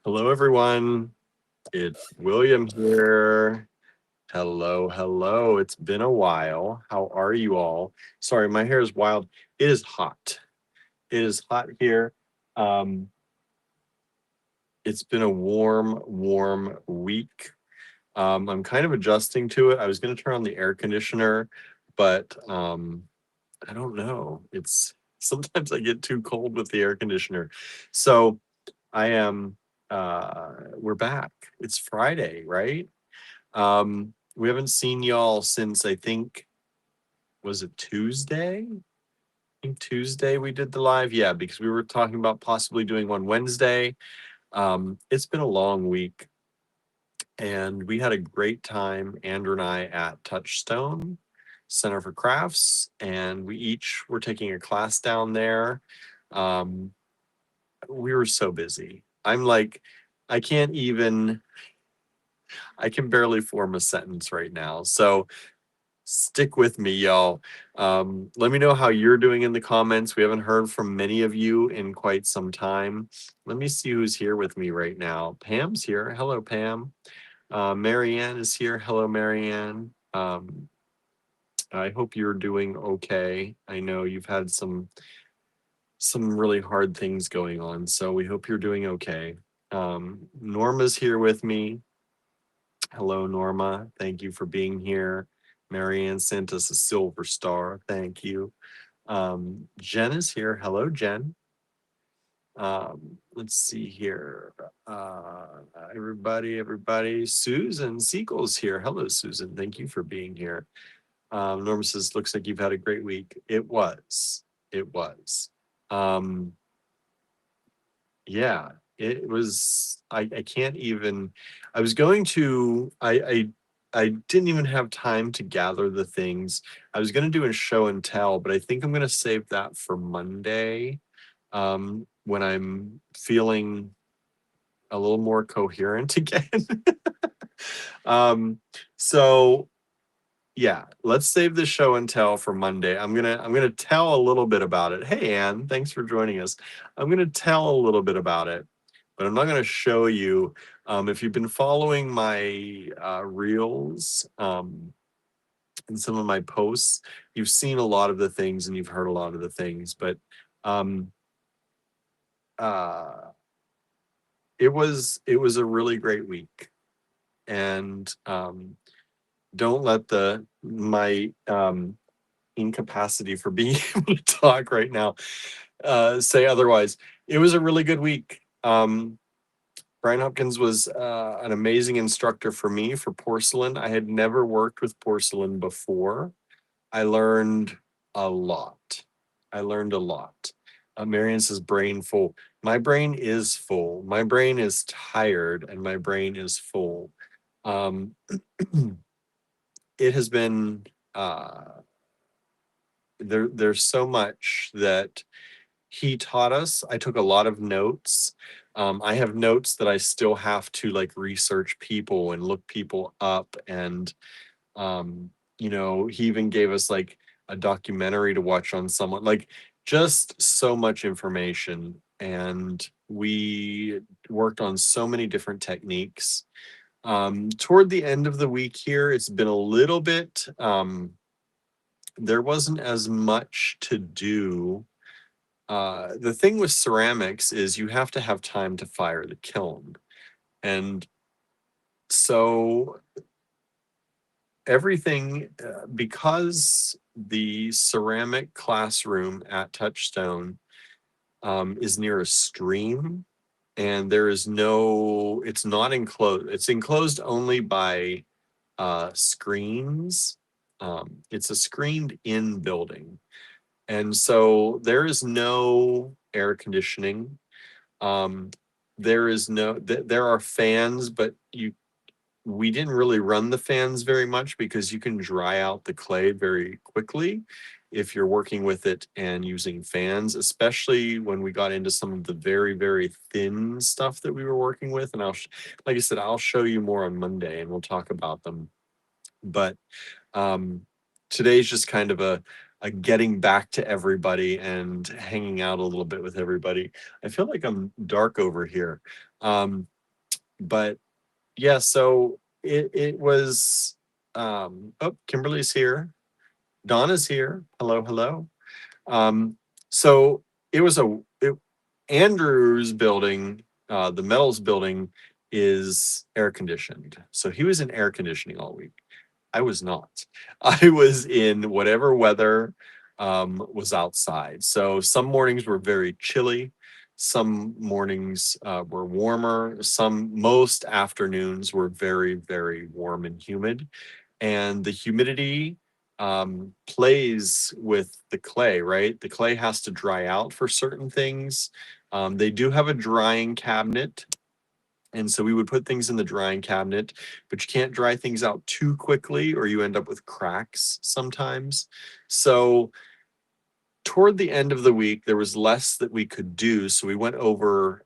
Hello, everyone. It's William here. Hello, hello. It's been a while. How are you all? Sorry, my hair is wild. It is hot. It is hot here. Um, it's been a warm week. I'm kind of adjusting to it. I was going to turn on the air conditioner, but I don't know. It's sometimes I get too cold with the air conditioner. So I am we're back. It's Friday, right? We haven't seen y'all since I think was it Tuesday? I think Tuesday we did the live. Yeah, because we were talking about possibly doing one Wednesday. It's been a long week and we had a great time, Andrew and I, at Touchstone Center for Crafts, and we each were taking a class down there. Um, we were so busy. I'm like, I can't even I can barely form a sentence right now. So stick with me, y'all. Let me know how you're doing in the comments. We haven't heard from many of you in quite some time. Let me see who's here with me right now. Pam's here. Hello, Pam. Marianne is here. Hello, Marianne. I hope you're doing okay. I know you've had some really hard things going on, so we hope you're doing okay. Norma's here with me. Hello, Norma. Thank you for being here. Marianne sent us a silver star. Thank you. Jen is here. Hello, Jen. Let's see here. Everybody. Susan Siegel's here. Hello, Susan. Thank you for being here. Norma says, looks like you've had a great week. It was. It was. Yeah, it was. I can't even. I was going to. I didn't even have time to gather the things. I was going to do a show and tell, but I think I'm going to save that for Monday, when I'm feeling a little more coherent again. So yeah, let's save the show and tell for Monday. I'm gonna tell a little bit about it. Hey, Anne, thanks for joining us. I'm gonna tell a little bit about it, but I'm not gonna show you. If you've been following my reels and some of my posts, you've seen a lot of the things and you've heard a lot of the things. But um, uh, it was a really great week, and don't let my incapacity for being able to talk right now say otherwise. It was a really good week. Brian Hopkins was an amazing instructor for me for porcelain. I had never worked with porcelain before. I learned a lot. Marion says brain full. My brain is full. My brain is tired and my brain is full. It has been there's so much that he taught us. I took a lot of notes. I have notes that I still have to like research people and look people up. And, he even gave us like a documentary to watch on someone, like just so much information. And we worked on so many different techniques. Toward the end of the week here, it's been a little bit, there wasn't as much to do. The thing with ceramics is you have to have time to fire the kiln. And so everything, because the ceramic classroom at Touchstone is near a stream, and it's not enclosed. It's enclosed only by screens. It's a screened in building. And so there is no air conditioning. There are fans, but we didn't really run the fans very much because you can dry out the clay very quickly if you're working with it and using fans, especially when we got into some of the very, very thin stuff that we were working with. And like I said, I'll show you more on Monday and we'll talk about them. But today's just kind of a getting back to everybody and hanging out a little bit with everybody. I feel like I'm dark over here. But yeah, so it was, oh, Kimberly's here. Donna's here. Hello, hello. Um, so it was Andrew's building, the metals building is air conditioned. So he was in air conditioning all week. I was not. I was in whatever weather was outside. So some mornings were very chilly. Some mornings were warmer. Most afternoons were very, very warm and humid. And the humidity plays with the clay, right? The clay has to dry out for certain things. They do have a drying cabinet, and so we would put things in the drying cabinet, but you can't dry things out too quickly or you end up with cracks sometimes. So toward the end of the week, there was less that we could do. So we went over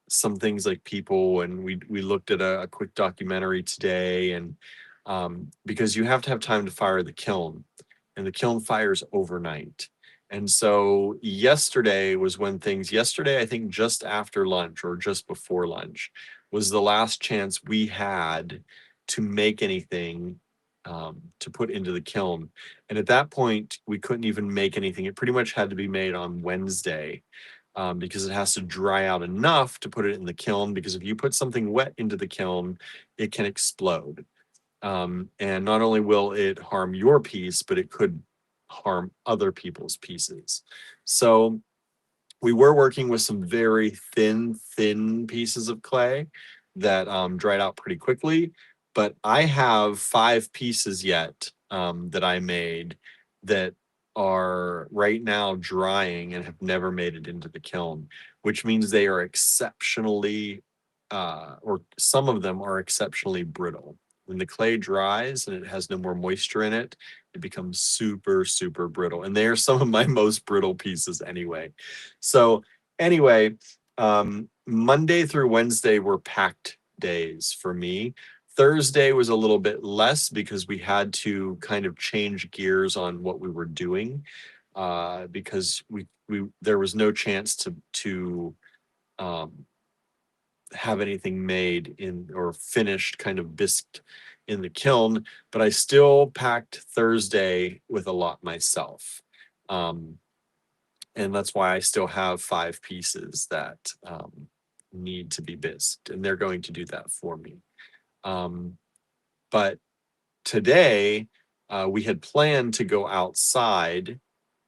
some things like people, and we looked at a quick documentary today, and because you have to have time to fire the kiln, and the kiln fires overnight. And so yesterday was when yesterday, I think just after lunch or just before lunch, was the last chance we had to make anything to put into the kiln. And at that point, we couldn't even make anything. It pretty much had to be made on Wednesday, because it has to dry out enough to put it in the kiln. Because if you put something wet into the kiln, it can explode. And not only will it harm your piece, but it could harm other people's pieces. So we were working with some very thin pieces of clay that dried out pretty quickly. But I have 5 pieces yet that I made that are right now drying and have never made it into the kiln, which means they are exceptionally, or some of them are exceptionally brittle. When the clay dries and it has no more moisture in it, it becomes super, super brittle. And they are some of my most brittle pieces anyway. So anyway, Monday through Wednesday were packed days for me. Thursday was a little bit less because we had to kind of change gears on what we were doing, because we there was no chance to um, have anything made in or finished kind of bisqued in the kiln. But I still packed Thursday with a lot myself. Um, and that's why I still have 5 pieces that need to be bisqued, and they're going to do that for me. But today, we had planned to go outside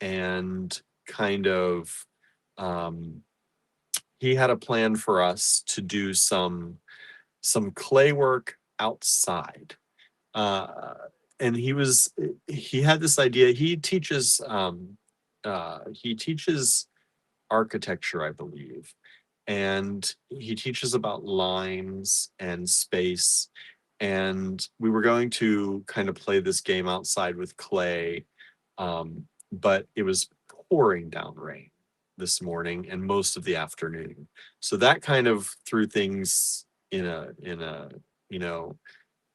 and kind of, he had a plan for us to do some clay work outside. Uh, and he had this idea. He teaches architecture, I believe. And he teaches about lines and space. And we were going to kind of play this game outside with clay, but it was pouring down rain this morning and most of the afternoon. So that kind of threw things in a you know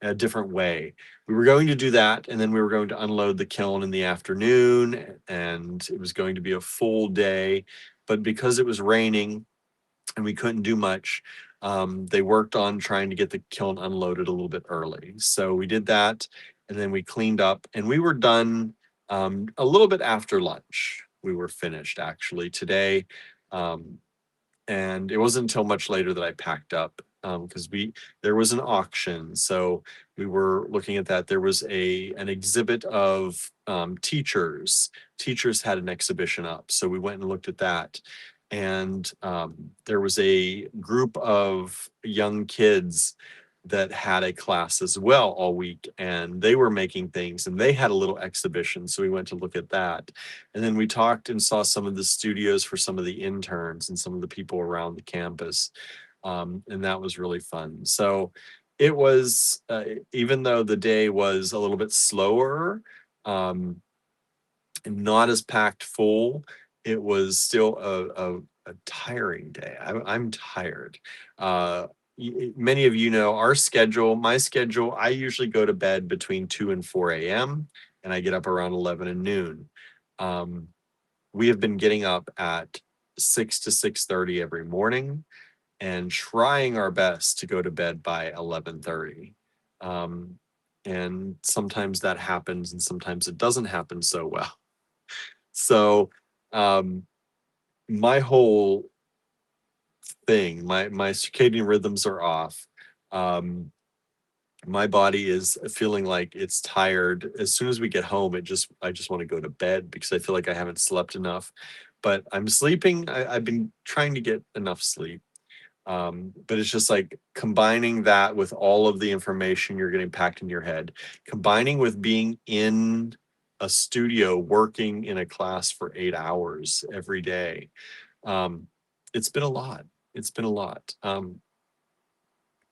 a different way. We were going to do that, and then we were going to unload the kiln in the afternoon, and it was going to be a full day. But because it was raining and we couldn't do much, they worked on trying to get the kiln unloaded a little bit early. So we did that, and then we cleaned up, and we were done a little bit after lunch. We were finished actually today. Um, and it wasn't until much later that I packed up, because there was an auction, so we were looking at that. There was an exhibit of teachers. Teachers had an exhibition up, so we went and looked at that. And there was a group of young kids that had a class as well all week, and they were making things, and they had a little exhibition, so we went to look at that. And then we talked and saw some of the studios for some of the interns and some of the people around the campus, and that was really fun. So it was, even though the day was a little bit slower, not as packed full, it was still a tiring day. I'm tired. Many of you know my schedule, I usually go to bed between 2 and 4 a.m. and I get up around 11 and noon. We have been getting up at 6 to 6:30 every morning. and trying our best to go to bed by 11:30. And sometimes that happens and sometimes it doesn't happen so well. So my whole thing, my circadian rhythms are off. My body is feeling like it's tired. As soon as we get home, I just want to go to bed because I feel like I haven't slept enough. But I'm sleeping. I've been trying to get enough sleep. But it's just like combining that with all of the information you're getting packed in your head, combining with being in a studio working in a class for 8 hours every day. It's been a lot. It's been a lot.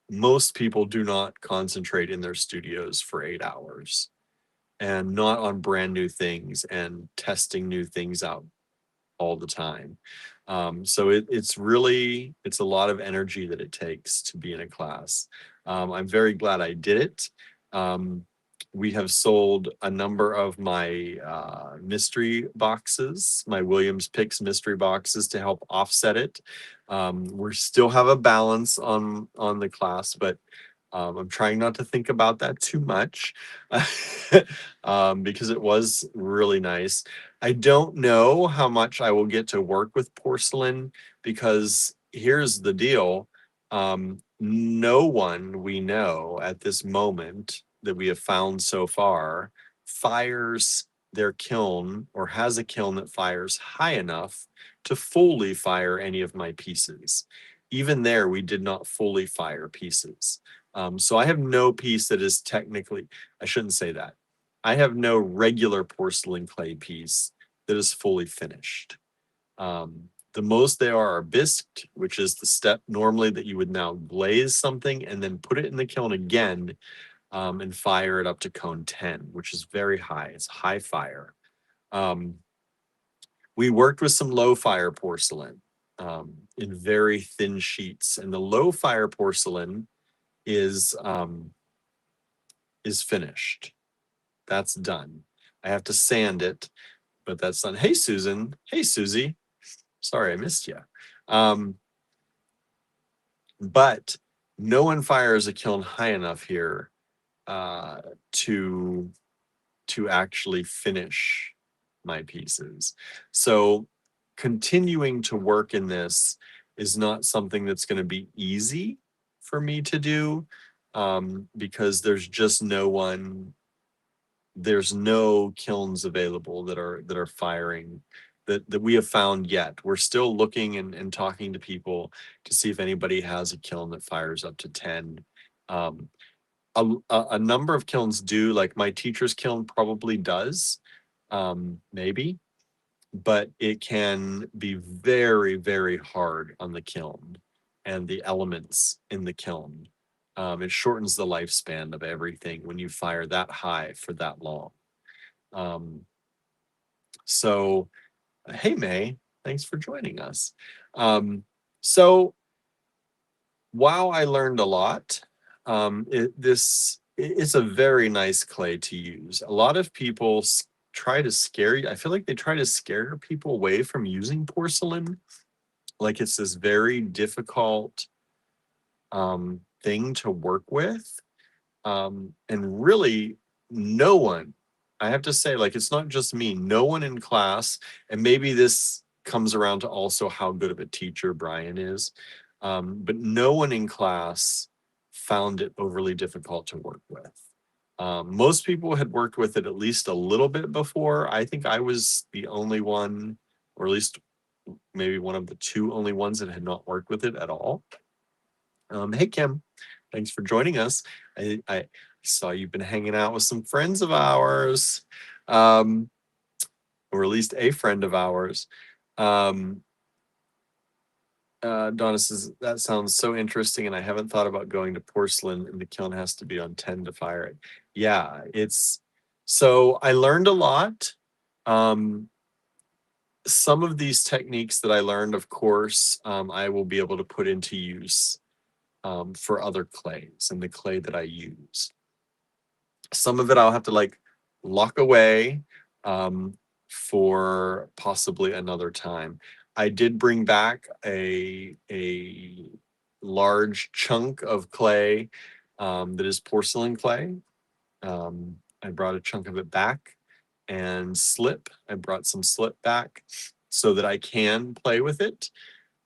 Most people do not concentrate in their studios for 8 hours and not on brand new things and testing new things out all the time. So it's a lot of energy that it takes to be in a class. I'm very glad I did it. We have sold a number of my mystery boxes, my Williams Picks mystery boxes, to help offset it. We still have a balance on the class, but I'm trying not to think about that too much because it was really nice. I don't know how much I will get to work with porcelain because here's the deal. No one we know at this moment that we have found so far fires their kiln or has a kiln that fires high enough to fully fire any of my pieces. Even there, we did not fully fire pieces. So I have no piece that is technically, I shouldn't say that. I have no regular porcelain clay piece that is fully finished. The most they are bisqued, which is the step normally that you would now glaze something and then put it in the kiln again and fire it up to cone 10, which is very high. It's high fire. We worked with some low fire porcelain in very thin sheets, and the low fire porcelain is finished. That's done. I have to sand it, but that's done. Hey, Susan. Hey, Susie. Sorry, I missed you. But no one fires a kiln high enough here to actually finish my pieces. So continuing to work in this is not something that's going to be easy for me to do because there's just there's no kilns available that are firing that we have found yet. We're still looking and talking to people to see if anybody has a kiln that fires up to 10. A number of kilns do, like my teacher's kiln probably does, maybe, but it can be very, very hard on the kiln and the elements in the kiln. It shortens the lifespan of everything when you fire that high for that long. So, hey, May, thanks for joining us. So, while I learned a lot, it's a very nice clay to use. A lot of people try to scare you. I feel like they try to scare people away from using porcelain. Like it's this very difficult thing to work with. And really, no one, I have to say, like, it's not just me, no one in class, and maybe this comes around to also how good of a teacher Brian is, but no one in class found it overly difficult to work with. Most people had worked with it at least a little bit before. I think I was the only one, or at least maybe one of the two only ones that had not worked with it at all. Hey, Kim, thanks for joining us. I saw you've been hanging out with some friends of ours, or at least a friend of ours. Donna says, that sounds so interesting, and I haven't thought about going to porcelain, and the kiln has to be on 10 to fire it. Yeah, so I learned a lot. Some of these techniques that I learned, of course, I will be able to put into use for other clays and the clay that I use. Some of it I'll have to like lock away for possibly another time. I did bring back a large chunk of clay that is porcelain clay. I brought a chunk of it back, and slip. I brought some slip back so that I can play with it.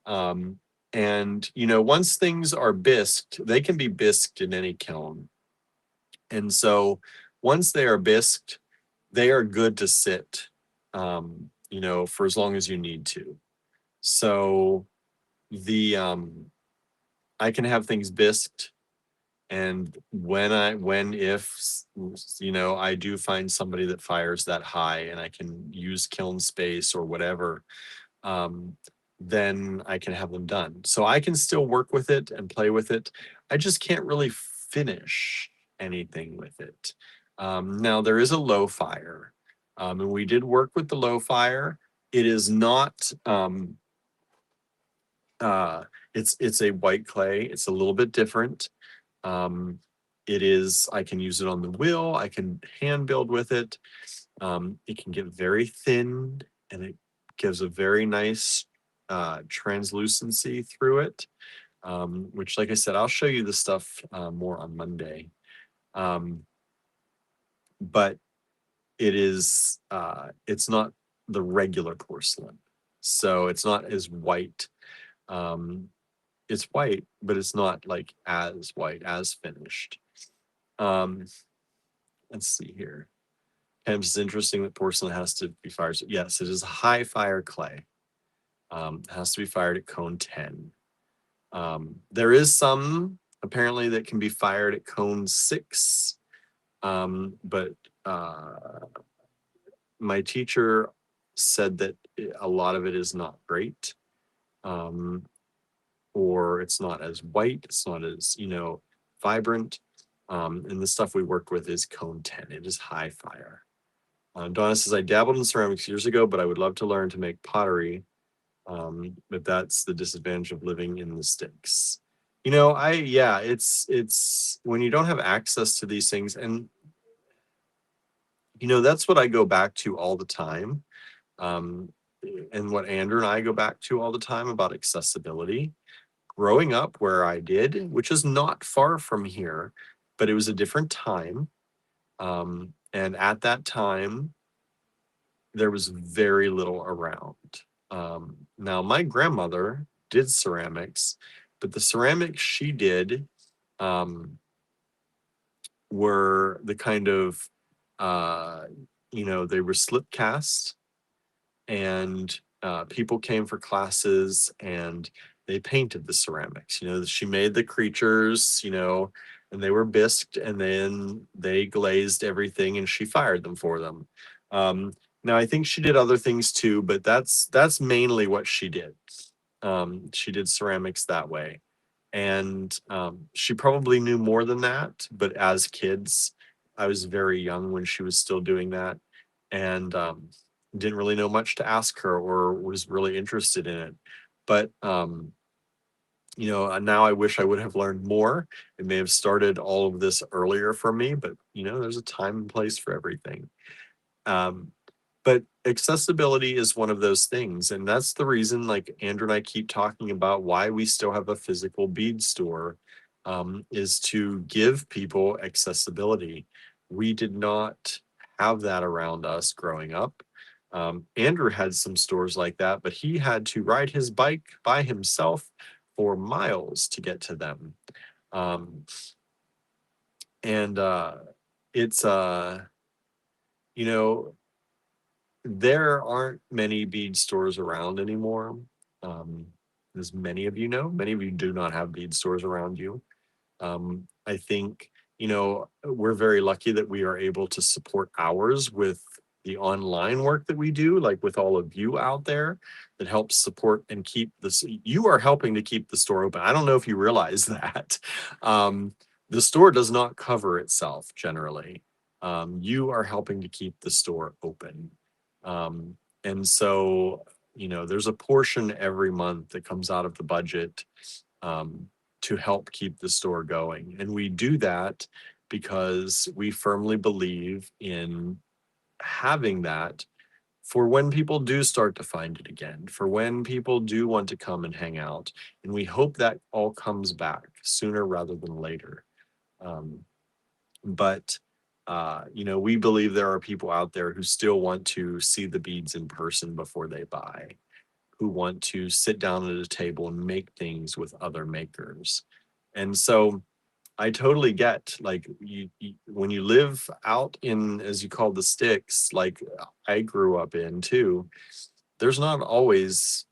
And, once things are bisqued, they can be bisqued in any kiln. And so once they are bisqued, they are good to sit, for as long as you need to. So I can have things bisqued, and if I do find somebody that fires that high and I can use kiln space or whatever, then I can have them done. So I can still work with it and play with it. I just can't really finish anything with it. Now there is a low fire, and we did work with the low fire. It is not. It's a white clay. It's a little bit different. I can use it on the wheel. I can hand build with it. It can get very thin, and it gives a very nice translucency through it, which, like I said, I'll show you the stuff more on Monday. But it's not the regular porcelain, so it's not as white. It's white, but it's not like as white, as finished. Let's see here. It's interesting that porcelain has to be fired. So yes, it is high fire clay. It has to be fired at cone 10. There is some apparently that can be fired at cone 6. But my teacher said that a lot of it is not great. Or it's not as white, it's not as, vibrant. And the stuff we worked with is cone 10. It is high fire. Donna says, I dabbled in ceramics years ago, but I would love to learn to make pottery. But that's the disadvantage of living in the sticks. It's when you don't have access to these things, and that's what I go back to all the time. And what Andrew and I go back to all the time about accessibility. Growing up where I did, which is not far from here, but it was a different time. And at that time, there was very little around. Now, my grandmother did ceramics, but the ceramics she did were the kind of, they were slip cast, and people came for classes and they painted the ceramics. She made the creatures, and they were bisqued, and then they glazed everything and she fired them for them. Now I think she did other things too, but that's mainly what she did. She did ceramics that way. And she probably knew more than that, but as kids, I was very young when she was still doing that, and didn't really know much to ask her or was really interested in it. But now I wish I would have learned more. It may have started all of this earlier for me, but there's a time and place for everything. But accessibility is one of those things, and that's the reason, like Andrew and I keep talking about, why we still have a physical bead store, is to give people accessibility. We did not have that around us growing up. Andrew had some stores like that, but he had to ride his bike by himself for miles to get to them. And it's there aren't many bead stores around anymore. As many of you know, many of you do not have bead stores around you. I think, we're very lucky that we are able to support ours with the online work that we do, like with all of you out there that helps support and keep this. You are helping to keep the store open. I don't know if you realize that. The store does not cover itself generally. You are helping to keep the store open. And so, there's a portion every month that comes out of the budget to help keep the store going. And we do that because we firmly believe in having that for when people do start to find it again, for when people do want to come and hang out. And we hope that all comes back sooner rather than later. But we believe there are people out there who still want to see the beads in person before they buy, who want to sit down at a table and make things with other makers. And so I totally get, like, when you live out in, as you call, the sticks, like I grew up in too, there's not always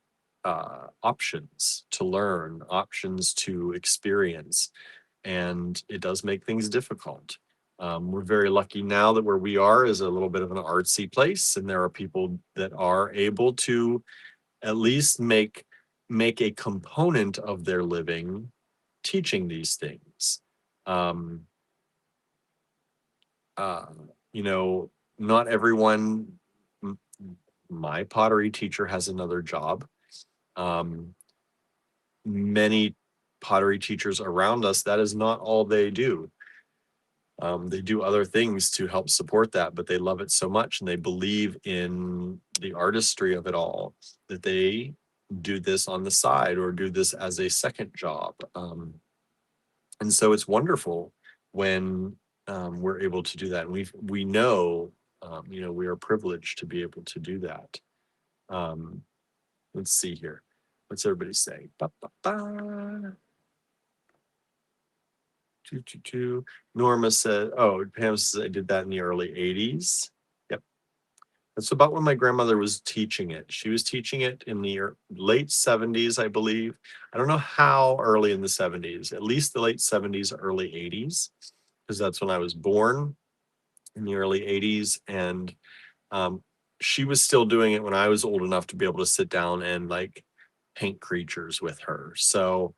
options to learn, options to experience, and it does make things difficult. We're very lucky now that where we are is a little bit of an artsy place, and there are people that are able to at least make a component of their living teaching these things. Um, uh, Not everyone, my pottery teacher has another job. Many pottery teachers around us, that is not all they do. They do other things to help support that, but they love it so much and they believe in the artistry of it all that they do this on the side or do this as a second job. And so it's wonderful when we're able to do that. And we know, we are privileged to be able to do that. Let's see here. What's everybody say? Ba, ba, ba. Norma said, Pam says I did that in the early 80s. Yep. That's about when my grandmother was teaching it. She was teaching it in the late 70s, I believe. I don't know how early in the 70s, at least the late 70s, early 80s, because that's when I was born, in the early 80s. And she was still doing it when I was old enough to be able to sit down and like paint creatures with her. So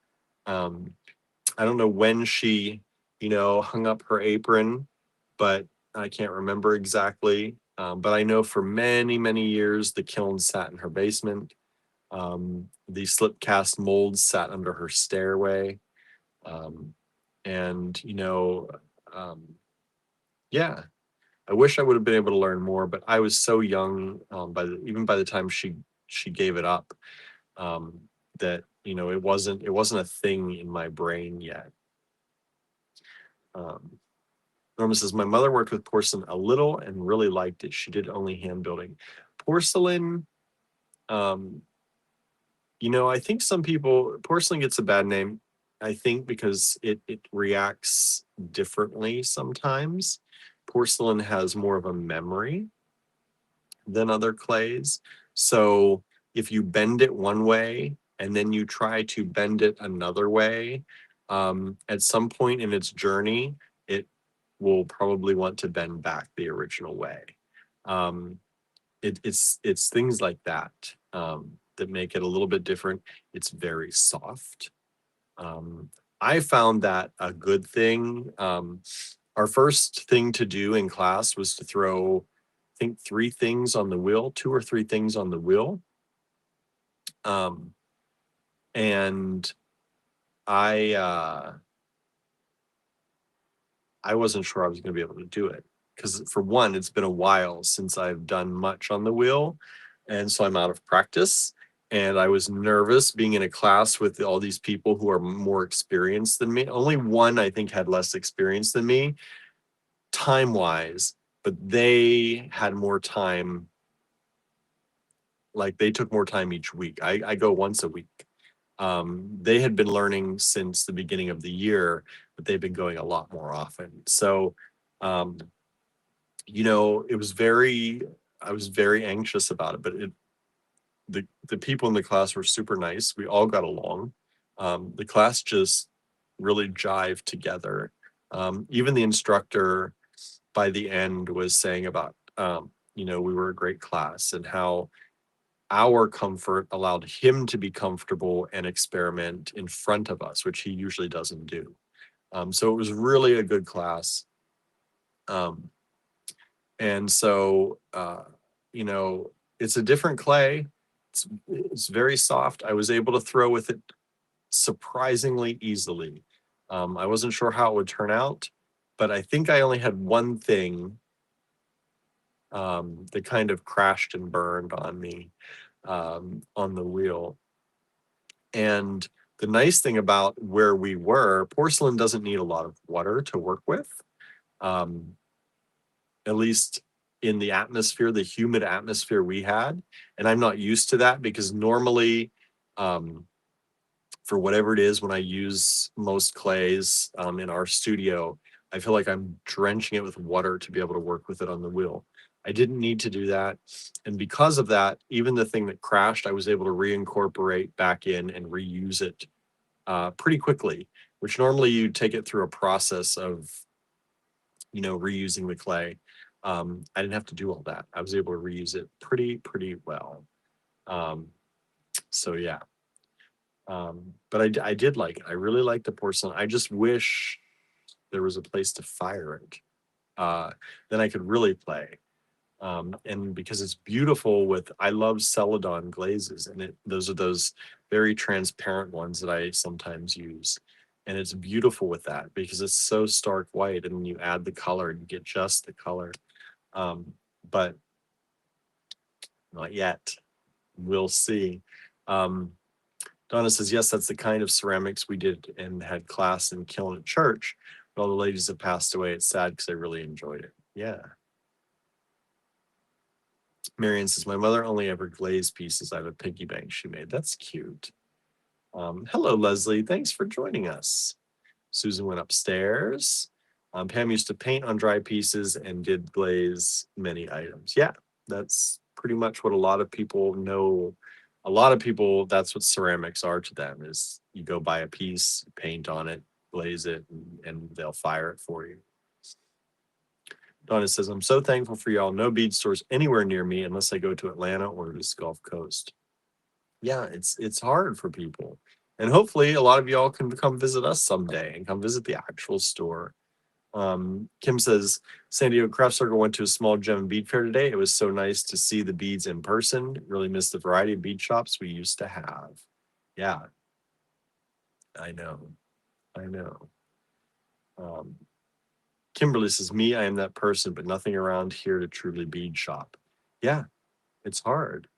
I don't know when she, hung up her apron, but I can't remember exactly. But I know for many, many years, the kiln sat in her basement. The slip cast molds sat under her stairway. And, yeah, I wish I would have been able to learn more, but I was so young even by the time she gave it up, that, it wasn't a thing in my brain yet. Norma says, my mother worked with porcelain a little and really liked it. She did only hand building. Porcelain, I think porcelain gets a bad name, I think, because it reacts differently sometimes. Porcelain has more of a memory than other clays. So if you bend it one way and then you try to bend it another way, at some point in its journey, it will probably want to bend back the original way. It's things like that that make it a little bit different. It's very soft. I found that a good thing. Our first thing to do in class was to throw, I think, 3 things on the wheel, 2 or 3 things on the wheel. And I wasn't sure I was going to be able to do it because, for one, it's been a while since I've done much on the wheel, and so I'm out of practice. And I was nervous being in a class with all these people who are more experienced than me. Only one, I think, had less experience than me, time-wise, but they had more time. Like, they took more time each week. I go once a week. They had been learning since the beginning of the year, but they've been going a lot more often. So, I was very anxious about it, but the people in the class were super nice. We all got along. The class just really jived together. Even the instructor by the end was saying about, we were a great class and how our comfort allowed him to be comfortable and experiment in front of us, which he usually doesn't do. So it was really a good class. And so, it's a different clay. It's very soft. I was able to throw with it surprisingly easily. I wasn't sure how it would turn out, but I think I only had one thing that kind of crashed and burned on me on the wheel. And the nice thing about where we were, porcelain doesn't need a lot of water to work with, at least in the atmosphere, the humid atmosphere we had. And I'm not used to that because normally, for whatever it is, when I use most clays in our studio, I feel like I'm drenching it with water to be able to work with it on the wheel. I didn't need to do that. And because of that, even the thing that crashed, I was able to reincorporate back in and reuse it pretty quickly, which normally you take it through a process of, reusing the clay. I didn't have to do all that. I was able to reuse it pretty well. So yeah. But I did like it. I really like the porcelain. I just wish there was a place to fire it. Then I could really play. And because it's beautiful I love Celadon glazes, and those are those very transparent ones that I sometimes use. And it's beautiful with that because it's so stark white, and then you add the color and you get just the color. But not yet. We'll see. Donna says, yes, that's the kind of ceramics we did and had class in Kiln at church. But all the ladies have passed away. It's sad because I really enjoyed it. Yeah. Marion says, my mother only ever glazed pieces. I have a piggy bank she made. That's cute. Hello, Leslie. Thanks for joining us. Susan went upstairs. Pam used to paint on dry pieces and did glaze many items. Yeah, that's pretty much what a lot of people know. A lot of people, that's what ceramics are to them, is you go buy a piece, paint on it, glaze it, and they'll fire it for you. Donna says, I'm so thankful for y'all. No bead stores anywhere near me unless I go to Atlanta or the Gulf Coast. Yeah, it's hard for people. And hopefully a lot of y'all can come visit us someday and come visit the actual store. Kim says, San Diego Craft Circle went to a small gem and bead fair today. It was so nice to see the beads in person. Really missed the variety of bead shops we used to have. Yeah, I know. Kimberly says, me, I am that person, but nothing around here to truly bead shop. Yeah, it's hard.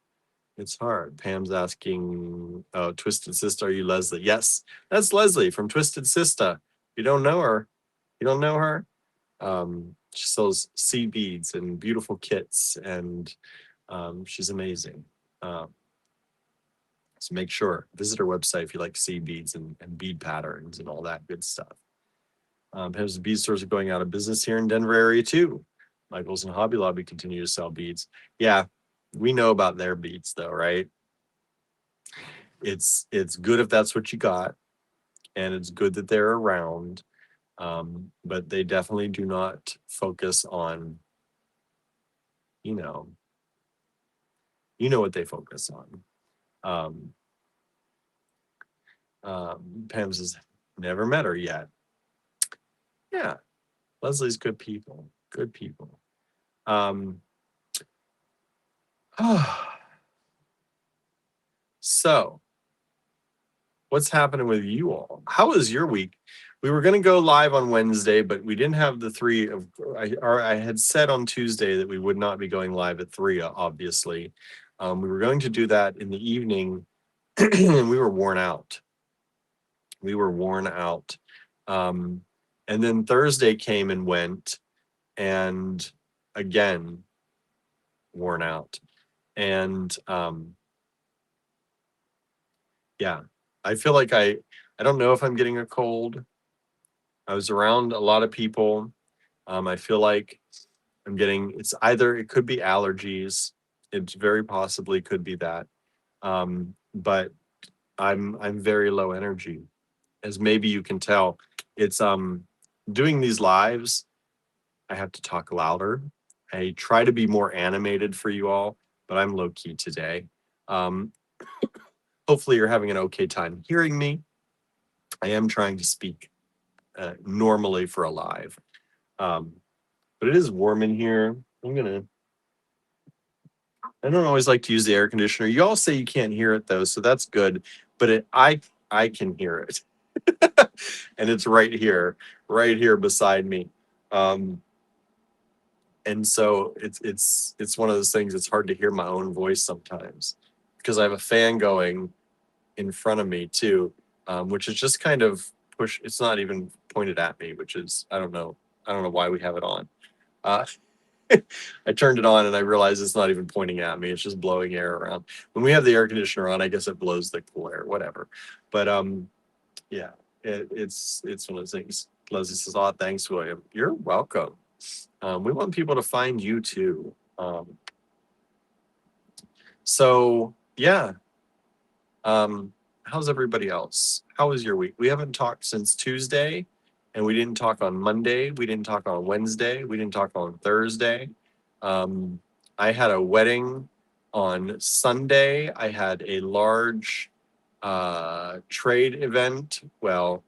It's hard. Pam's asking, oh, Twisted Sister, are you Leslie? Yes, that's Leslie from Twisted Sister. You don't know her. You don't know her? She sells seed beads and beautiful kits, and she's amazing. So make sure, visit her website if you like seed beads and bead patterns and all that good stuff. Pam's bead stores are going out of business here in Denver area too. Michael's and Hobby Lobby continue to sell beads. Yeah, we know about their beads though, right? It's good if that's what you got, and it's good that they're around. But they definitely do not focus on, you know what they focus on. Pam says, never met her yet. Yeah, Leslie's good people. Good people. So, what's happening with you all? How was your week? We were going to go live on Wednesday, but we didn't have the three of. I had said on Tuesday that we would not be going live at 3. Obviously, we were going to do that in the evening, and we were worn out. And then Thursday came and went, and again, worn out. And yeah, I feel like I don't know if I'm getting a cold. I was around a lot of people. I feel like I'm getting, it could be allergies. It very possibly could be that. But I'm very low energy, as maybe you can tell. It's doing these lives, I have to talk louder. I try to be more animated for you all, but I'm low key today. Hopefully you're having an okay time hearing me. I am trying to speak normally for a live. But it is warm in here. I don't always like to use the air conditioner. You all say you can't hear it though, so that's good. But I can hear it. And it's right here beside me. And so it's one of those things. It's hard to hear my own voice sometimes because I have a fan going in front of me too, which is just kind of push. It's not even pointed at me, which is I don't know. I don't know why we have it on. Uh, I turned it on and I realized it's not even pointing at me. It's just blowing air around. When we have the air conditioner on, I guess it blows the cool air, whatever. But yeah, it's one of those things. Leslie says, "Oh, thanks, William. You're welcome. We want people to find you too." So yeah. How's everybody else? How was your week? We haven't talked since Tuesday, and we didn't talk on Monday. We didn't talk on Wednesday. We didn't talk on Thursday. Um, I had a wedding on Sunday. I had a large trade event. Well,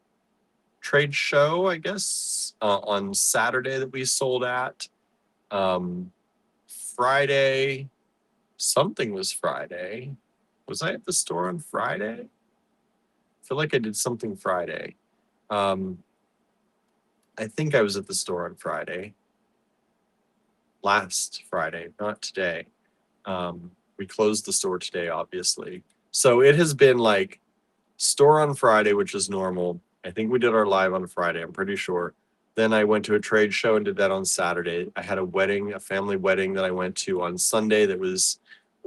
trade show, I guess, on Saturday that we sold at. Um, Friday, something was Friday. Was I at the store on Friday? I feel like I did something Friday. Um, I think I was at the store on Friday. Last Friday, not today. We closed the store today, obviously. So it has been like store on Friday, which is normal. I think we did our live on Friday, I'm pretty sure. Then I went to a trade show and did that on Saturday. I had a wedding, a family wedding that I went to on Sunday that was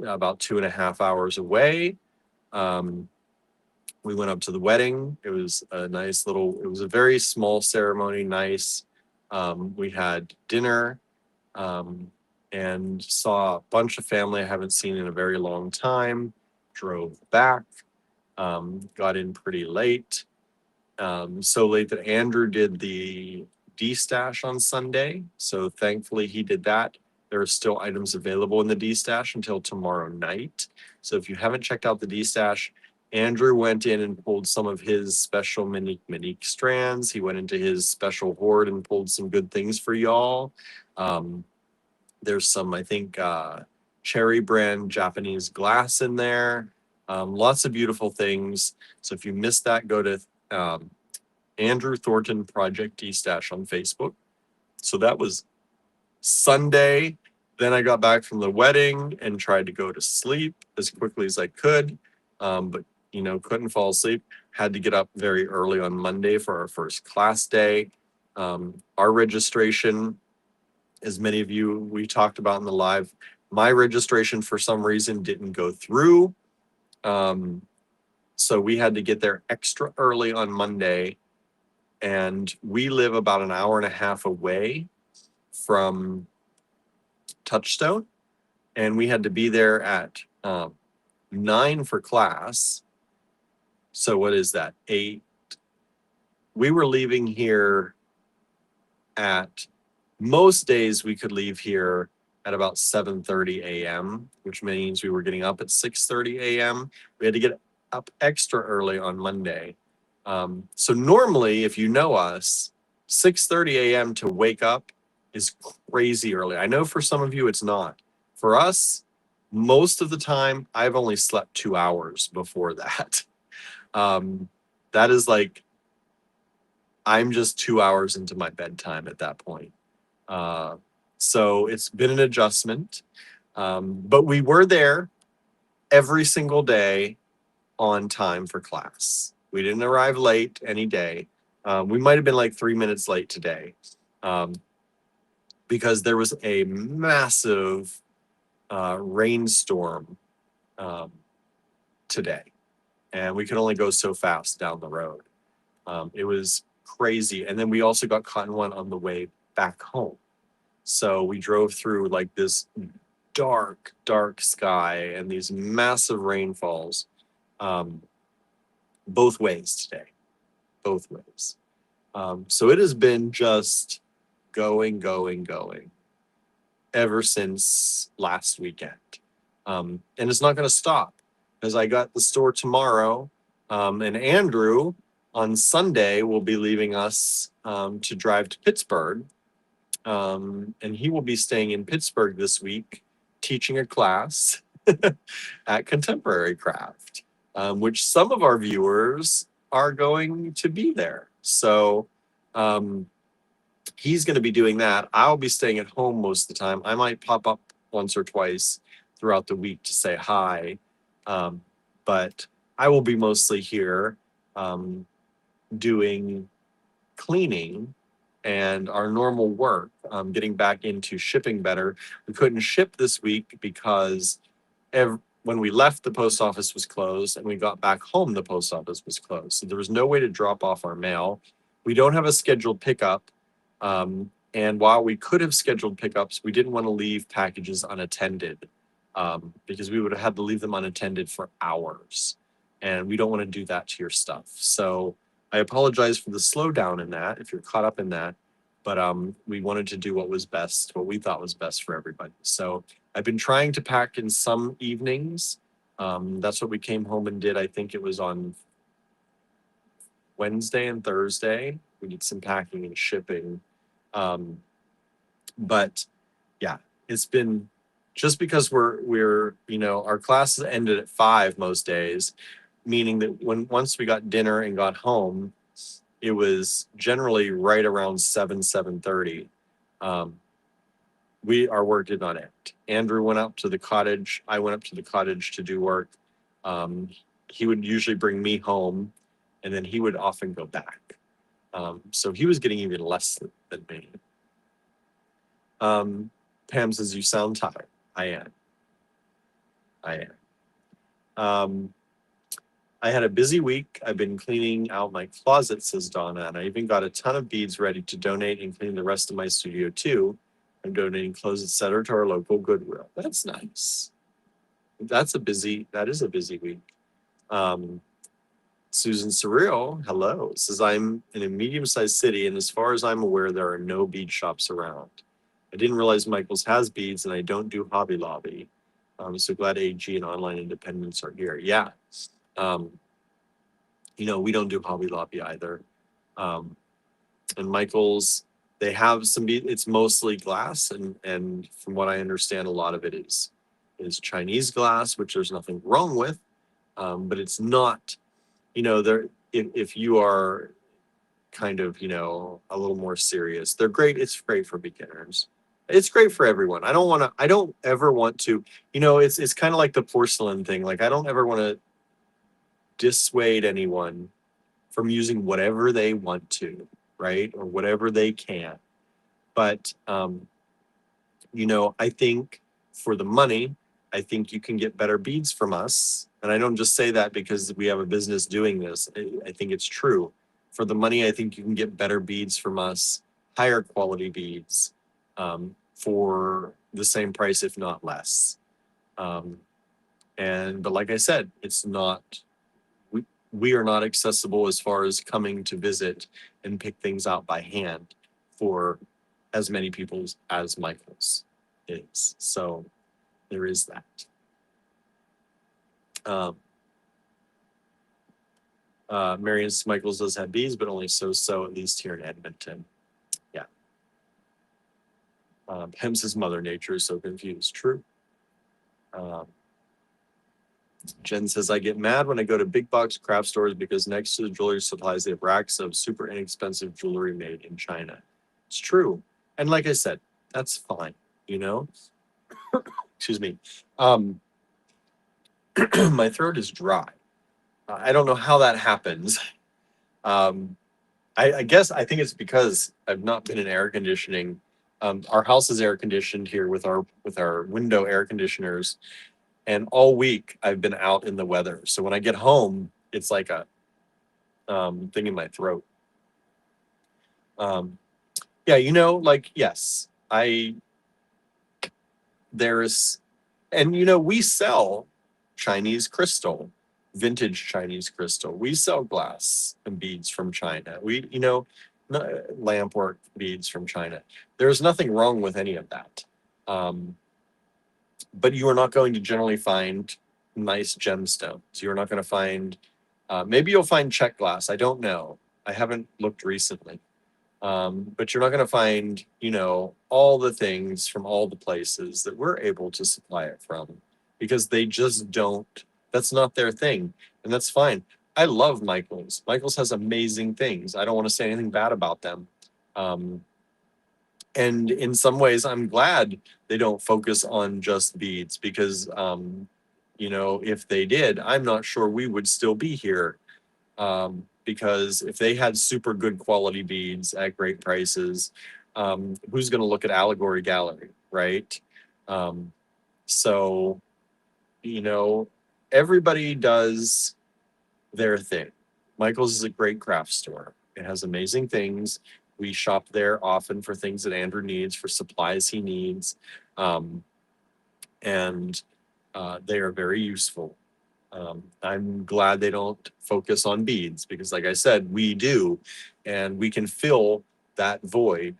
about 2.5 hours away. We went up to the wedding. It was a nice little, it was a very small ceremony, nice. We had dinner and saw a bunch of family I haven't seen in a very long time. Drove back, got in pretty late. So late that Andrew did the D-stash on Sunday. So thankfully he did that. There are still items available in the D-stash until tomorrow night. So if you haven't checked out the D-stash, Andrew went in and pulled some of his special Minique strands. He went into his special hoard and pulled some good things for y'all. There's some, I think, cherry brand Japanese glass in there. Lots of beautiful things. So if you missed that, go to Andrew Thornton Project D-Stash on Facebook. So that was Sunday. Then I got back from the wedding and tried to go to sleep as quickly as I could, but couldn't fall asleep. Had to get up very early on Monday for our first class day. Our registration, as many of you we talked about in the live, my registration for some reason didn't go through. So we had to get there extra early on Monday. And we live about an hour and a half away from Touchstone. And we had to be there at 9 for class. So what is that? 8. We were leaving here at, most days we could leave here at about 7:30 a.m., which means we were getting up at 6:30 a.m. We had to get up extra early on Monday. So normally, if you know us, 6:30 a.m. to wake up is crazy early. I know for some of you it's not. For us, most of the time, I've only slept 2 hours before that. That is like, I'm just 2 hours into my bedtime at that point. So it's been an adjustment. But we were there every single day on time for class. We didn't arrive late any day. We might have been like 3 minutes late today because there was a massive rainstorm today, and we could only go so fast down the road. It was crazy. And then we also got caught in one on the way back home. So we drove through like this dark, dark sky and these massive rainfalls both ways today. Both ways. So it has been just going ever since last weekend. And it's not going to stop because I got the store tomorrow. And Andrew on Sunday will be leaving us to drive to Pittsburgh. And he will be staying in Pittsburgh this week, teaching a class at Contemporary Craft, which some of our viewers are going to be there. So he's going to be doing that. I'll be staying at home most of the time. I might pop up once or twice throughout the week to say hi. But I will be mostly here doing cleaning and our normal work, getting back into shipping better. We couldn't ship this week because when we left, the post office was closed, and we got back home, the post office was closed. So there was no way to drop off our mail. We don't have a scheduled pickup. And while we could have scheduled pickups, we didn't want to leave packages unattended because we would have had to leave them unattended for hours. And we don't want to do that to your stuff. So I apologize for the slowdown in that, if you're caught up in that. But we wanted to do what was best, what we thought was best for everybody. So I've been trying to pack in some evenings. That's what we came home and did. I think it was on Wednesday and Thursday. We did some packing and shipping. But yeah, it's been just because we're our classes ended at 5 most days, meaning that once we got dinner and got home, it was generally right around 7:30. Our work did not end. Andrew went up to the cottage. I went up to the cottage to do work. He would usually bring me home, and then he would often go back. So he was getting even less than me. Pam says, you sound tired. I am. I had a busy week. I've been cleaning out my closet, says Donna, and I even got a ton of beads ready to donate and clean the rest of my studio too. I'm donating clothes, etc. to our local Goodwill. That's nice. That is a busy week. Susan Surreal, hello, says I'm in a medium-sized city, and as far as I'm aware, there are no bead shops around. I didn't realize Michael's has beads, and I don't do Hobby Lobby. I'm so glad AG and online independents are here. Yeah. We don't do Hobby Lobby either. And Michael's, they have some beads. It's mostly glass, and from what I understand, a lot of it is Chinese glass, which there's nothing wrong with. But it's not, if you are kind of, a little more serious, they're great. It's great for beginners. It's great for everyone. I don't ever want to, it's kind of like the porcelain thing. Like, I don't ever want to dissuade anyone from using whatever they want to, right? Or whatever they can. But, I think for the money, I think you can get better beads from us. And I don't just say that because we have a business doing this. I think it's true. For the money, I think you can get better beads from us, higher quality beads, for the same price, if not less. But like I said, it's not, we are not accessible as far as coming to visit and pick things out by hand for as many people as Michael's is. So there is that. Marion Michaels does have bees, but only so, at least here in Edmonton. Yeah. Hem's Mother Nature is so confused. True. Jen says, I get mad when I go to big box craft stores because next to the jewelry supplies, they have racks of super inexpensive jewelry made in China. It's true. And like I said, that's fine, Excuse me. My throat is dry. I don't know how that happens. I guess I think it's because I've not been in air conditioning. Our house is air conditioned here with our window air conditioners, and all week I've been out in the weather. So when I get home, it's like a thing in my throat. Yeah, yes, we sell Chinese crystal, vintage Chinese crystal. We sell glass and beads from China. Lamp work beads from China. There's nothing wrong with any of that. But you are not going to generally find nice gemstones. You're not going to find, maybe you'll find check glass. I don't know. I haven't looked recently. But you're not going to find, all the things from all the places that we're able to supply it from, because they just don't, that's not their thing. And that's fine. I love Michael's. Michael's has amazing things. I don't want to say anything bad about them. And in some ways, I'm glad they don't focus on just beads because, you know, if they did, I'm not sure we would still be here. Because if they had super good quality beads at great prices, who's going to look at Allegory Gallery, right? Um, so, you know, everybody does their thing. Michael's is a great craft store. It has amazing things. We shop there often for things that Andrew needs, for supplies he needs. Um, and they are very useful. I'm glad they don't focus on beads because, like I said, we do, and we can fill that void.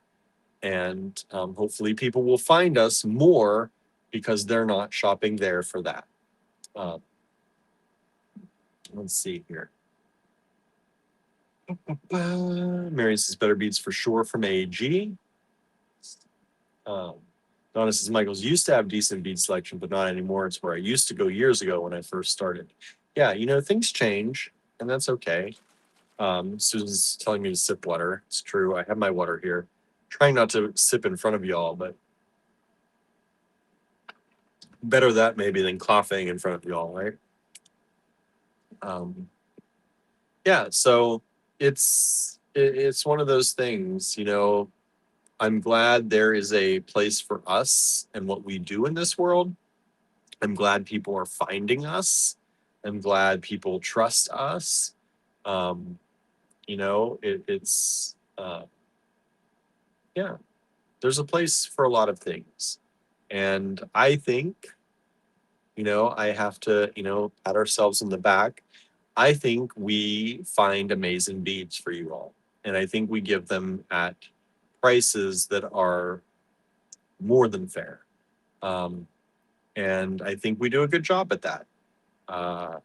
And hopefully, people will find us more because they're not shopping there for that. Um, let's see here. Mary says better beads for sure from AG. Um, Donna says Michael's used to have decent bead selection, but not anymore. It's where I used to go years ago when I first started. Yeah, you know, things change, and that's okay. Susan's telling me to sip water. It's true. I have my water here. Trying not to sip in front of y'all, but better that maybe than coughing in front of y'all, right? Um, yeah, so it's one of those things, you know. I'm glad there is a place for us and what we do in this world. I'm glad people are finding us. I'm glad people trust us. Um, you know, it's yeah, there's a place for a lot of things. And I think, you know, I have to, you know, pat ourselves in the back. I think we find amazing beads for you all. And I think we give them at prices that are more than fair. Um, and I think we do a good job at that. Uh,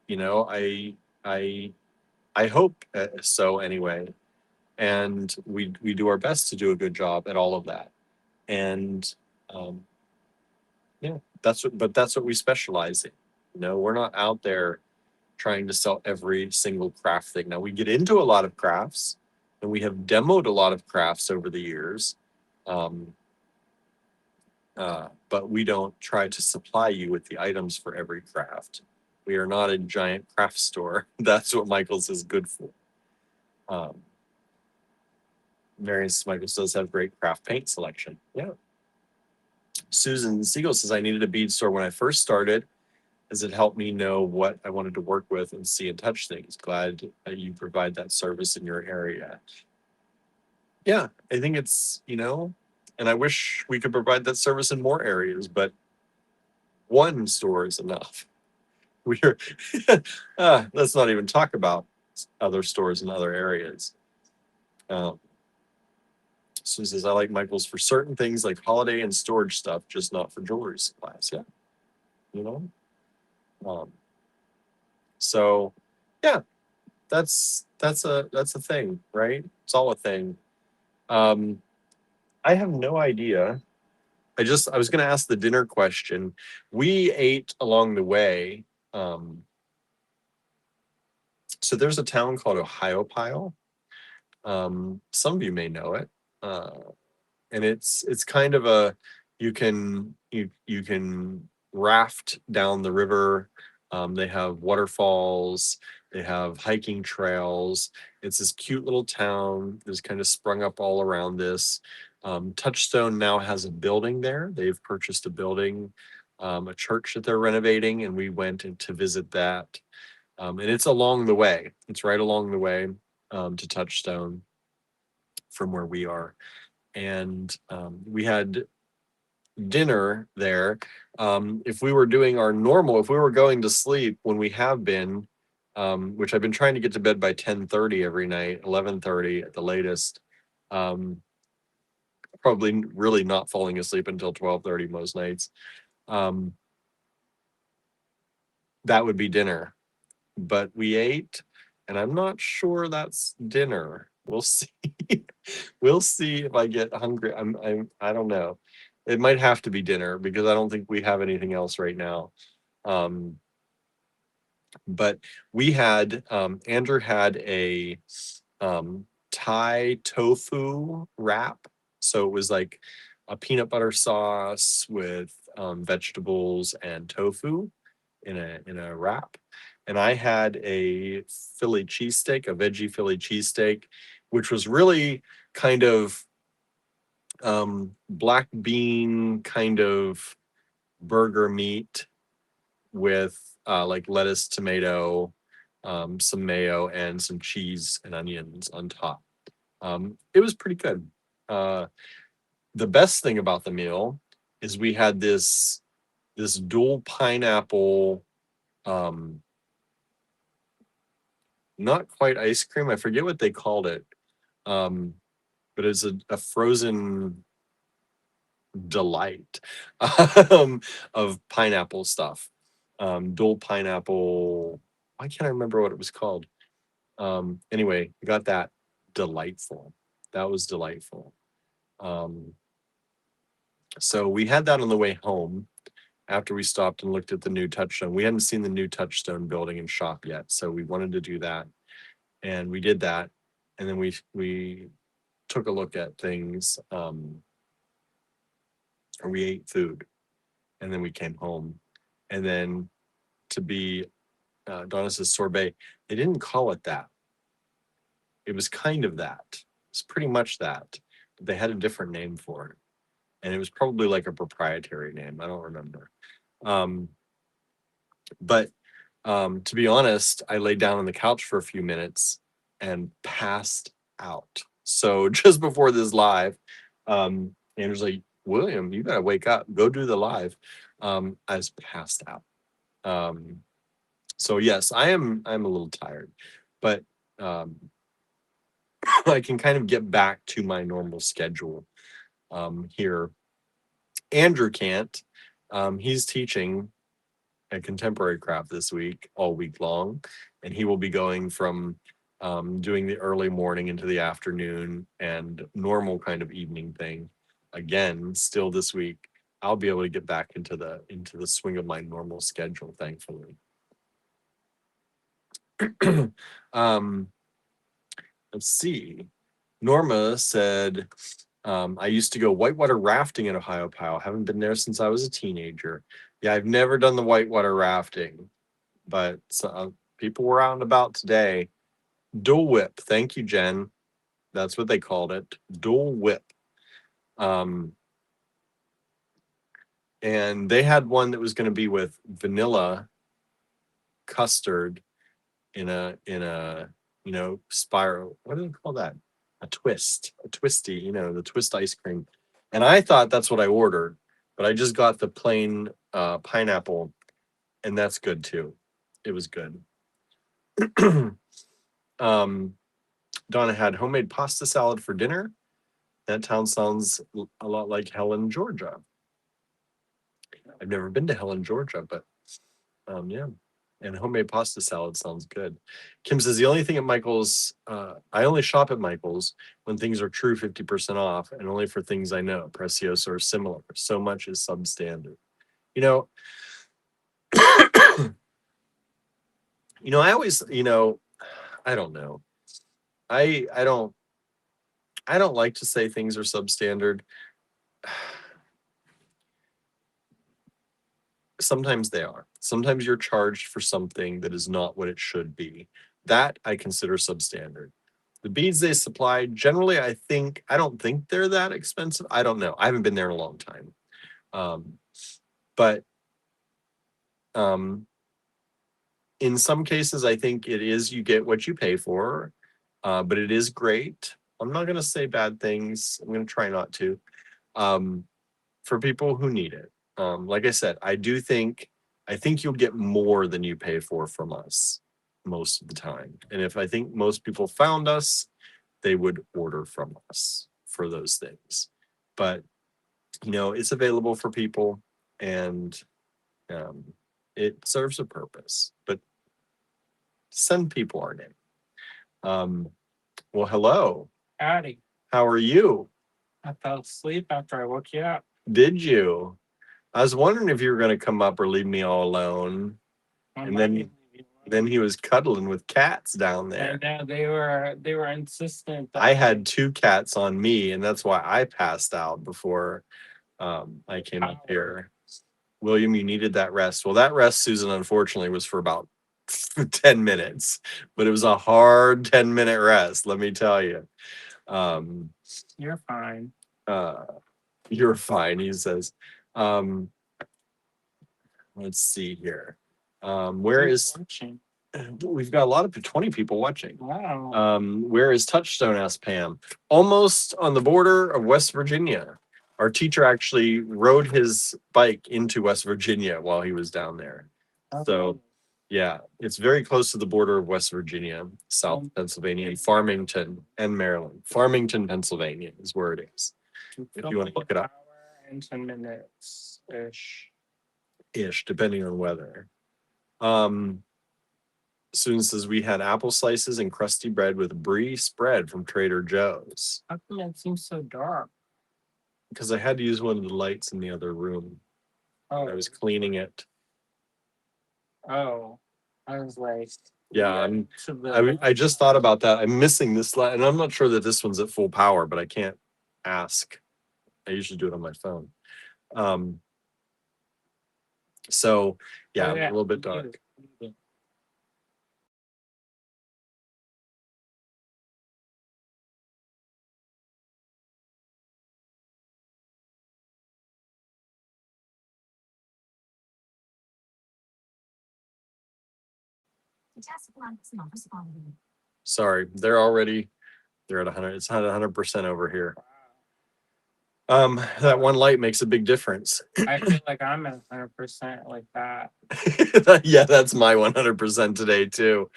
you know, I I hope so anyway. And we do our best to do a good job at all of that. And um, yeah, that's what we specialize in. You know, we're not out there trying to sell every single craft thing. Now we get into a lot of crafts, and we have demoed a lot of crafts over the years. Um, but we don't try to supply you with the items for every craft. We are not a giant craft store. That's what Michael's is good for. Um, Marius Michaels does have great craft paint selection. Yeah. Susan Siegel says, I needed a bead store when I first started, as it helped me know what I wanted to work with and see and touch things. Glad you provide that service in your area. Yeah, I think it's, you know, and I wish we could provide that service in more areas, but one store is enough. We're let's not even talk about other stores in other areas. Um, Sue says, I like Michael's for certain things like holiday and storage stuff, just not for jewelry supplies. Yeah, you know. Um, so, yeah, that's a thing, right? It's all a thing. Um, I have no idea. I was going to ask the dinner question. We ate along the way. Um, so there's a town called Ohio Pile. Some of you may know it. Uh, and it's kind of a you can raft down the river. They have waterfalls, they have hiking trails. It's this cute little town that's kind of sprung up all around this. Touchstone now has a building there. They've purchased a building, a church that they're renovating, and we went to visit that. And it's along the way. It's right along the way to Touchstone from where we are. And we had dinner there. If we were doing our normal, if we were going to sleep when we have been, which I've been trying to get to bed by 10:30 every night, 11:30 at the latest, um, probably really not falling asleep until 12:30 most nights. Um, that would be dinner. But we ate, and I'm not sure that's dinner. We'll see. We'll see if I get hungry. I don't know. It might have to be dinner because I don't think we have anything else right now. Um, but we had Andrew had a Thai tofu wrap So it was like a peanut butter sauce with vegetables and tofu in a wrap. And I had a Philly cheesesteak, a veggie Philly cheesesteak, which was really kind of black bean kind of burger meat with like lettuce, tomato, some mayo, and some cheese and onions on top. It was pretty good. The best thing about the meal is we had this dual pineapple, not quite ice cream. I forget what they called it, but it's a frozen delight of pineapple stuff. Dual pineapple. Why can't I remember what it was called? Anyway, we got that. Delightful. That was delightful. So we had that on the way home after we stopped and looked at the new Touchstone. We hadn't seen the new Touchstone building and shop yet, so we wanted to do that, and we did that, and then we took a look at things, or we ate food, and then we came home, and then to be Donis's sorbet, they didn't call it that. It was kind of that. It's pretty much that, but they had a different name for it, and it was probably like a proprietary name. I don't remember. But to be honest, I laid down on the couch for a few minutes and passed out. So just before this live, Andrew's like, William, you gotta wake up, go do the live. I was passed out. So yes, I'm a little tired, but I can kind of get back to my normal schedule here. Andrew can't. He's teaching a contemporary craft this week, all week long, and he will be going from doing the early morning into the afternoon and normal kind of evening thing again still this week. I'll be able to get back into the swing of my normal schedule, thankfully. Let's see. Norma said, I used to go whitewater rafting in Ohio Powell. Haven't been there since I was a teenager. Yeah, I've never done the whitewater rafting, but people were out and about today. Dual whip. Thank you, Jen. That's what they called it. Dual whip. And they had one that was going to be with vanilla custard in a spiral. What do they call that? A twisty, the twist ice cream. And I thought that's what I ordered, but I just got the plain pineapple, and that's good too. It was good. Donna had homemade pasta salad for dinner. That town sounds a lot like Helen, Georgia. I've never been to Helen, Georgia, but yeah. And homemade pasta salad sounds good. Kim says the only thing at Michael's, I only shop at Michael's when things are true 50% off, and only for things I know, Preciosa or similar. So much is substandard. I always, I don't know. I don't like to say things are substandard. Sometimes they are. Sometimes you're charged for something that is not what it should be. That I consider substandard. The beads they supply, generally, I don't think they're that expensive. I don't know. I haven't been there in a long time. But in some cases, I think it is, you get what you pay for, but it is great. I'm not going to say bad things. I'm going to try not to, for people who need it. Like I said, I think you'll get more than you pay for from us most of the time. And if I think most people found us, they would order from us for those things. But, it's available for people, and it serves a purpose. But send people our name. Well, hello. Howdy. How are you? I fell asleep after I woke you up. Did you? I was wondering if you were going to come up or leave me all alone. And then Then he was cuddling with cats down there. And now they were insistent that I had 2 cats on me, and that's why I passed out before I came up here. William, you needed that rest. Well, that rest, Susan, unfortunately, was for about 10 minutes, but it was a hard 10-minute rest, let me tell you. You're fine. You're fine, he says. Let's see here. Where Who's is watching? we've got a lot of 20 people watching. Wow. Where is Touchstone? Asked Pam. Almost on the border of West Virginia. Our teacher actually rode his bike into West Virginia while he was down there. So, yeah, it's very close to the border of West Virginia, South Pennsylvania, and Farmington and Maryland. Farmington, Pennsylvania is where it is. If you want to look it up. Hour and 10 minutes ish, depending on weather. Susan says we had apple slices and crusty bread with brie spread from Trader Joe's. How come it seems so dark? Because I had to use one of the lights in the other room. Oh. I was cleaning it. Oh, I was like, yeah, I just thought about that. I'm missing this light, and I'm not sure that this one's at full power, but I can't ask. I usually do it on my phone. So yeah, a little bit dark. Sorry, they're at 100. It's not 100% over here. That one light makes a big difference. I feel like I'm at 100% like that. Yeah, that's my 100% today too.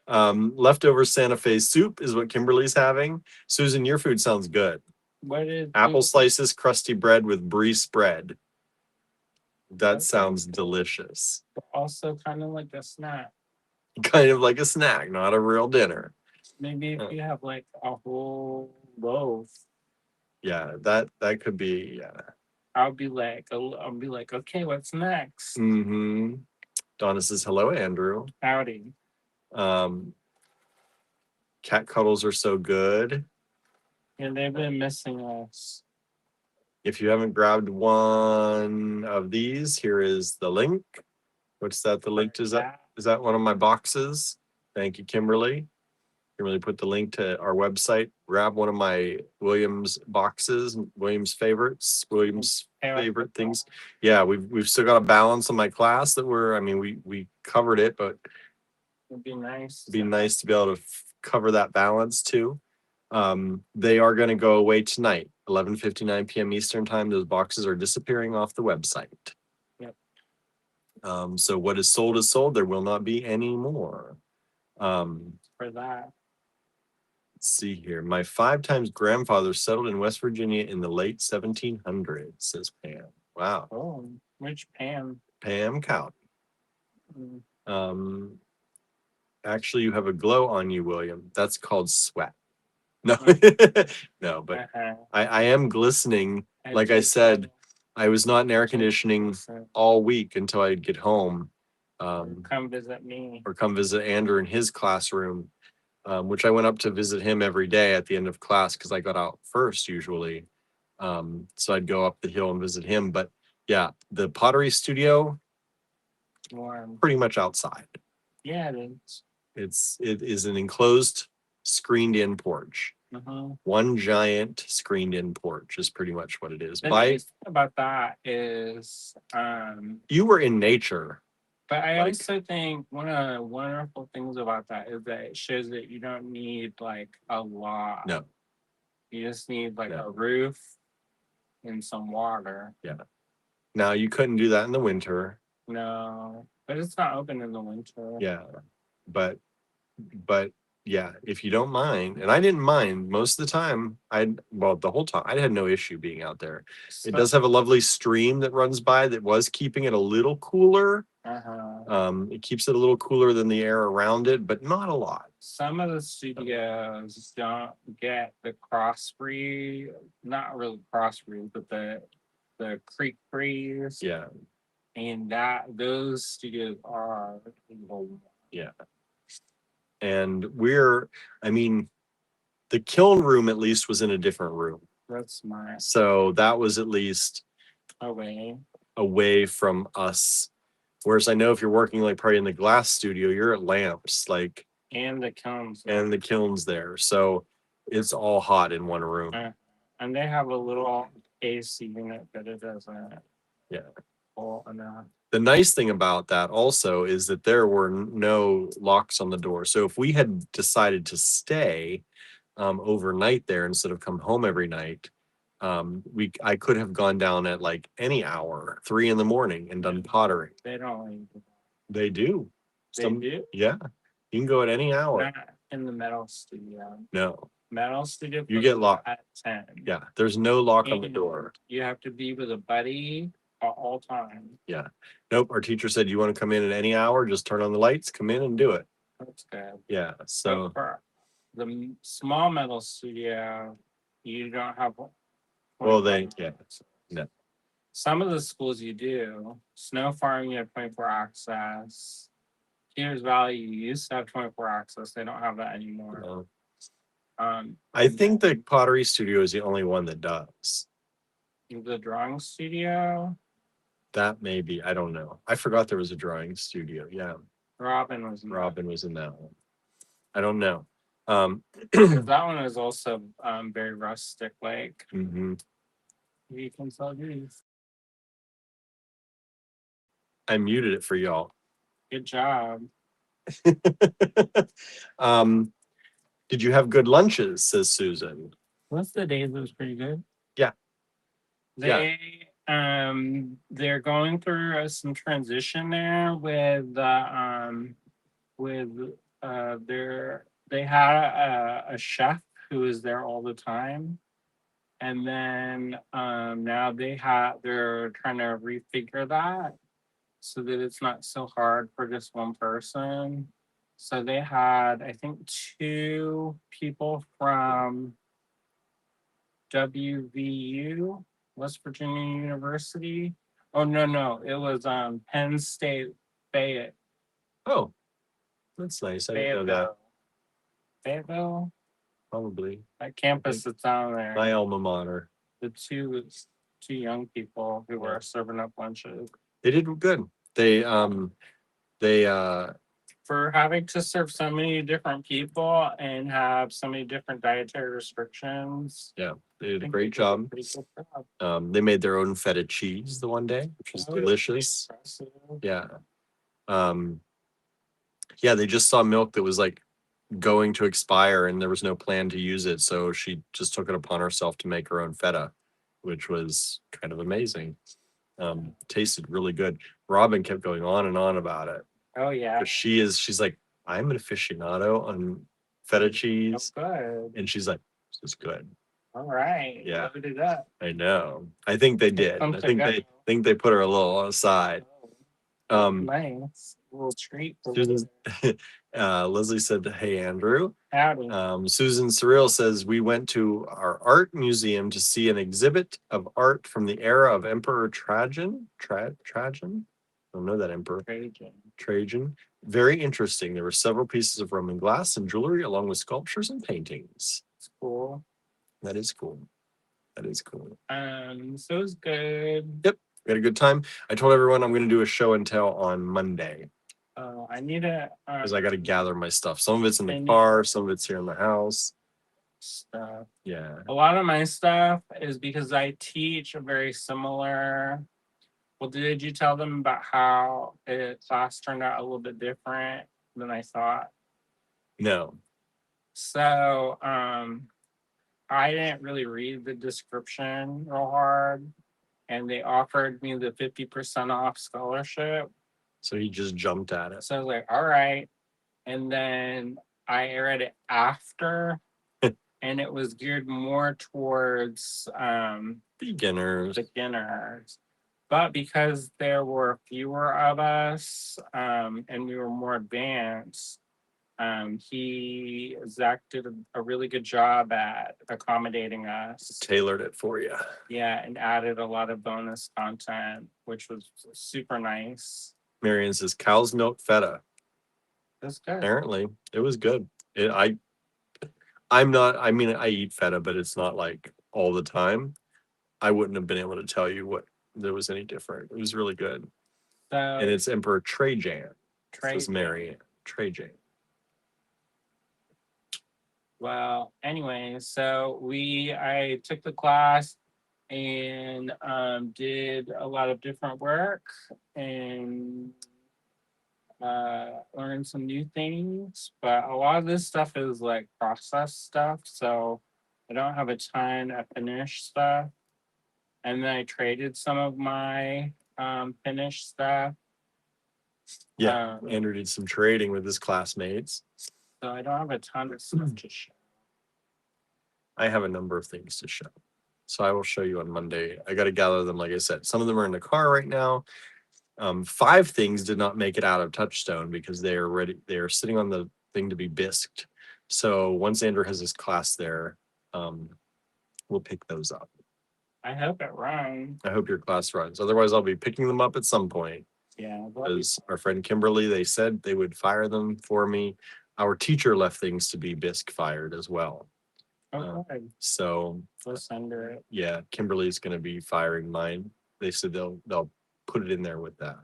Leftover Santa Fe soup is what Kimberly's having. Susan, your food sounds good. What is Apple slices, crusty bread with brie spread. That sounds delicious. Also kind of like a snack. Kind of like a snack, not a real dinner. Maybe if you have like a whole loaf. Yeah, that could be. Yeah. I'll be like, okay, what's next? Mm-hmm. Donna says, hello, Andrew. Howdy. Cat cuddles are so good. Yeah, they've been missing us. If you haven't grabbed one of these, here is the link. What's that? The link to that? Is that one of my boxes? Thank you, Kimberly. Kimberly put the link to our website. Grab one of my Williams boxes, Williams favorites, Williams favorite things. Yeah, we've still got a balance on my class that we covered it, but it'd be nice. Be nice to be able to cover that balance too. They are going to go away tonight, 11:59 p.m. Eastern time. Those boxes are disappearing off the website. Yep. So what is sold is sold. There will not be any more. For that. Let's see here. My 5 times grandfather settled in West Virginia in the late 1700s, says Pam. Wow. Oh, which Pam? Pam Cowden. Actually, you have a glow on you, William. That's called sweat. No, no, but I am glistening. Like I said, I was not in air conditioning all week until I'd get home. Come visit me. Or come visit Andrew in his classroom, which I went up to visit him every day at the end of class because I got out first usually. So I'd go up the hill and visit him. But yeah, the pottery studio, warm, pretty much outside. Yeah, it is. It is an enclosed, screened-in porch. One giant screened-in porch is pretty much what it is. The nice thing about that is, you were in nature. But I also think one of the wonderful things about that is that it shows that you don't need like a lot. No. You just need like a roof and some water. Yeah. Now you couldn't do that in the winter. No, but it's not open in the winter. Yeah, but yeah, if you don't mind, and I didn't mind most of the time. The whole time I had no issue being out there. It does have a lovely stream that runs by that was keeping it a little cooler. It keeps it a little cooler than the air around it, but not a lot. Some of the studios don't get the cross breeze, not really cross breeze, but the creek breeze. Yeah. And those studios are And I mean, the kiln room at least was in a different room. That's smart. So that was at least away from us. Whereas I know if you're working like probably in the glass studio, you're at lamps, like, And the kilns. and the kilns there. So it's all hot in one room. And they have a little AC unit, but it doesn't. Yeah. Cool enough. The nice thing about that also is that there were no locks on the door. So if we had decided to stay overnight there instead of come home every night, I could have gone down at like any hour, 3 a.m, and done pottery. They don't. They do. They do? Yeah. You can go at any hour. Not in the metal studio. No. Metal studio. You get locked at 10. Yeah. There's no lock on the door. You have to be with a buddy at all times. Yeah. Nope. Our teacher said, you want to come in at any hour, just turn on the lights, come in and do it. That's good. Yeah. So for the small metal studio, you don't have. no. Some of the schools you do. Snow Farm, you have 24 access. Peters Valley, you used to have 24 access. They don't have that anymore. No. I think the pottery studio is the only one that does. The drawing studio. That may be. I don't know. I forgot there was a drawing studio. Yeah. Robin was in that one. I don't know. that one is also very rustic like. Mm-hmm. You can tell these. I muted it for y'all. Good job. Did you have good lunches? Says Susan. What's the days? It was pretty good. Yeah. They're going through some transition there with they had a chef who is there all the time, and then now they're trying to refigure that so that it's not so hard for just one person. So they had, I think, 2 people from WVU, West Virginia University. Oh, no, it was Penn State Fayette. Oh, that's nice. I didn't know that. Fayetteville? Probably. That campus that's down there. My alma mater. The two young people who were serving up lunches. They did good. They for having to serve so many different people and have so many different dietary restrictions. Yeah, they did a great job. They made their own feta cheese the one day, which was delicious. Yeah. Yeah, they just saw milk that was like going to expire and there was no plan to use it. So she just took it upon herself to make her own feta, which was kind of amazing. Tasted really good. Robin kept going on and on about it. Oh yeah. She's like, I'm an aficionado on feta cheese. Oh, good. And she's like, this is good. All right. Yeah. Load it up. I know. I think they did. I think they put her a little aside. Nice. A little treat. Leslie said, hey, Andrew. Howdy. Susan Surreal says, we went to our art museum to see an exhibit of art from the era of Emperor Trajan. Trajan? I don't know that emperor. Trajan. Very interesting. There were several pieces of Roman glass and jewelry, along with sculptures and paintings. It's cool. That is cool. So it was good. Yep. We had a good time. I told everyone I'm going to do a show and tell on Monday. I need a because I got to gather my stuff. Some of it's in the car, some of it's here in the house. Stuff. Yeah. A lot of my stuff is because I teach a very similar. Well, did you tell them about how class turned out a little bit different than I thought? No. So, I didn't really read the description real hard, and they offered me the 50% off scholarship. So he just jumped at it. So I was like, all right. And then I read it after, and it was geared more towards beginners. But because there were fewer of us, and we were more advanced, Zach did a really good job at accommodating us. Tailored it for you. Yeah, and added a lot of bonus content, which was super nice. Marion says, cow's milk feta. That's good. Apparently, it was good. I'm not. I mean, I eat feta, but it's not like all the time. I wouldn't have been able to tell you what there was any different. It was really good, and So it's Emperor Trajan. Says Trajan. Mary Trajan. Well, anyway, so I took the class and did a lot of different work and learned some new things. But a lot of this stuff is like process stuff, so I don't have a ton of finished stuff. And then I traded some of my finished stuff. Yeah, Um, Andrew did some trading with his classmates. so I don't have a ton of stuff to show. I have a number of things to show. So I will show you on Monday. I got to gather them, like I said. Some of them are in the car right now. 5 things did not make it out of Touchstone because they are ready. They are sitting on the thing to be bisked. So once Andrew has his class there, we'll pick those up. I hope it runs. I hope your class runs. Otherwise, I'll be picking them up at some point. Yeah. Because our friend Kimberly, they said they would fire them for me. Our teacher left things to be bisque fired as well. Okay. So Let's under it. yeah, Kimberly's going to be firing mine. They said they'll put it in there with that.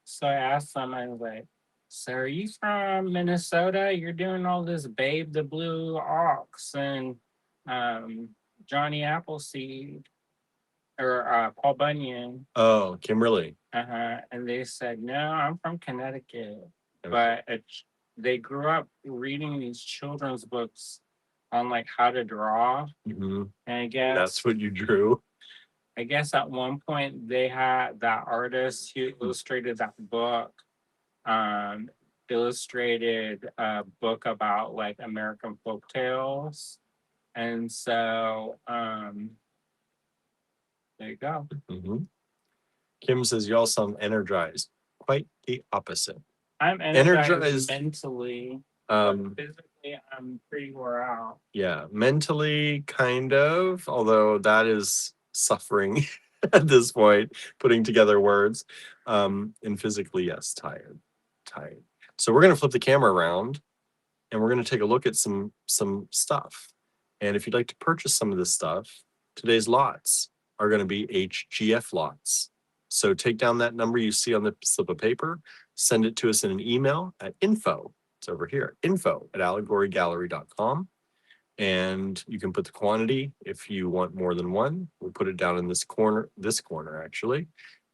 So I asked them, I was like, so are you from Minnesota? You're doing all this Babe the Blue Ox and Johnny Appleseed or Paul Bunyan. Oh, Kimberly. And they said, no, I'm from Connecticut. Okay. But they grew up reading these children's books on like how to draw. Mm-hmm. And I guess that's what you drew. I guess at one point they had that artist who illustrated that book, illustrated a book about like American folk tales. And so there you go. Mm-hmm. Kim says y'all sound energized. Quite the opposite. I'm energized mentally. Physically, I'm pretty wore out. Yeah, mentally, kind of, although that is suffering at this point, putting together words. And physically, yes, tired. So we're gonna flip the camera around and we're gonna take a look at some stuff. And if you'd like to purchase some of this stuff, today's lots are gonna be HGF lots. So take down that number you see on the slip of paper, send it to us in an email at info. It's over here, info@allegorygallery.com. And you can put the quantity if you want more than one. We'll put it down in this corner actually,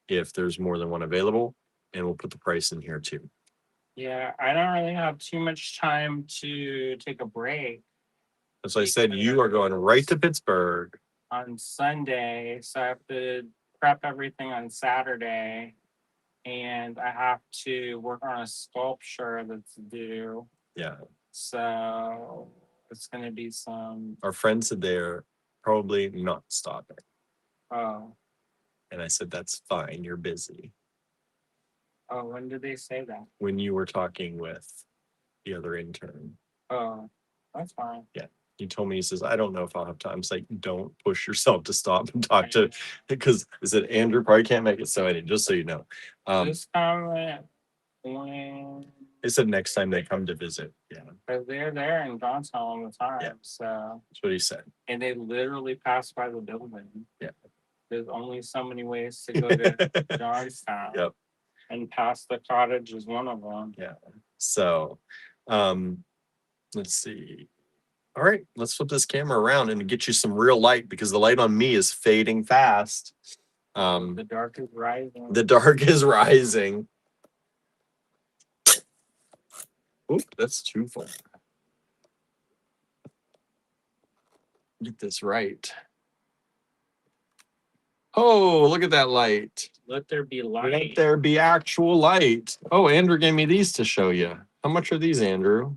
if there's more than one available, and we'll put the price in here too. Yeah, I don't really have too much time to take a break. As I said, you are going right to Pittsburgh on Sunday, so I have to prep everything on Saturday, and I have to work on a sculpture that's due. Yeah. So it's going to be some. Our friend said they're probably not stopping. Oh. And I said, that's fine. You're busy. Oh, when did they say that? When you were talking with the other intern. Oh, that's fine. Yeah. He told me, he says, I don't know if I'll have time. It's like, don't push yourself to stop and talk to, because I said, Andrew probably can't make it. So I did, just so you know. This comment when they said next time they come to visit. Yeah. Because they're there in Johnstown all the time. Yeah. So that's what he said. And they literally pass by the building. Yeah. There's only so many ways to go to Johnstown. Yep. And past the cottage is one of them. Yeah. So let's see. All right, let's flip this camera around and get you some real light because the light on me is fading fast. The dark is rising. The dark is rising. Oop, that's too far. Get this right. Oh, look at that light. Let there be light. Let there be actual light. Oh, Andrew gave me these to show you. How much are these, Andrew?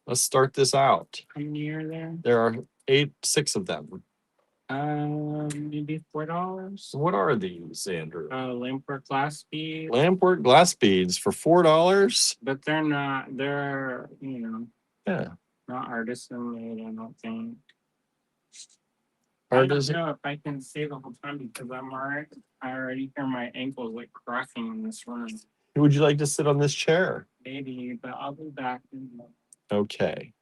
Let's start this out. How many are there? There are 6 of them. Maybe $4. What are these, Andrew? Lampwork glass beads. Lampwork glass beads for $4. But they're not. They're yeah, not artisan made. I don't think. I don't know if I can stay the whole time because I already hear my ankles like cracking in this room. Would you like to sit on this chair? maybe, but I'll be back in a moment. Okay.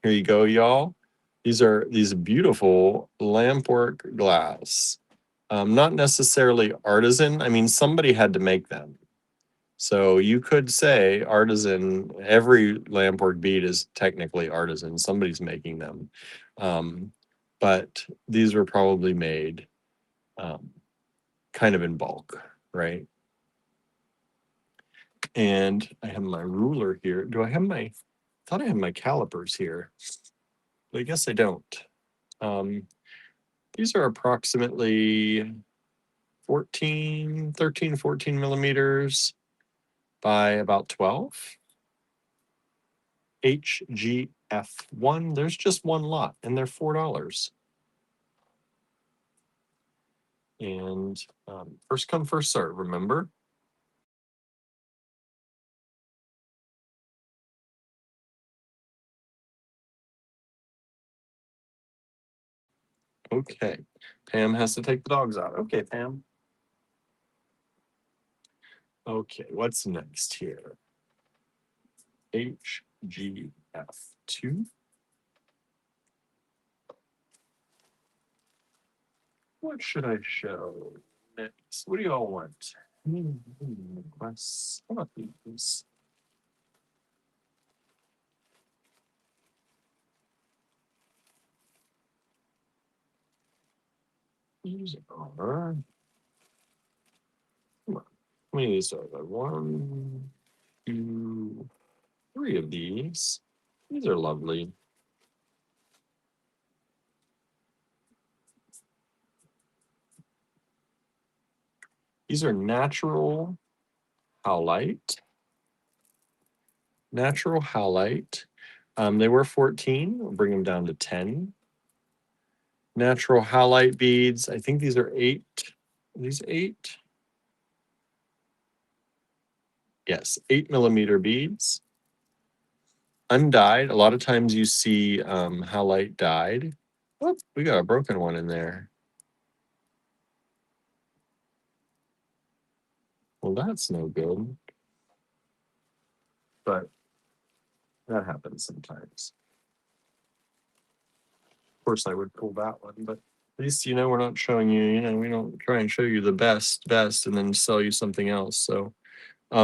Here you go, y'all. These are beautiful lampwork glass. Not necessarily artisan. I mean, somebody had to make them. So you could say artisan, every lampwork bead is technically artisan. Somebody's making them. But these were probably made kind of in bulk, right? And I have my ruler here. Do I have my, I thought I had my calipers here, but I guess I don't. These are approximately 13, 14 millimeters by about 12. HGF1. There's just one lot, and they're $4. And first come, first serve, remember? Okay. Pam has to take the dogs out. Okay, Pam. Okay, what's next here? HGF2. What should I show next? What do y'all want? Requests. How about these? These are. Come on. How many of these are there? 1, 2, 3 of these. These are lovely. These are natural howlite. Natural howlite. They were 14. We'll bring them down to 10. Natural howlite beads. I think these are 8. Are these 8? Yes, 8 millimeter beads. Undyed. A lot of times you see howlite dyed. Oh, we got a broken one in there. Well, that's no good. But that happens sometimes. Of course, I would pull that one, but at least, we're not showing you, we don't try and show you the best, and then sell you something else. So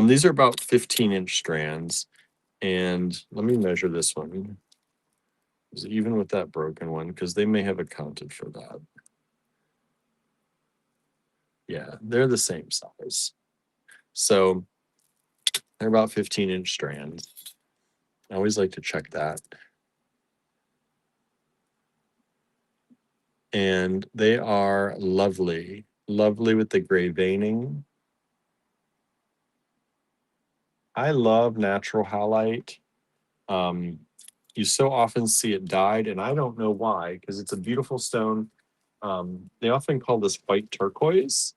these are about 15-inch strands. And let me measure this one. Even with that broken one, because they may have accounted for that. Yeah, they're the same size. So they're about 15-inch strands. I always like to check that. And they are lovely, lovely with the gray veining. I love natural howlite. You so often see it dyed, and I don't know why, because it's a beautiful stone. They often call this white turquoise.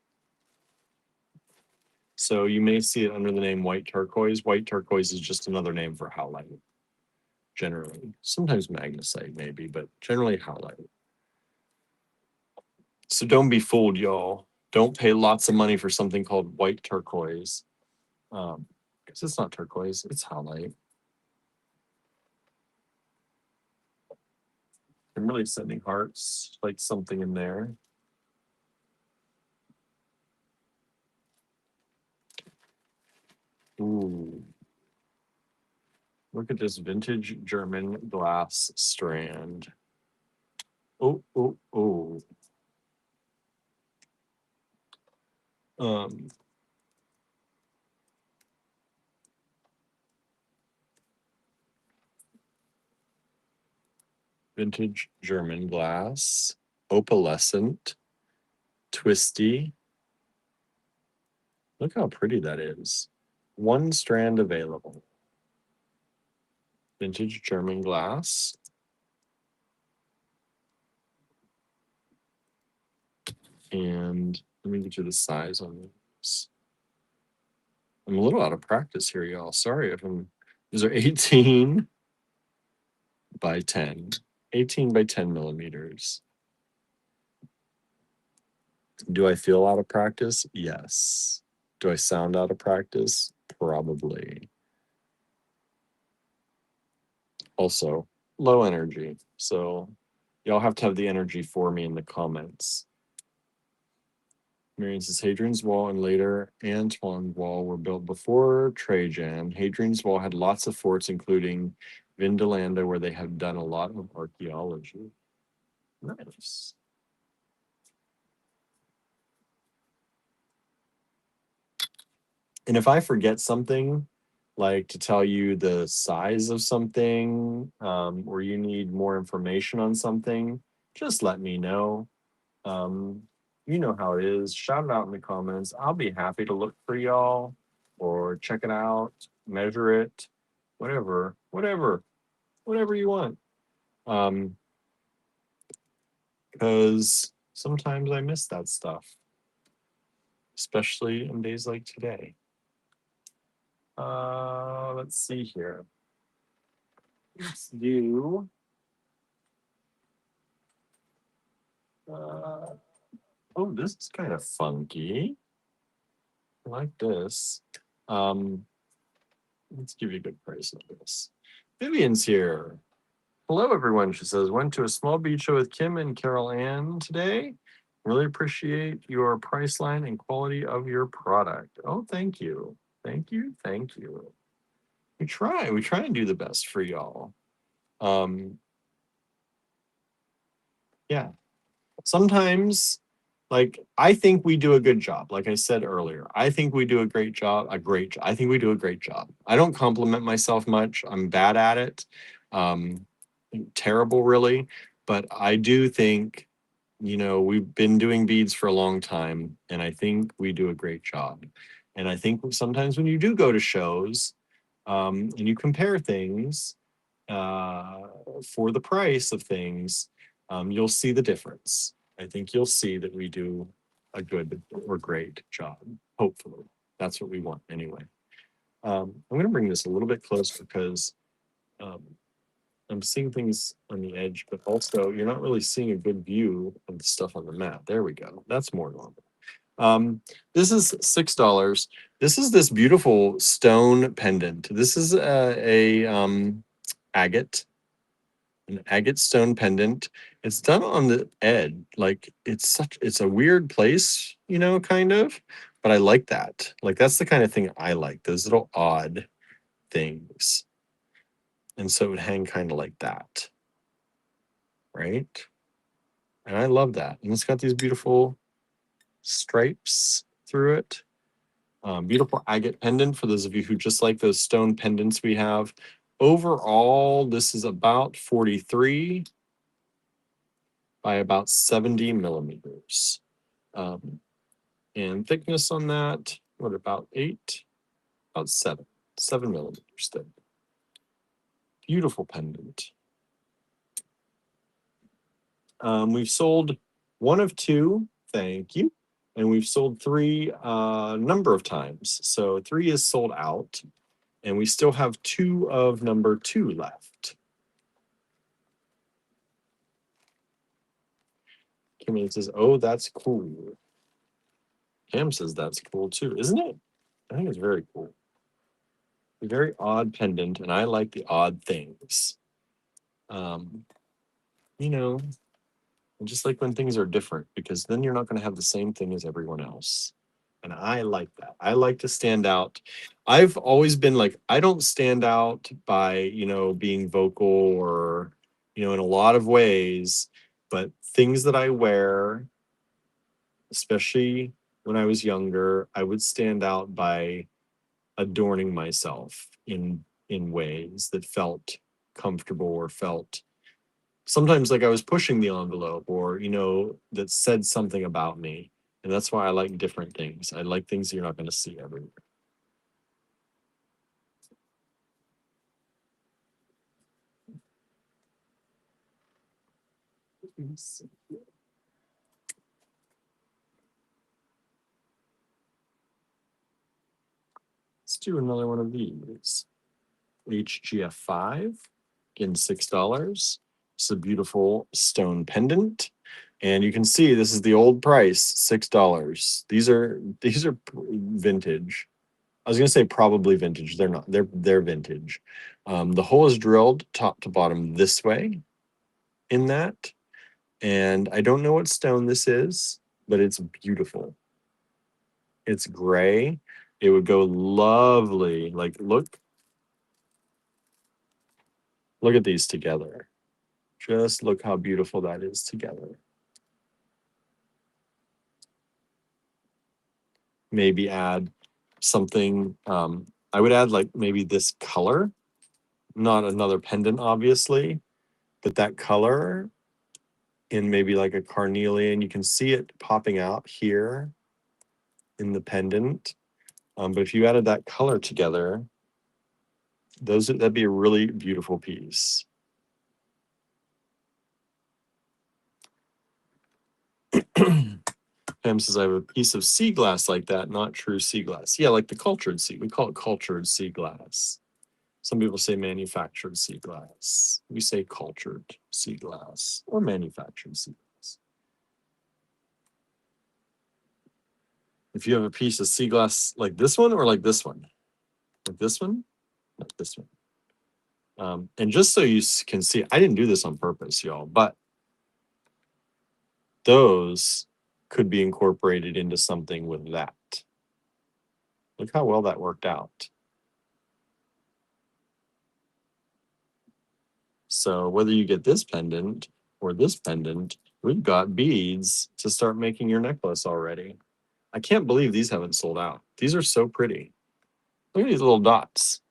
So you may see it under the name white turquoise. White turquoise is just another name for howlite, generally. Sometimes magnesite, maybe, but generally howlite. So don't be fooled, y'all. Don't pay lots of money for something called white turquoise. Because it's not turquoise, it's howlite. I'm really sending hearts, like something in there. Ooh. Look at this vintage German glass strand. Oh, oh, oh. Um, Vintage German glass, opalescent, twisty. Look how pretty that is. One strand available. Vintage German glass. And let me get you the size on this. I'm a little out of practice here, y'all. Sorry if these are 18 by 10. 18 by 10 millimeters. Do I feel out of practice? Yes. Do I sound out of practice? probably. Also, low energy. So y'all have to have the energy for me in the comments. Marion says Hadrian's Wall and later Antoine's Wall were built before Trajan. Hadrian's Wall had lots of forts, including Vindolanda, where they have done a lot of archaeology. Nice. And if I forget something, like to tell you the size of something, or you need more information on something, just let me know. You know how it is. Shout it out in the comments. I'll be happy to look for y'all or check it out, measure it, whatever you want. Because sometimes I miss that stuff, especially on days like today. Let's see here. Let's do oh, this is kind of funky. I like this. Let's give you a good price on this. Vivian's here. Hello, everyone. She says, went to a small bead show with Kim and Carol Ann today. Really appreciate your price line and quality of your product. Oh, thank you. Thank you. Thank you. We try and do the best for y'all. Yeah. Sometimes, like, I think we do a good job. Like I said earlier, I think we do a great job. I think we do a great job. I don't compliment myself much. I'm bad at it. Terrible, really. But I do think, we've been doing beads for a long time, and I think we do a great job. And I think sometimes when you do go to shows, and you compare things for the price of things, you'll see the difference. I think you'll see that we do a good or great job. Hopefully, that's what we want anyway. I'm going to bring this a little bit closer because I'm seeing things on the edge, but also you're not really seeing a good view of the stuff on the map. There we go. That's more normal. This is $6. This is this beautiful stone pendant. This is agate, an agate stone pendant. It's done on the edge. Like it's a weird place, kind of, but I like that. Like that's the kind of thing I like, those little odd things. And so it would hang kind of like that. Right? And I love that. And it's got these beautiful stripes through it. Beautiful agate pendant for those of you who just like those stone pendants we have. Overall, this is about 43 by about 70 millimeters. And thickness on that, what about 8? About 7 millimeters thick. Beautiful pendant. We've sold 1 of 2, thank you. And we've sold 3 number of times. So 3 is sold out. And we still have 2 of number 2 left. Kimmy says, oh, that's cool. Cam says that's cool too, isn't it? I think it's very cool. A very odd pendant, and I like the odd things. I just like when things are different, because then you're not going to have the same thing as everyone else. And I like that. I like to stand out. I've always been like, I don't stand out by, being vocal or, in a lot of ways, but things that I wear, especially when I was younger, I would stand out by adorning myself in ways that felt comfortable or felt sometimes like I was pushing the envelope, or that said something about me. And that's why I like different things. I like things you're not going to see everywhere. Let's do another one of these. HGF 5, again $6. It's a beautiful stone pendant. And you can see this is the old price, $6. These are vintage. I was gonna say probably vintage. They're not. They're vintage. The hole is drilled top to bottom this way in that. And I don't know what stone this is, but it's beautiful. It's gray. It would go lovely. Like, look at these together. Just look how beautiful that is together. Maybe add something. I would add like maybe this color, not another pendant, obviously, but that color in maybe like a carnelian. You can see it popping out here in the pendant. But if you added that color together, that'd be a really beautiful piece. Pam says, I have a piece of sea glass like that, not true sea glass. Yeah, like the cultured sea. We call it cultured sea glass. Some people say manufactured sea glass. We say cultured sea glass or manufactured sea glass. If you have a piece of sea glass like this one or like this one, like this one, like this one. And just so you can see, I didn't do this on purpose, y'all, but those could be incorporated into something with that. Look how well that worked out. So whether you get this pendant or this pendant, we've got beads to start making your necklace already. I can't believe these haven't sold out. These are so pretty. Look at these little dots.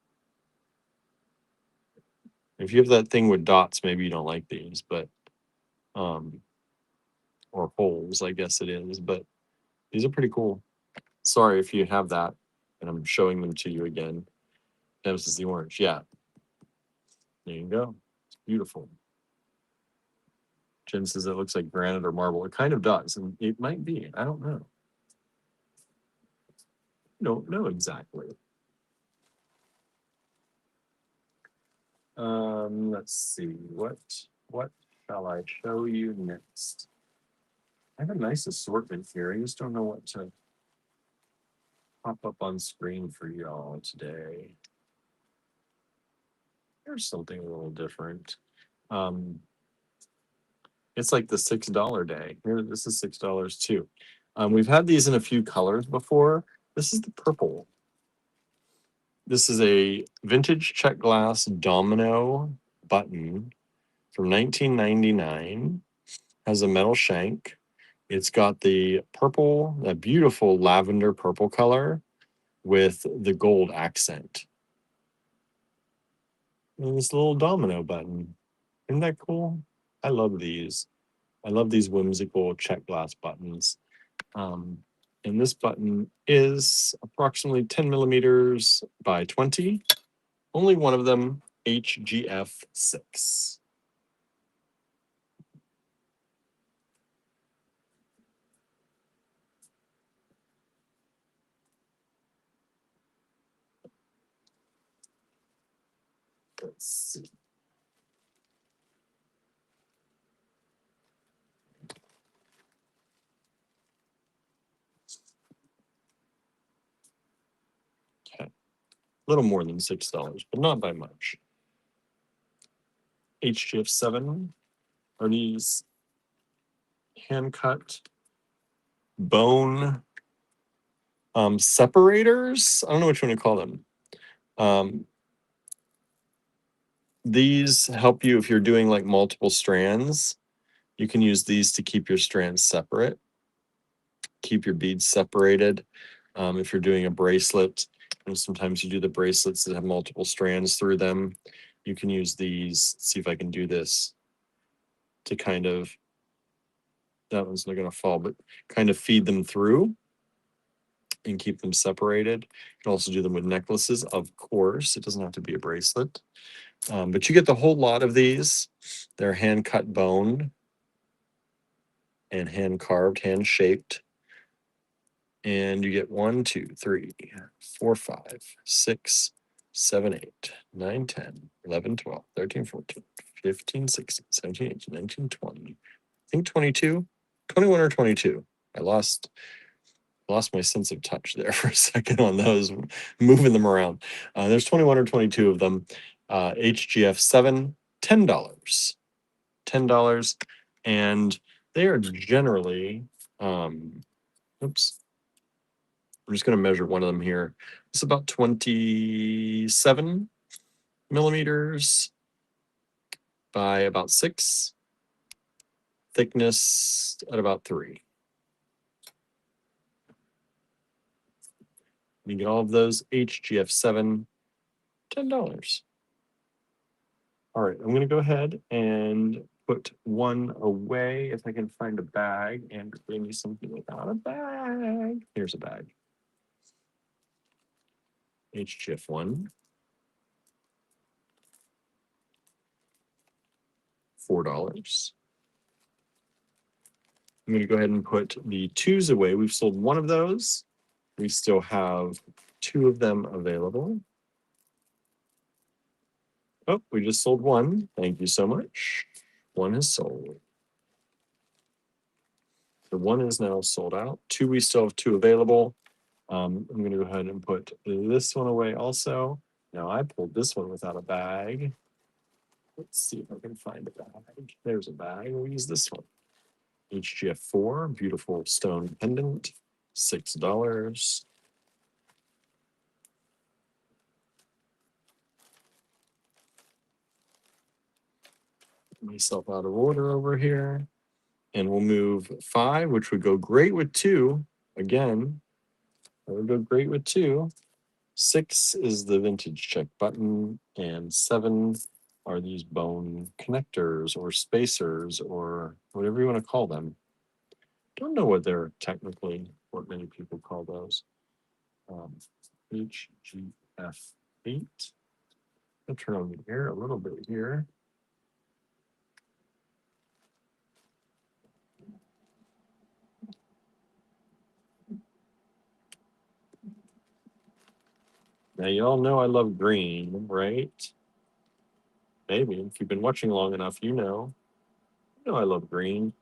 If you have that thing with dots, maybe you don't like these, but or holes, I guess it is, but these are pretty cool. Sorry if you have that, and I'm showing them to you again. This is the orange. Yeah. There you go. It's beautiful. Jen says it looks like granite or marble. It kind of does, and it might be. I don't know. Don't know exactly. Let's see. What shall I show you next? I have a nice assortment here. I just don't know what to pop up on screen for y'all today. Here's something a little different. It's like the $6 day. Here, this is $6 too. We've had these in a few colors before. This is the purple. This is a vintage check glass domino button from 1999. Has a metal shank. It's got the purple, that beautiful lavender purple color with the gold accent. And this little domino button. Isn't that cool? I love these. I love these whimsical check glass buttons. And this button is approximately 10 millimeters by 20. Only one of them, HGF 6. Let's see. Okay. A little more than $6, but not by much. HGF 7 are these hand cut bone separators. I don't know which one to call them. These help you if you're doing like multiple strands. You can use these to keep your strands separate, keep your beads separated. If you're doing a bracelet, and sometimes you do the bracelets that have multiple strands through them, you can use these. Let's see if I can do this to kind of, that one's not going to fall, but kind of feed them through and keep them separated. You can also do them with necklaces, of course. It doesn't have to be a bracelet. But you get the whole lot of these. They're hand cut bone and hand carved, hand shaped. And you get 1, 2, 3, 4, 5, 6, 7, 8, 9, 10, 11, 12, 13, 14, 15, 16, 17, 18, 19, 20. I think 22, 21 or 22. I lost Lost my sense of touch there for a second on those, moving them around. There's 21 or 22 of them. HGF 7, $10. $10. And they are generally, oops, I'm just going to measure one of them here. It's about 27 millimeters by about 6, thickness at about 3. You get all of those HGF 7, $10. All right, I'm going to go ahead and put one away if I can find a bag and bring you something without a bag. Here's a bag. HGF 1, $4. I'm going to go ahead and put the 2s away. We've sold one of those. We still have 2 of them available. Oh, we just sold one. Thank you so much. One is sold. The 1 is now sold out. 2, we still have 2 available. I'm going to go ahead and put this one away also. Now I pulled this one without a bag. Let's see if I can find a bag. There's a bag. We'll use this one. HGF 4, beautiful stone pendant, $6. Myself out of order over here. And we'll move 5, which would go great with 2. Again, that would go great with 2. 6 is the vintage check button, and 7 are these bone connectors or spacers or whatever you want to call them. Don't know what they're technically, what many people call those. HGF 8. I'll turn on the air a little bit here. Now, you all know I love green, right? Maybe if you've been watching long enough, you know I love green.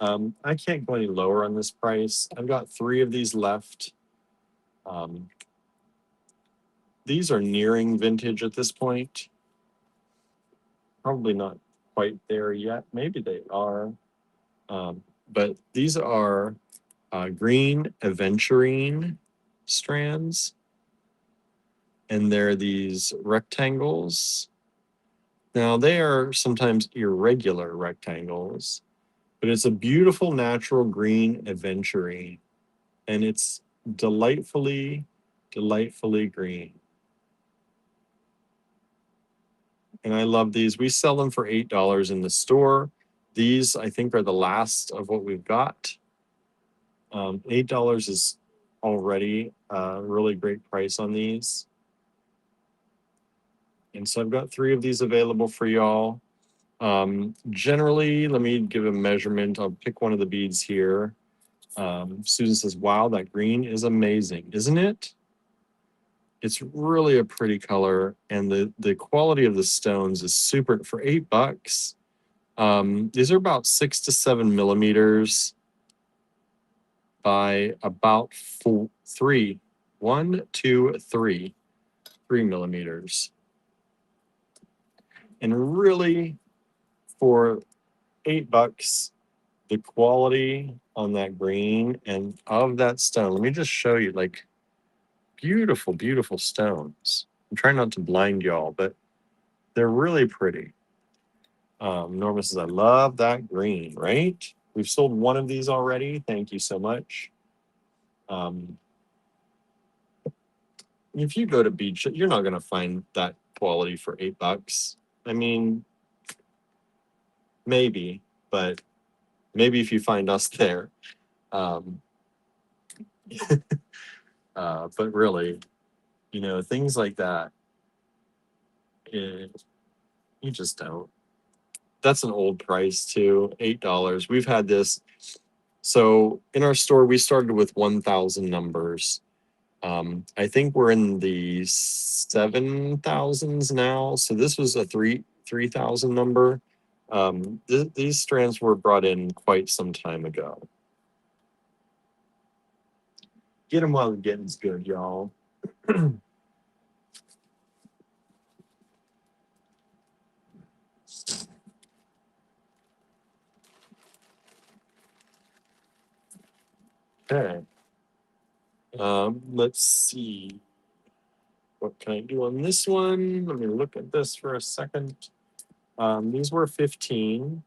I can't go any lower on this price. I've got 3 of these left. These are nearing vintage at this point. Probably not quite there yet. Maybe they are. But these are green aventurine strands. And they're these rectangles. Now, they are sometimes irregular rectangles, but it's a beautiful natural green aventurine. And it's delightfully, delightfully green. And I love these. We sell them for $8 in the store. These, I think, are the last of what we've got. $8 is already a really great price on these. And so I've got 3 of these available for y'all. Generally, let me give a measurement. I'll pick one of the beads here. Susan says, wow, that green is amazing, isn't it? It's really a pretty color, and the quality of the stones is super. For $8, these are about 6 to 7 millimeters by about 3 millimeters. And really, for $8, the quality on that green and of that stone, let me just show you, like, beautiful, beautiful stones. I'm trying not to blind y'all, but they're really pretty. Norma says, I love that green, right? We've sold one of these already. Thank you so much. If you go to beach, you're not going to find that quality for $8. I mean, maybe, but maybe if you find us there. But really, things like that, you just don't. That's an old price too, $8. We've had this. So in our store, we started with 1,000 numbers. I think we're in the 7,000s now. So this was a 3,000 number. These strands were brought in quite some time ago. Get them while the getting's good, y'all. Okay. Let's see. What can I do on this one? Let me look at this for a second. These were 15.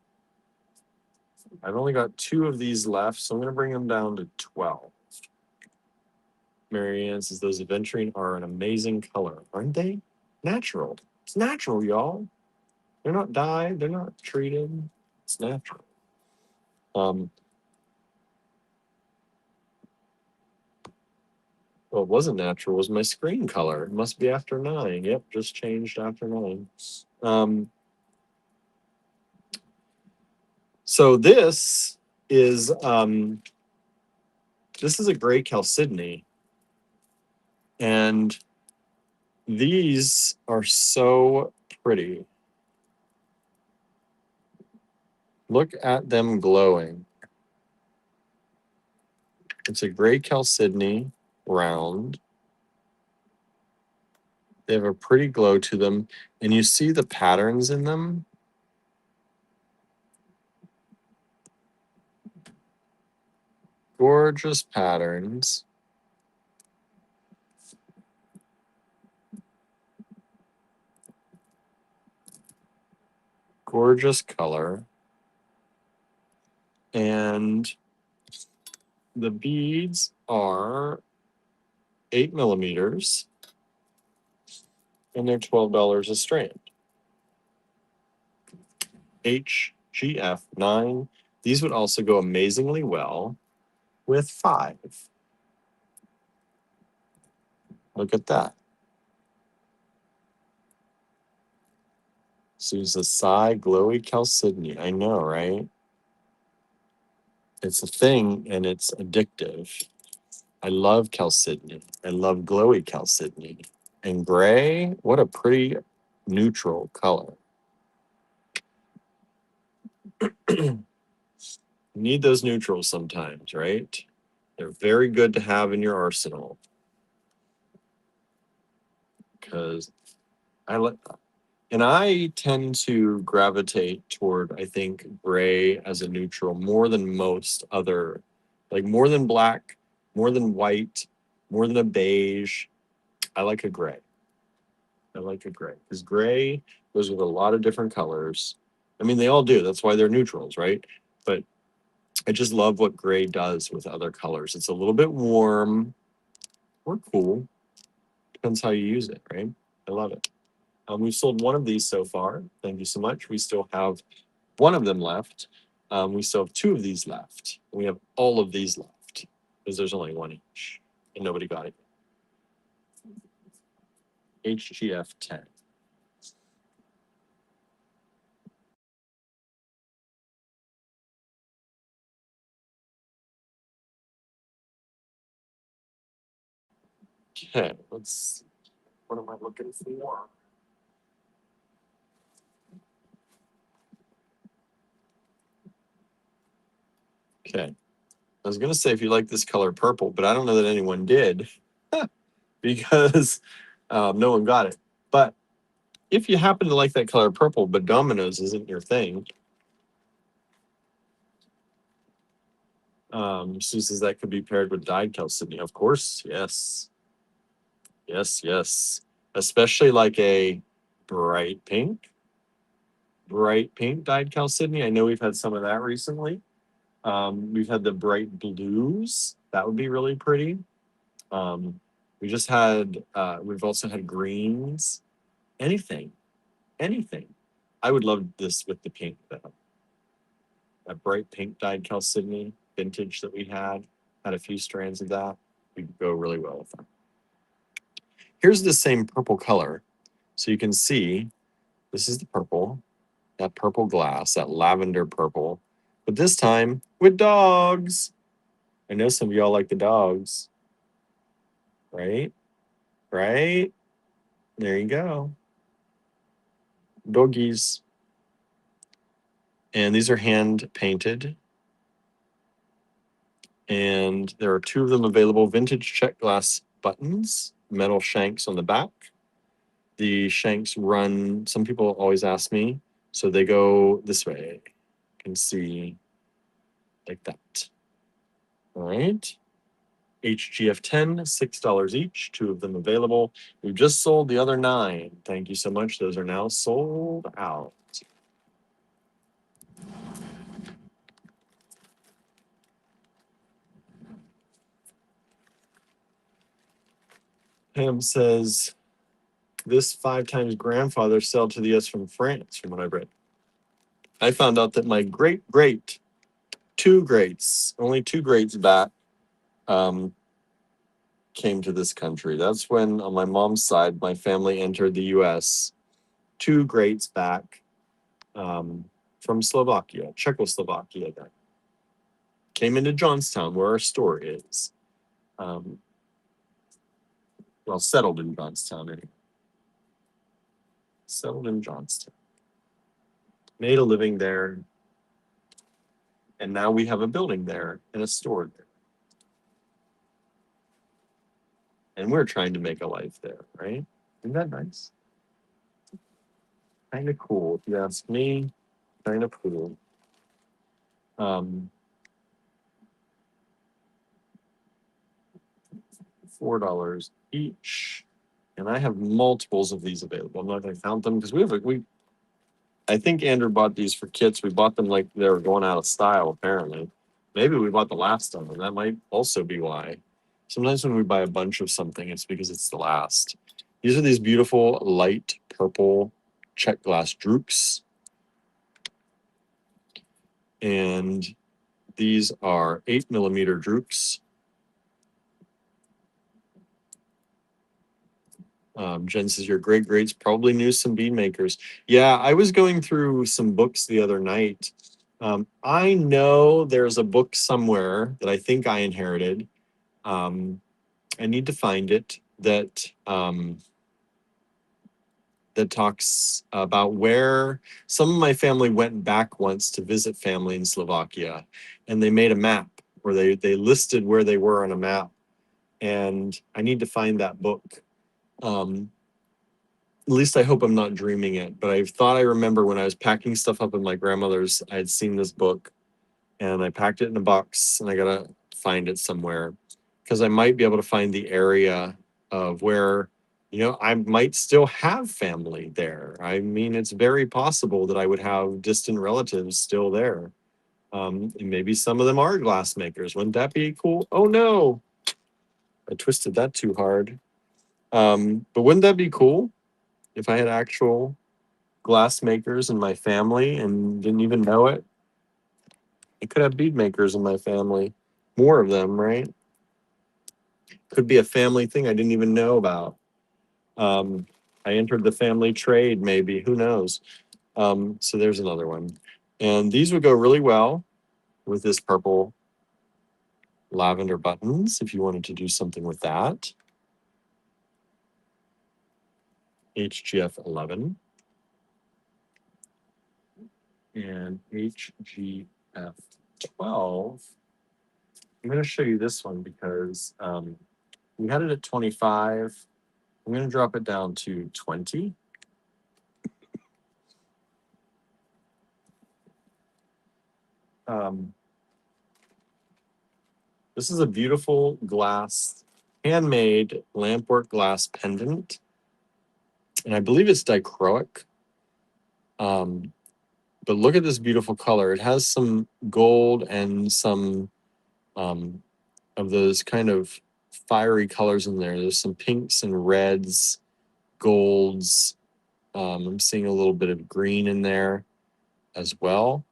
I've only got 2 of these left, so I'm going to bring them down to 12. Marianne says those aventurine are an amazing color, aren't they? Natural. It's natural, y'all. They're not dyed. They're not treated. It's natural. Well, it wasn't natural. It was my screen color. It must be after 9. Yep, just changed after 9. So this is a gray chalcedony, and these are so pretty. Look at them glowing. It's a gray chalcedony, round. They have a pretty glow to them, and you see the patterns in them. Gorgeous patterns. Gorgeous color. And the beads are 8 millimeters, and they're $12 a strand. HGF 9. These would also go amazingly well with 5. Look at that. Susasai glowy chalcedony. I know, right? It's a thing, and it's addictive. I love chalcedony. I love glowy chalcedony. And gray, what a pretty neutral color. You need those neutrals sometimes, right? They're very good to have in your arsenal. Because I tend to gravitate toward, I think, gray as a neutral more than most other, like more than black, more than white, more than a beige. I like a gray. Because gray goes with a lot of different colors. I mean, they all do. That's why they're neutrals, right? But I just love what gray does with other colors. It's a little bit warm or cool. Depends how you use it, right? I love it. We've sold 1 of these so far. Thank you so much. We still have 1 of them left. We still have 2 of these left. We have all of these left because there's only 1 each, and nobody got it. HGF 10. Okay, let's see. What am I looking for? Okay. I was going to say if you like this color purple, but I don't know that anyone did because no one got it. But if you happen to like that color purple, but Domino's isn't your thing, Sue says that could be paired with dyed chalcedony. Of course, yes. Yes. Especially like a bright pink dyed chalcedony. I know we've had some of that recently. We've had the bright blues. That would be really pretty. We've also had greens. Anything. I would love this with the pink though. That bright pink dyed chalcedony vintage that we had a few strands of that. We could go really well with them. Here's the same purple color. So you can see this is the purple, that purple glass, that lavender purple, but this time with dogs. I know some of y'all like the dogs, right? Right? There you go. Doggies. And these are hand painted. And there are 2 of them available. Vintage check glass buttons, metal shanks on the back. The shanks run, some people always ask me, so they go this way. You can see like that. All right. HGF 10, $6 each, 2 of them available. We've just sold the other 9. Thank you so much. Those are now sold out. Pam says, this 5 times grandfather sailed to the US from France, from what I read. I found out that my great, 2 greats, only 2 greats back, came to this country. That's when, on my mom's side, my family entered the US. 2 greats back from Slovakia, Czechoslovakia, then. Came into Johnstown, where our store is. Well, settled in Johnstown anyway. Settled in Johnstown. Made a living there. And now we have a building there and a store there. And we're trying to make a life there, right? Isn't that nice? Kind of cool, if you ask me. Kind of cool. $4 each. And I have multiples of these available. I'm not going to count them because I think Andrew bought these for kits. We bought them like they were going out of style, apparently. Maybe we bought the last of them. That might also be why. Sometimes when we buy a bunch of something, it's because it's the last. These are these beautiful light purple check glass drukes. And these are 8mm drukes. Jen says your greats probably knew some bead makers. Yeah, I was going through some books the other night. I know there's a book somewhere that I think I inherited. I need to find it that talks about where some of my family went back once to visit family in Slovakia, and they made a map where they listed where they were on a map, and I need to find that book. At least I hope I'm not dreaming it, but I thought I remember when I was packing stuff up in my grandmother's, I had seen this book and I packed it in a box, and I gotta find it somewhere because I might be able to find the area of where, I might still have family there. I mean, it's very possible that I would have distant relatives still there. And maybe some of them are glass makers. Wouldn't that be cool? Oh no, I twisted that too hard. But wouldn't that be cool if I had actual glass makers in my family and didn't even know it? I could have bead makers in my family, more of them, right? Could be a family thing I didn't even know about. I entered the family trade, maybe, who knows? So there's another one. And these would go really well with this purple lavender buttons if you wanted to do something with that. HGF 11 and HGF 12. I'm going to show you this one because we had it at 25. I'm going to drop it down to 20. This is a beautiful glass, handmade lampwork glass pendant. And I believe it's dichroic. But look at this beautiful color. It has some gold and some of those kind of fiery colors in there. There's some pinks and reds, golds. I'm seeing a little bit of green in there as well,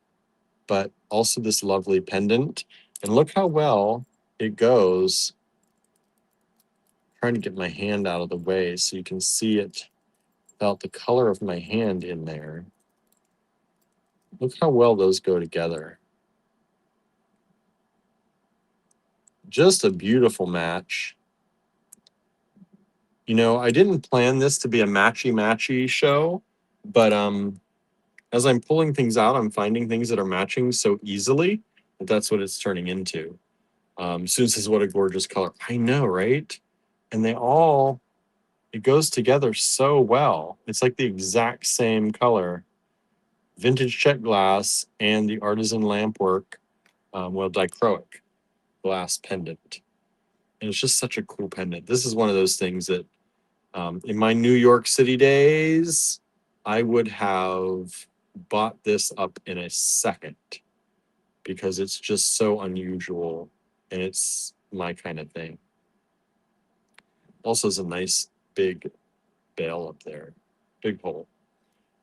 but also this lovely pendant. And look how well it goes. I'm trying to get my hand out of the way so you can see it without the color of my hand in there. Look how well those go together. Just a beautiful match. I didn't plan this to be a matchy show, but as I'm pulling things out, I'm finding things that are matching so easily that that's what it's turning into. Susan says, what a gorgeous color. I know, right? And it goes together so well. It's like the exact same color. Vintage check glass and the artisan lampwork, dichroic glass pendant. And it's just such a cool pendant. This is one of those things that in my New York City days, I would have bought this up in a second because it's just so unusual and it's my kind of thing. Also, is a nice big bale up there, big hole.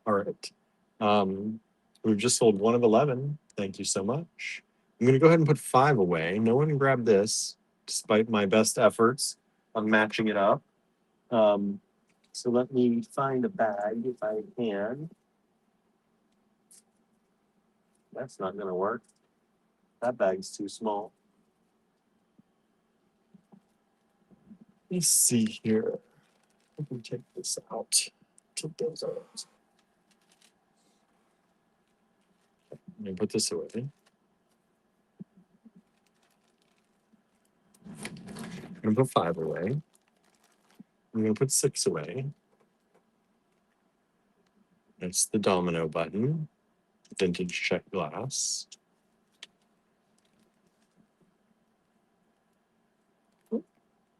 All right. We've just sold one of 11. Thank you so much. I'm going to go ahead and put 5 away. No one grabbed this, despite my best efforts on matching it up. So let me find a bag if I can. That's not going to work. That bag's too small. Let me see here. I can take this out. Take those out. I'm going to put this away. I'm going to put 5 away. I'm going to put 6 away. That's the domino button. Vintage check glass. Oh,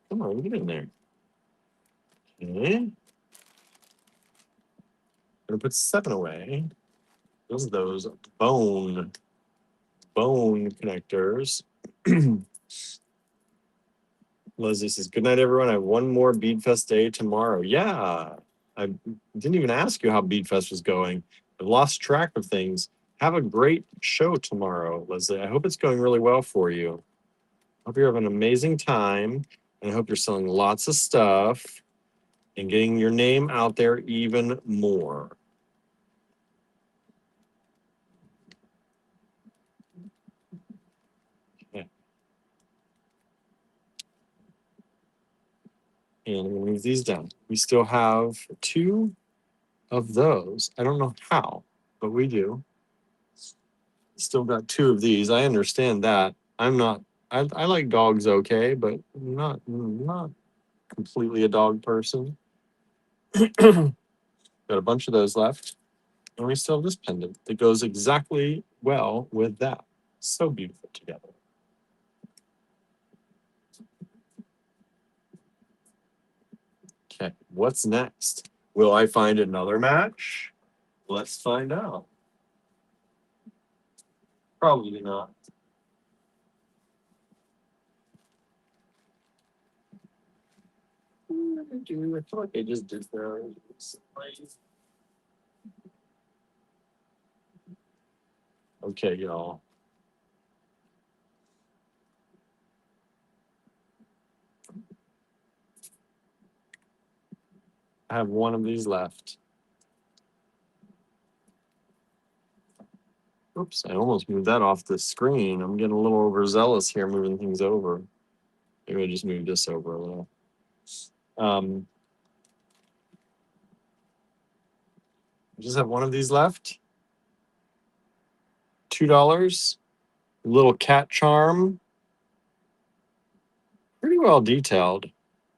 come on, get in there. Okay. I'm going to put 7 away. Those bone connectors. Leslie says, good night, everyone. I have one more Beadfest day tomorrow. Yeah. I didn't even ask you how Beadfest was going. I've lost track of things. Have a great show tomorrow, Leslie. I hope it's going really well for you. I hope you're having an amazing time. And I hope you're selling lots of stuff and getting your name out there even more. Yeah. And I'm going to move these down. We still have 2 of those. I don't know how, but we do. Still got 2 of these. I understand that. I like dogs okay, but not completely a dog person. Got a bunch of those left. And we still have this pendant that goes exactly well with that. So beautiful together. Okay, what's next? Will I find another match? Let's find out. Probably not. I feel like I just did those. Okay, y'all. I have one of these left. Oops, I almost moved that off the screen. I'm getting a little overzealous here moving things over. Maybe I just moved this over a little. I just have one of these left. $2. Little cat charm. Pretty well detailed.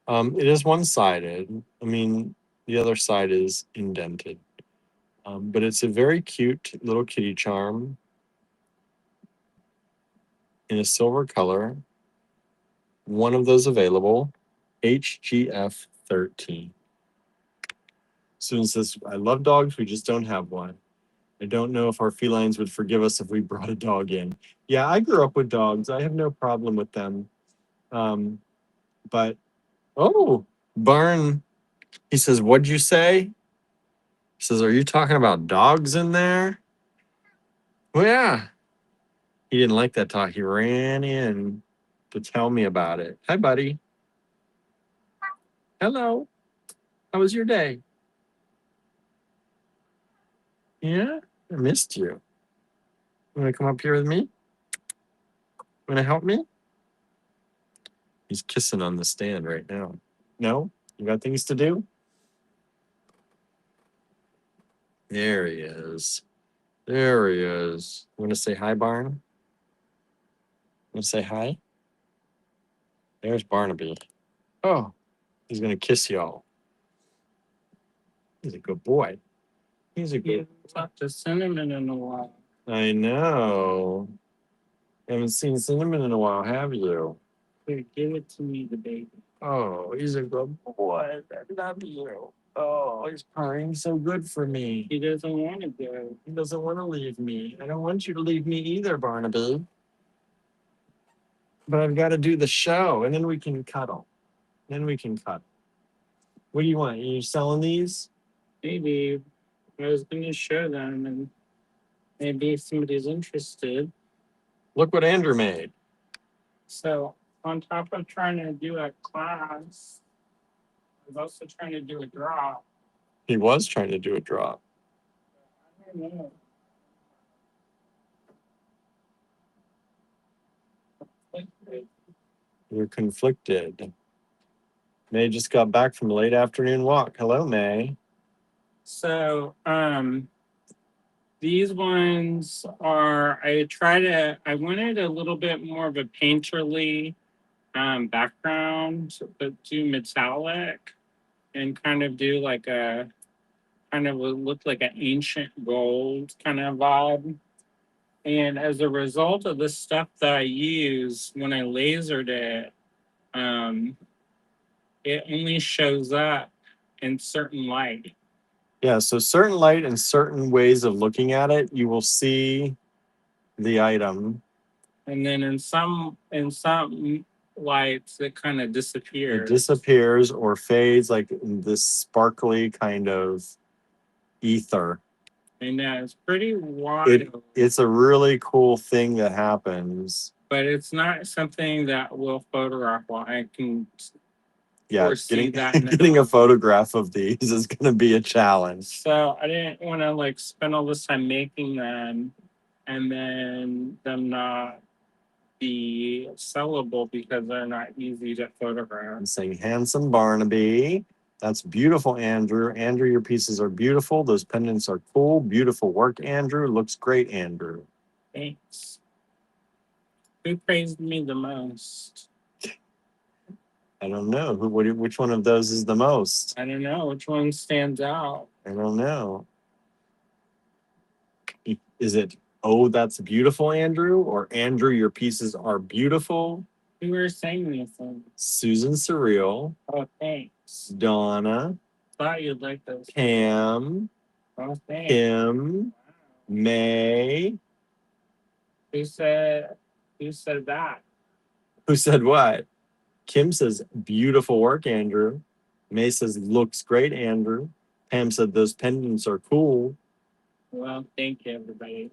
It is one-sided. I mean, the other side is indented. But it's a very cute little kitty charm in a silver color. One of those available, HGF 13. Susan says, I love dogs, we just don't have one. I don't know if our felines would forgive us if we brought a dog in. Yeah, I grew up with dogs. I have no problem with them. But, Barn, he says, what'd you say? He says, are you talking about dogs in there? Well, yeah. He didn't like that talk. He ran in to tell me about it. Hi, buddy. Hello. How was your day? Yeah, I missed you. You want to come up here with me? Want to help me? He's kissing on the stand right now. No? You got things to do? There he is. There he is. You want to say hi, Barn? Want to say hi? There's Barnaby. Oh, he's gonna kiss y'all. He's a good boy. He's a You good. talked to Cinnamon in a while. I know. Haven't seen Cinnamon in a while, have you? Here, give it to me, the baby. Oh, he's a good boy. I love you. Oh, he's crying so good for me. He doesn't want to go. He doesn't want to leave me. I don't want you to leave me either, Barnaby. But I've got to do the show, and then we can cuddle. Then we can cuddle. What do you want? Are you selling these? Maybe I was going to show them, and maybe if somebody's interested. Look what Andrew made. So, on top of trying to do a class, I was also trying to do a drop. He was trying to do a drop. I don't know. You're conflicted. May just got back from a late afternoon walk. Hello, May. So, these ones are, I wanted a little bit more of a painterly background, but do metallic and kind of do like a, kind of look like an ancient gold kind of vibe. And as a result of the stuff that I use when I lasered it, it only shows up in certain light. Yeah, so certain light and certain ways of looking at it, you will see the item. And then in some lights, it kind of disappears. It disappears or fades like this sparkly kind of ether. And it's pretty wild. It's a really cool thing that happens. But it's not something that will photograph while I can Yeah, foresee that. getting a photograph of these is going to be a challenge. So I didn't want to like spend all this time making them and then them not be sellable because they're not easy to photograph. I'm saying handsome Barnaby. That's beautiful, Andrew. Andrew, your pieces are beautiful. Those pendants are cool. Beautiful work, Andrew. Looks great, Andrew. Thanks. Who praised me the most? I don't know. Which one of those is the most? I don't know. Which one stands out? I don't know. Is it, oh, that's beautiful, Andrew? Or Andrew, your pieces are beautiful? Who were saying these things? Susan Surreal. Oh, thanks. Donna. Thought you'd like those. Pam. Oh, thanks. Kim. May. Who said that? Who said what? Kim says, beautiful work, Andrew. May says, looks great, Andrew. Pam said, those pendants are cool. Well, thank you, everybody.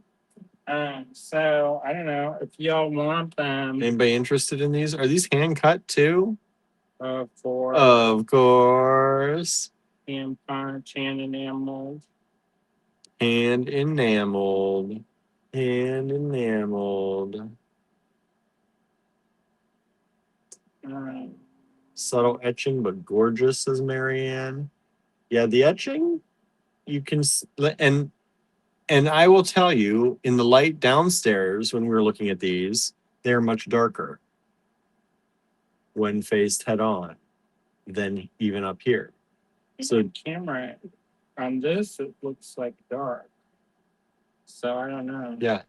So I don't know if y'all want them. Anybody interested in these? Are these hand cut too? For Of course. hand punch, hand enameled. Hand enameled. Hand enameled. Subtle etching, but gorgeous, says Marianne. Yeah, the etching, you can, and I will tell you, in the light downstairs, when we were looking at these, they're much darker when faced head on than even up here. So camera on this, it looks like dark. So I don't know. Yeah.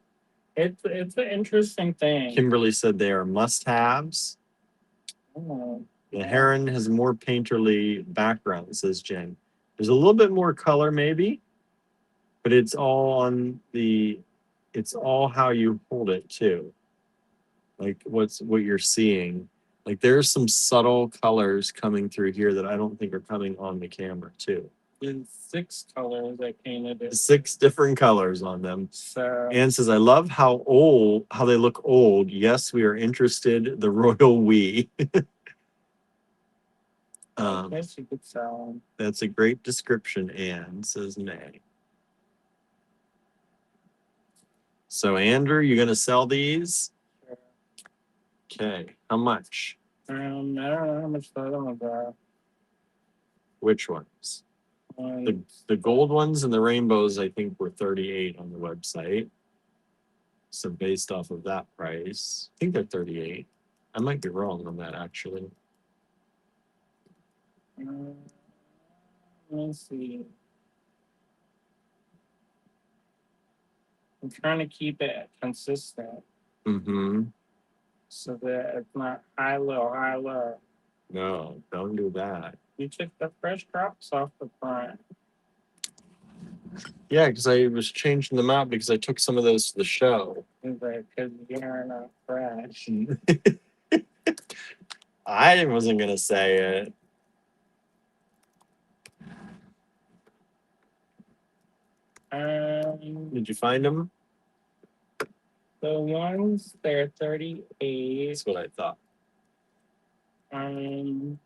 It's an interesting thing. Kimberly said they are must-haves. Oh, The heron has more painterly background, says Jen. There's a little bit more color, maybe, but it's all how you hold it too. Like what you're seeing. Like there's some subtle colors coming through here that I don't think are coming on the camera too. There's 6 colors I painted it. 6 different colors on them. So Anne says, I love how they look old. Yes, we are interested. The royal we. I guess you could sell them. That's a great description, Anne, says May. So, Andrew, you're going to sell these? Sure. Okay. How much? I don't know how much the other ones are. Which ones? The gold ones and the rainbows, I think, were $38 on the website. So based off of that price, I think they're $38. I might be wrong on that actually. Let me see. I'm trying to keep it consistent Mm-hmm. so that it's not high, low, high, low. No, don't do that. You took the fresh crops off the front. Yeah, because I was changing them out because I took some of those to the show. He's like, because you're not fresh. I wasn't gonna say it. Did you find them? The ones they're 38. That's what I thought. I don't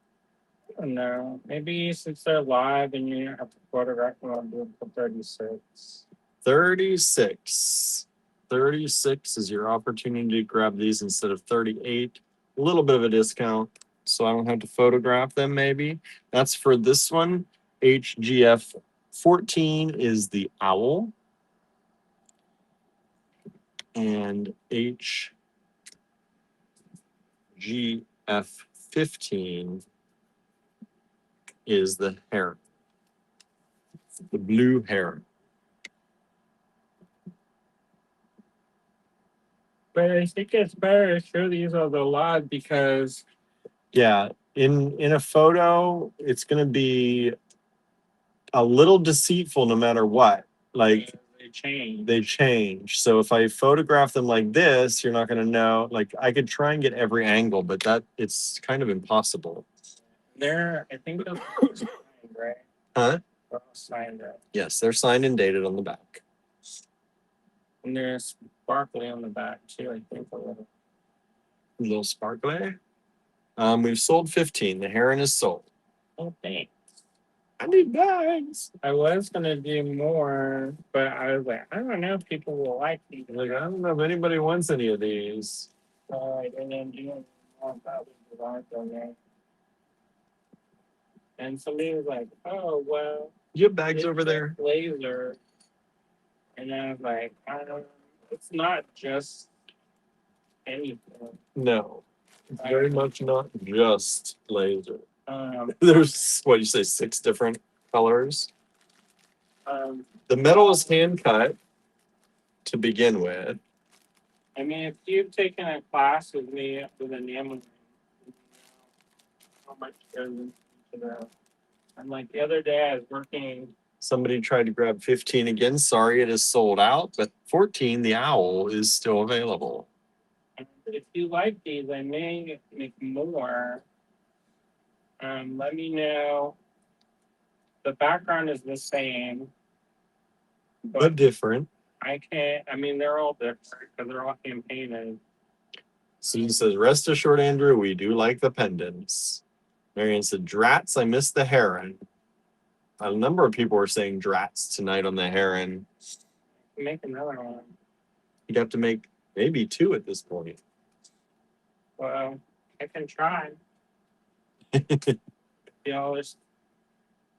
know. Maybe since they're live and you have to photograph them, I'll do it for 36. 36. 36 is your opportunity to grab these instead of 38. A little bit of a discount, so I don't have to photograph them maybe. That's for this one. HGF 14 is the owl. And HGF 15 is the heron. The blue heron. But I think it's better to show these on the live because Yeah, in a photo, it's gonna be a little deceitful no matter what. Like they change. So if I photograph them like this, you're not gonna know. Like I could try and get every angle, but that it's kind of impossible. I think those are signed, right? Huh? They're all signed, right? Yes, they're signed and dated on the back. And there's sparkly on the back too, I think a little. A little sparkly. We've sold 15. The heron is sold. Oh, thanks. I need bags. I was gonna do more, but I was like, I don't know if people will like these. Like, I don't know if anybody wants any of these. So I didn't do more about the designs on there. And somebody was like, oh, well. You have bags over there? Laser. And I was like, it's not just anything. No. It's very much not just laser. Um, There's, what you say, 6 different colors? The metal is hand cut to begin with. I mean, if you've taken a class with me with enamel, how much goes into that? And like the other day, I was working. Somebody tried to grab 15 again. Sorry, it is sold out, but 14, the owl, is still available. If you like these, I may make more. Let me know. The background is the same, But different. I mean, they're all different because they're all hand painted. Susan says, rest assured, Andrew, we do like the pendants. Marianne said, drats, I miss the heron. A number of people were saying drats tonight on the heron. Make another one. You'd have to make maybe 2 at this point. Well, I can try. Y'all are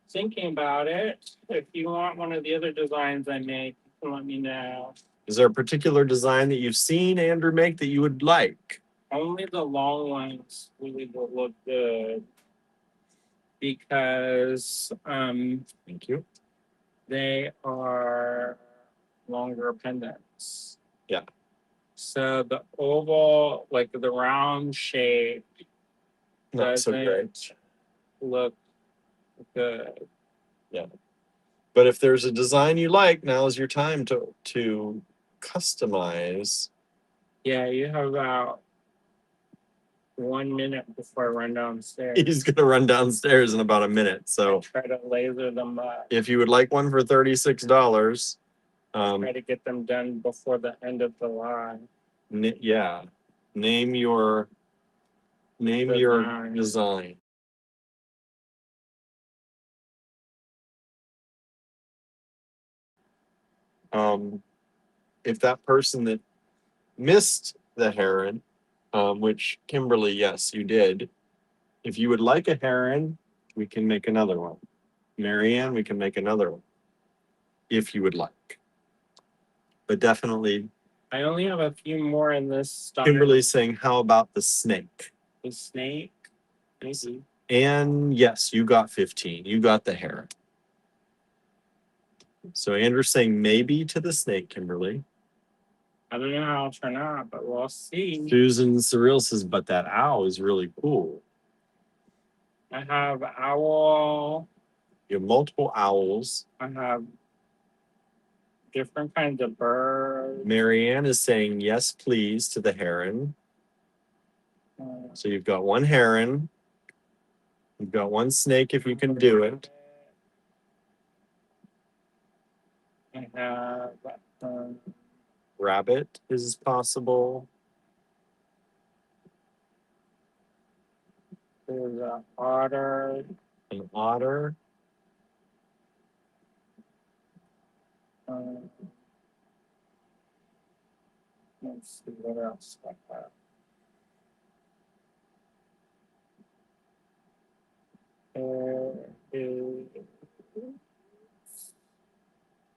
thinking about it. If you want one of the other designs I make, you can let me know. Is there a particular design that you've seen Andrew make that you would like? Only the long ones really will look good because Thank you. they are longer pendants. Yeah. So the oval, like the round shape, Not so great. Look good. Yeah. But if there's a design you like, now is your time to customize. Yeah, you have about 1 minute before I run downstairs. He's gonna run downstairs in about a minute. So try to laser them up. If you would like one for $36, Try to get them done before the end of the line. Yeah, name your design. If that person that missed the heron, which Kimberly, yes, you did. If you would like a heron, we can make another one. Marianne, we can make another one. If you would like. But definitely I only have a few more in this stock. Kimberly's saying, how about the snake? The snake. Maybe. And yes, you got 15. You got the heron. So Andrew's saying maybe to the snake, Kimberly. I don't know how it'll turn out, but we'll see. Susan Surreal says, but that owl is really cool. I have owl. You have multiple owls. I have different kinds of birds. Marianne is saying yes, please, to the heron. Uh, So you've got one heron. You've got one snake if you can do it. I have Rabbit is possible. there's an otter. An otter. Let's see what else I have.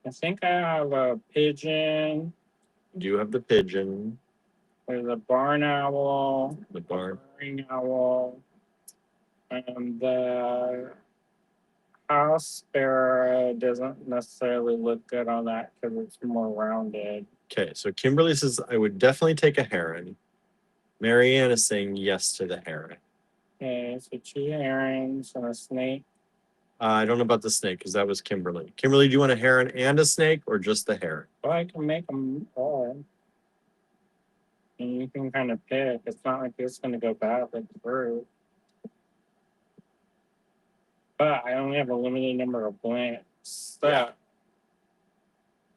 I think I have a pigeon. You have the pigeon, There's a barn owl. the barn. Ring owl. And the house sparrow doesn't necessarily look good on that because it's more rounded. Okay, so Kimberly says I would definitely take a heron. Marianne is saying yes to the heron. Okay, so 2 herons and a snake. I don't know about the snake because that was Kimberly. Kimberly, do you want a heron and a snake or just the heron? Well, I can make them all. And you can kind of pick. It's not like it's going to go bad like the bird. But I only have a limited number of blanks. So Yeah.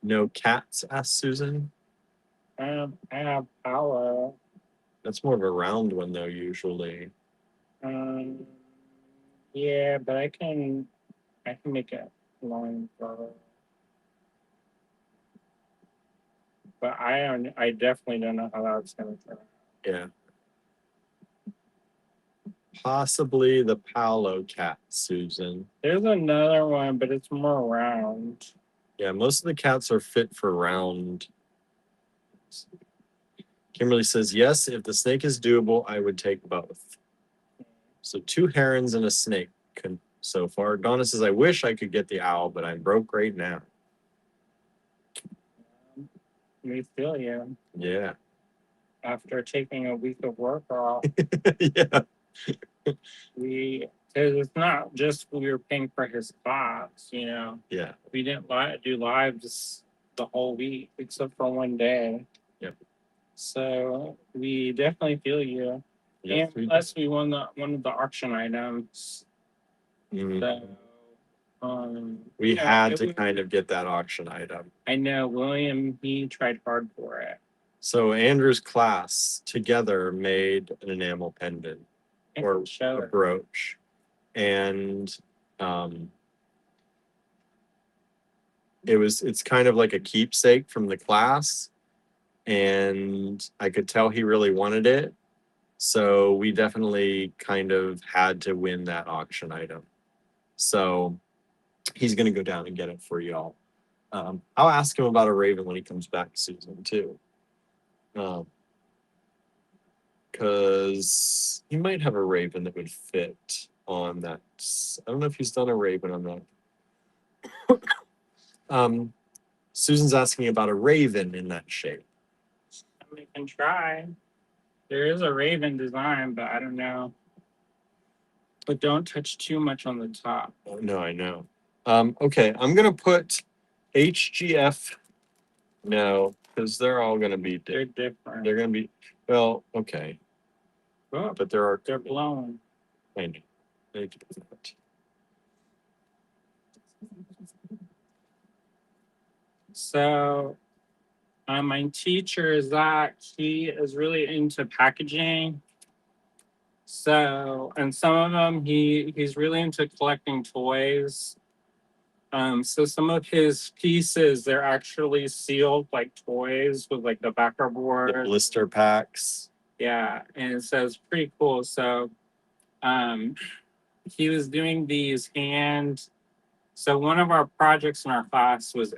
No cats, asked Susan. I have power. That's more of a round one though, usually. Yeah, but I can make it long for. But I definitely don't know how that's gonna turn out. Yeah. Possibly the Paolo cat, Susan. There's another one, but it's more round. Yeah, most of the cats are fit for round. Kimberly says, yes, if the snake is doable, I would take both. So 2 herons and a snake so far. Donna says, I wish I could get the owl, but I'm broke right now. We feel you. Yeah. After taking a week of work off, Yeah. because it's not just we were paying for his class, Yeah. We didn't do lives the whole week except for one day. Yep. So we definitely feel you. Yes, And plus we won one of the auction items. Mhm. So We had to kind of get that auction item. I know William, he tried hard for it. So Andrew's class together made an enamel pendant or a brooch. And it's kind of like a keepsake from the class. And I could tell he really wanted it. So we definitely kind of had to win that auction item. So he's going to go down and get it for y'all. I'll ask him about a raven when he comes back, Susan, too. Because he might have a raven that would fit on that. I don't know if he's done a raven on that. Susan's asking about a raven in that shape. We can try. There is a raven design, but I don't know. But don't touch too much on the top. Oh, no, I know. Okay, I'm going to put HGF. No, because they're all going to be They're different. They're going to be, well, okay. Oh, But they're blown. I know. They do that. So my teacher is that he is really into packaging. So, and some of them he's really into collecting toys. So some of his pieces, they're actually sealed like toys with like the backer board. The blister packs. Yeah, and so it's pretty cool. So he was doing these so one of our projects in our class was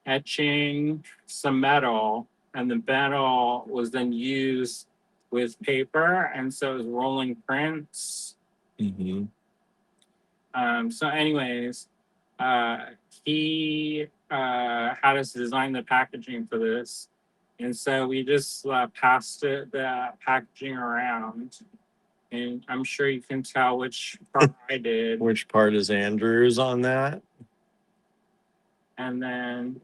etching some metal, and the metal was then used with paper, and so it was rolling prints. Mm-hmm. So, anyways, he had us design the packaging for this, and so we just passed the packaging around, and I'm sure you can tell which part I did. Which part is Andrew's on that? And then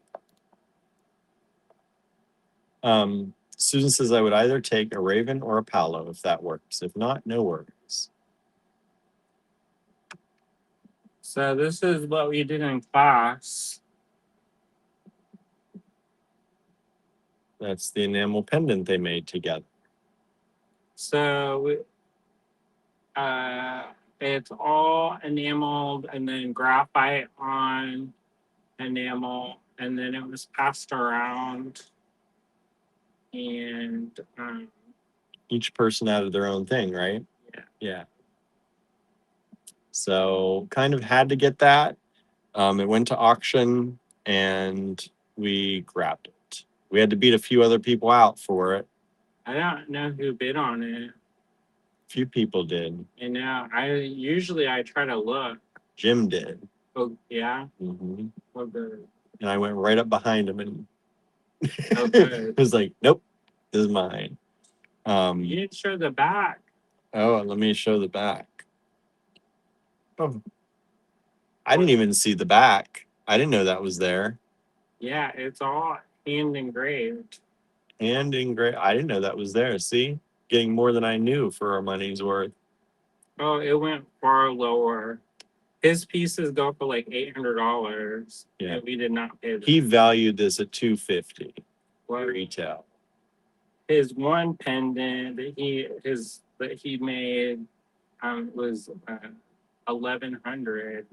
Susan says I would either take a raven or a palo if that works. If not, no worries. so this is what we did in class. That's the enamel pendant they made together. So it's all enameled and then graphite on enamel, and then it was passed around. And Each person added their own thing, right? Yeah. Yeah. So kind of had to get that. It went to auction and we grabbed it. We had to beat a few other people out for it. I don't know who bid on it. Few people did. And now I try to look. Jim did. Oh yeah. Mm-hmm. Well, And I went right up behind him and okay. was like, "Nope, this is mine." You didn't show the back. Oh, let me show the back. Oh, I didn't even see the back. I didn't know that was there. Yeah, it's all hand engraved. Hand engraved. I didn't know that was there. See, getting more than I knew for our money's worth. Oh, it went far lower. His pieces go for like $800. Yeah. And we did not pay that. He valued this at $250 Well, retail. his one pendant that he made was $1,100,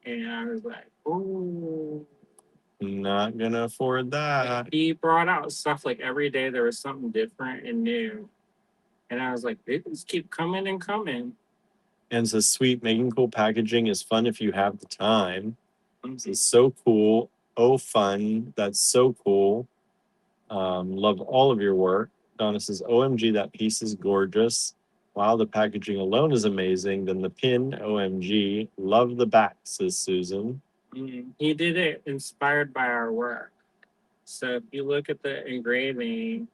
and I was like, "Ooh." Not gonna afford that. He brought out stuff like every day there was something different and new, and I was like, "They just keep coming and coming." And says, "Sweet, making cool packaging is fun if you have the time." This is so cool. Oh, fun. That's so cool. Love all of your work. Donna says, OMG, that piece is gorgeous. Wow, the packaging alone is amazing. Then the pin, OMG. Love the back, says Susan. He did it inspired by our work. So if you look at the engraving,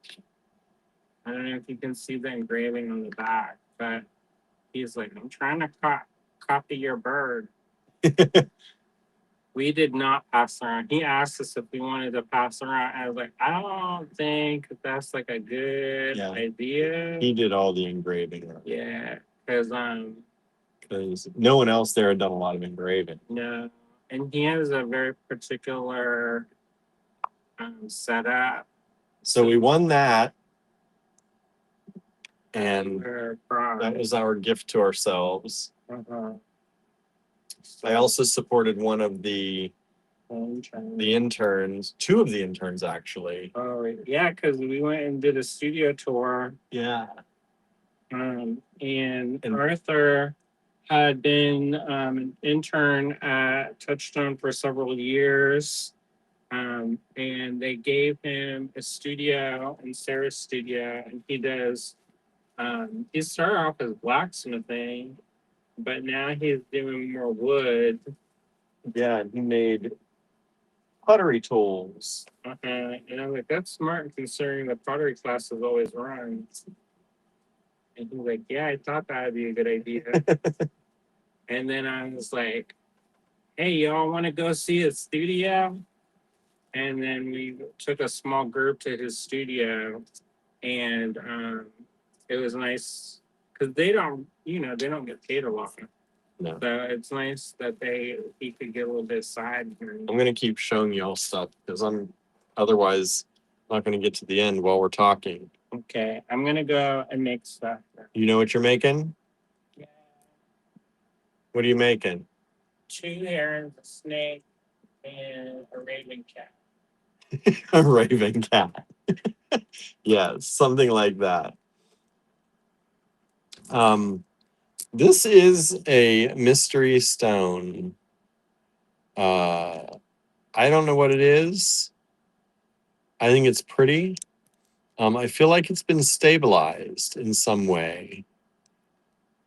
I don't know if you can see the engraving on the back, but he's like, I'm trying to copy your bird. We did not pass around. He asked us if we wanted to pass around. I was like, I don't think that's like a good idea. He did all the engraving. Yeah, because no one else there had done a lot of engraving. No, and he has a very particular setup. So we won that, and that was our gift to ourselves. I also supported one of the interns, two of the interns actually. Oh yeah, because we went and did a studio tour. Yeah. And Arthur had been an intern at Touchstone for several years. And they gave him a studio in Sarah's studio, and he does. He started off as blacksmithing, but now he's doing more wood. Yeah, he made pottery tools. And I'm like, that's smart considering the pottery class is always run. And he's like, yeah, I thought that would be a good idea. And then I was like, hey, y'all want to go see his studio? And then we took a small group to his studio, and it was nice because they don't get paid a lot. No. So it's nice that he could get a little bit side. I'm gonna keep showing y'all stuff because I'm otherwise not gonna get to the end while we're talking. Okay, I'm gonna go and make stuff. You know what you're making? Yeah. What are you making? 2 herons, a snake, and a raven cat. A raven cat. Yeah, something like that. This is a mystery stone. I don't know what it is. I think it's pretty. I feel like it's been stabilized in some way.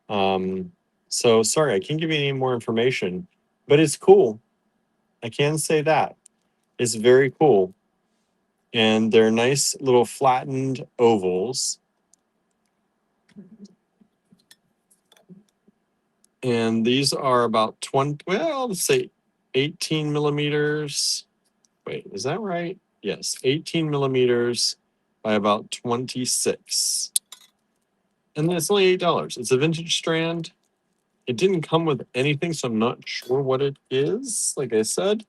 So sorry, I can't give you any more information, but it's cool. I can say that. It's very cool. And they're nice little flattened ovals. And these are about 20, well, let's say 18 millimeters. Wait, is that right? Yes, 18 millimeters by about 26. And then it's only $8. It's a vintage strand. It didn't come with anything, so I'm not sure what it is, like I said.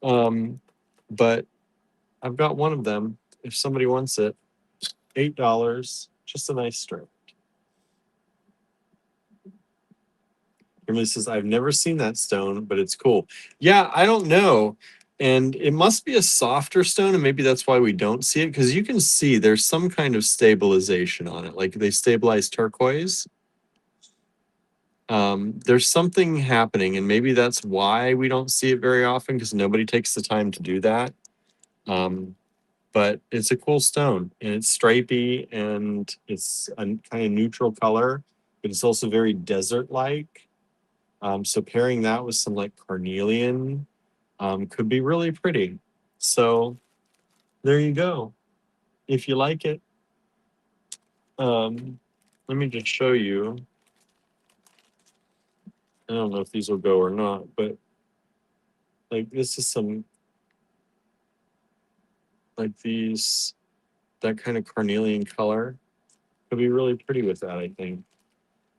But I've got one of them if somebody wants it. $8, just a nice strand. Kimberly says, I've never seen that stone, but it's cool. Yeah, I don't know. And it must be a softer stone, and maybe that's why we don't see it, because you can see there's some kind of stabilization on it. Like they stabilize turquoise. There's something happening, and maybe that's why we don't see it very often, because nobody takes the time to do that. But it's a cool stone, and it's stripy, and it's a kind of neutral color, but it's also very desert-like. So pairing that with some like carnelian could be really pretty. So there you go. If you like it, let me just show you. I don't know if these will go or not, but like this is some like these, that kind of carnelian color could be really pretty with that, I think.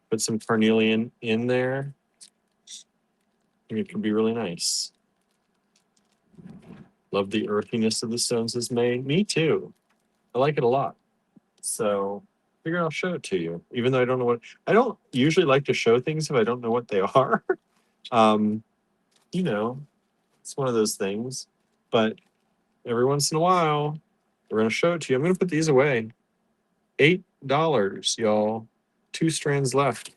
Put some carnelian in there. I think it could be really nice. Love the earthiness of the stones is made. Me too. I like it a lot. So figure I'll show it to you, even though I don't know what. I don't usually like to show things if I don't know what they are. um, you know, it's one of those things. But every once in a while, we're gonna show it to you. I'm gonna put these away. $8, y'all. 2 strands left.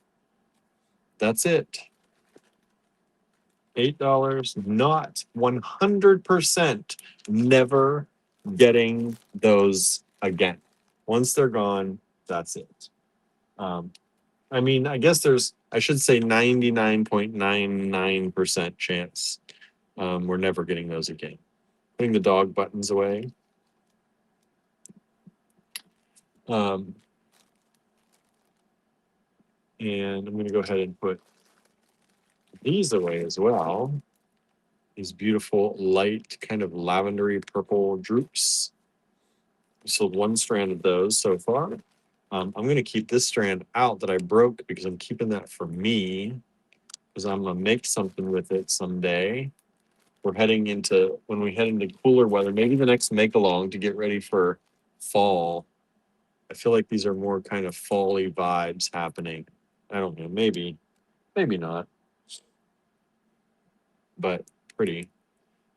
That's it. $8, not 100% never getting those again. Once they're gone, that's it. I mean, I guess I should say 99.99% chance we're never getting those again. Putting the dog buttons away. And I'm going to go ahead and put these away as well. These beautiful light kind of lavendery purple droops. We sold 1 strand of those so far. I'm going to keep this strand out that I broke because I'm keeping that for me, because I'm going to make something with it someday. We're heading into, when we head into cooler weather, maybe the next make along to get ready for fall. I feel like these are more kind of fall-y vibes happening. I don't know, maybe not, but pretty.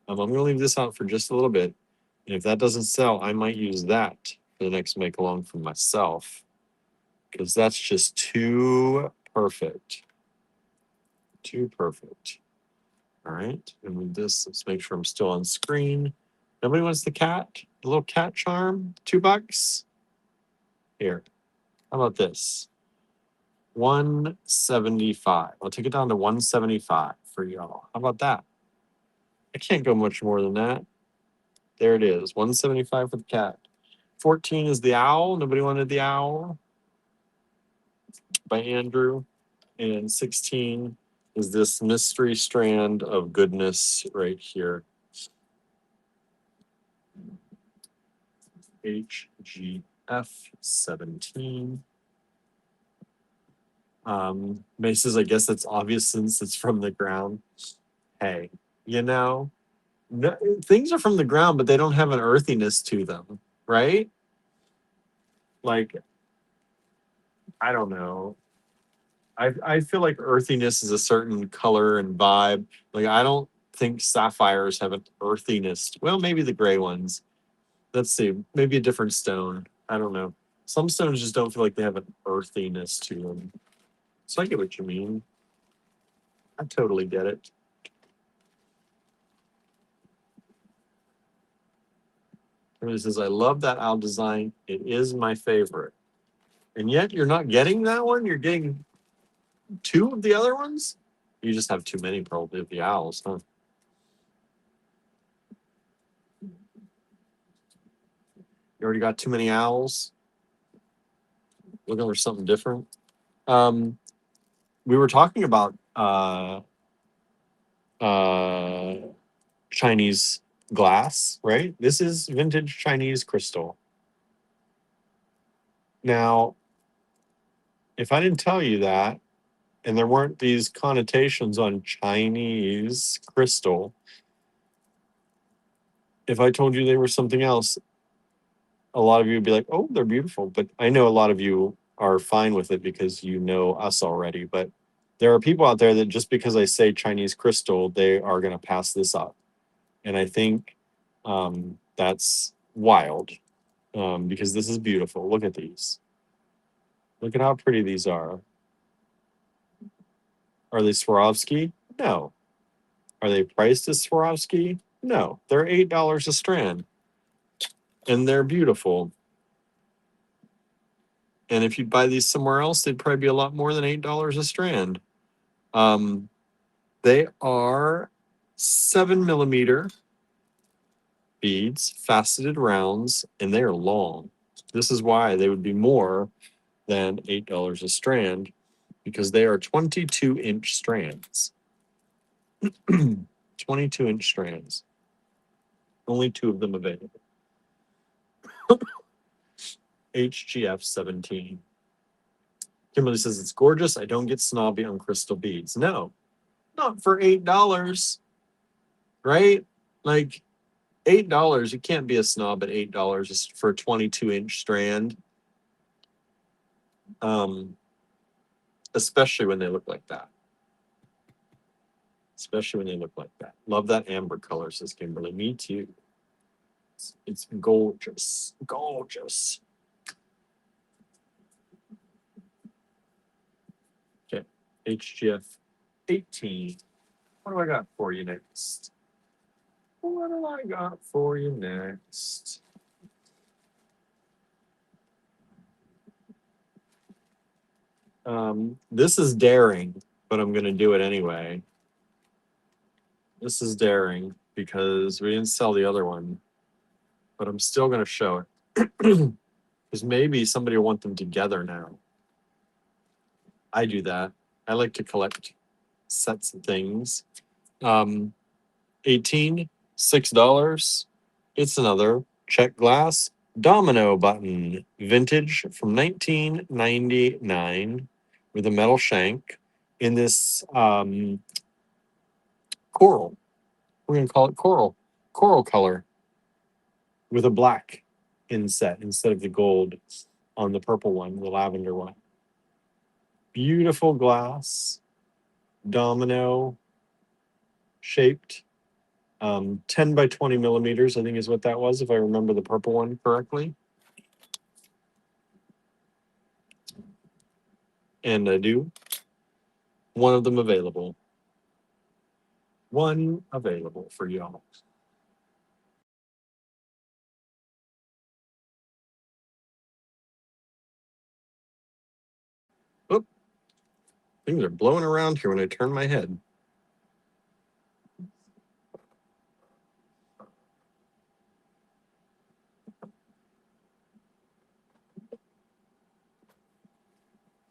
I'm going to leave this out for just a little bit. And if that doesn't sell, I might use that for the next make along for myself, because that's just too perfect. Too perfect. All right. And with this, let's make sure I'm still on screen. Nobody wants the cat? The little cat charm? $2? Here. How about this? 175. I'll take it down to 175 for y'all. How about that? I can't go much more than that. There it is. 175 for the cat. 14 is the owl. Nobody wanted the owl by Andrew. And 16 is this mystery strand of goodness right here. HGF 17. Maces, I guess that's obvious since it's from the ground. Hey, no, things are from the ground, but they don't have an earthiness to them, right? Like, I don't know. I feel like earthiness is a certain color and vibe. Like, I don't think sapphires have an earthiness. Well, maybe the gray ones. Let's see. Maybe a different stone. I don't know. Some stones just don't feel like they have an earthiness to them. So I get what you mean. I totally get it. Kimberly says, I love that owl design. It is my favorite. And yet you're not getting that one? You're getting two of the other ones? You just have too many probably of the owls, huh? You already got too many owls? Looking for something different? We were talking about Chinese glass, right? This is vintage Chinese crystal. Now, if I didn't tell you that, and there weren't these connotations on Chinese crystal, if I told you they were something else, a lot of you would be like, oh, they're beautiful. But I know a lot of you are fine with it because you know us already. But there are people out there that just because I say Chinese crystal, they are going to pass this up. And I think that's wild because this is beautiful. Look at these. Look at how pretty these are. Are they Swarovski? No. Are they priced as Swarovski? No. They're $8 a strand. And they're beautiful. And if you buy these somewhere else, they'd probably be a lot more than $8 a strand. They are 7mm beads, faceted rounds, and they are long. This is why they would be more than $8 a strand because they are 22-inch strands. 22-inch strands. Only two of them available. HGF 17. Kimberly says it's gorgeous. I don't get snobby on crystal beads. No, not for $8, right? Like $8. You can't be a snob at $8 for a 22-inch strand. Especially when they look like that. Especially when they look like that. Love that amber color, says Kimberly. Me too. It's gorgeous. Gorgeous. Okay. HGF 18. What do I got for you next? What do I got for you next? This is daring, but I'm going to do it anyway. This is daring because we didn't sell the other one, but I'm still going to show it because maybe somebody will want them together now. I do that. I like to collect sets of things. 18, $6. It's another check glass domino button, vintage from 1999 with a metal shank in this coral. We're going to call it coral color with a black inset instead of the gold on the purple one, the lavender one. Beautiful glass, domino shaped, 10 by 20 millimeters, I think is what that was, if I remember the purple one correctly. And I do. One of them available. One available for y'all. Oop. Things are blowing around here when I turn my head.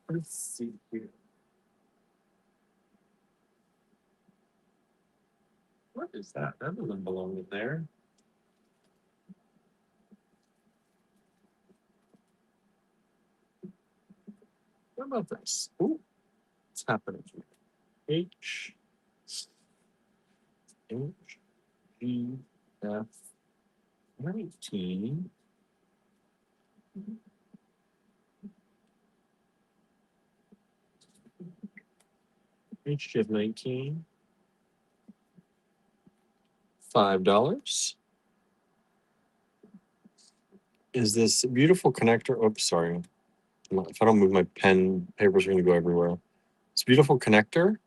Let's see here. What is that? That doesn't belong in there. What about this? Ooh, what's happening here? HGF 19. HGF 19. $5. Is this beautiful connector? Oops, sorry. If I don't move my pen, papers are going to go everywhere. This beautiful connector.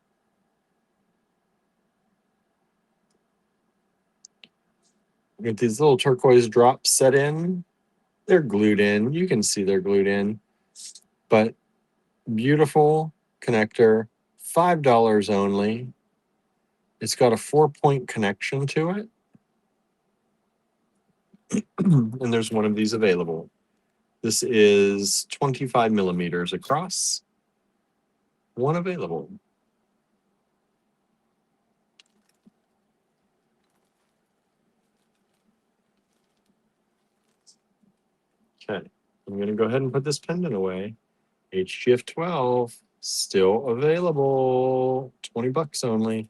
Get these little turquoise drops set in. They're glued in. You can see they're glued in. But beautiful connector, $5 only. It's got a 4-point connection to it. And there's one of these available. This is 25 millimeters across. One available. Okay, I'm going to go ahead and put this pendant away. HGF 12, still available. 20 bucks only.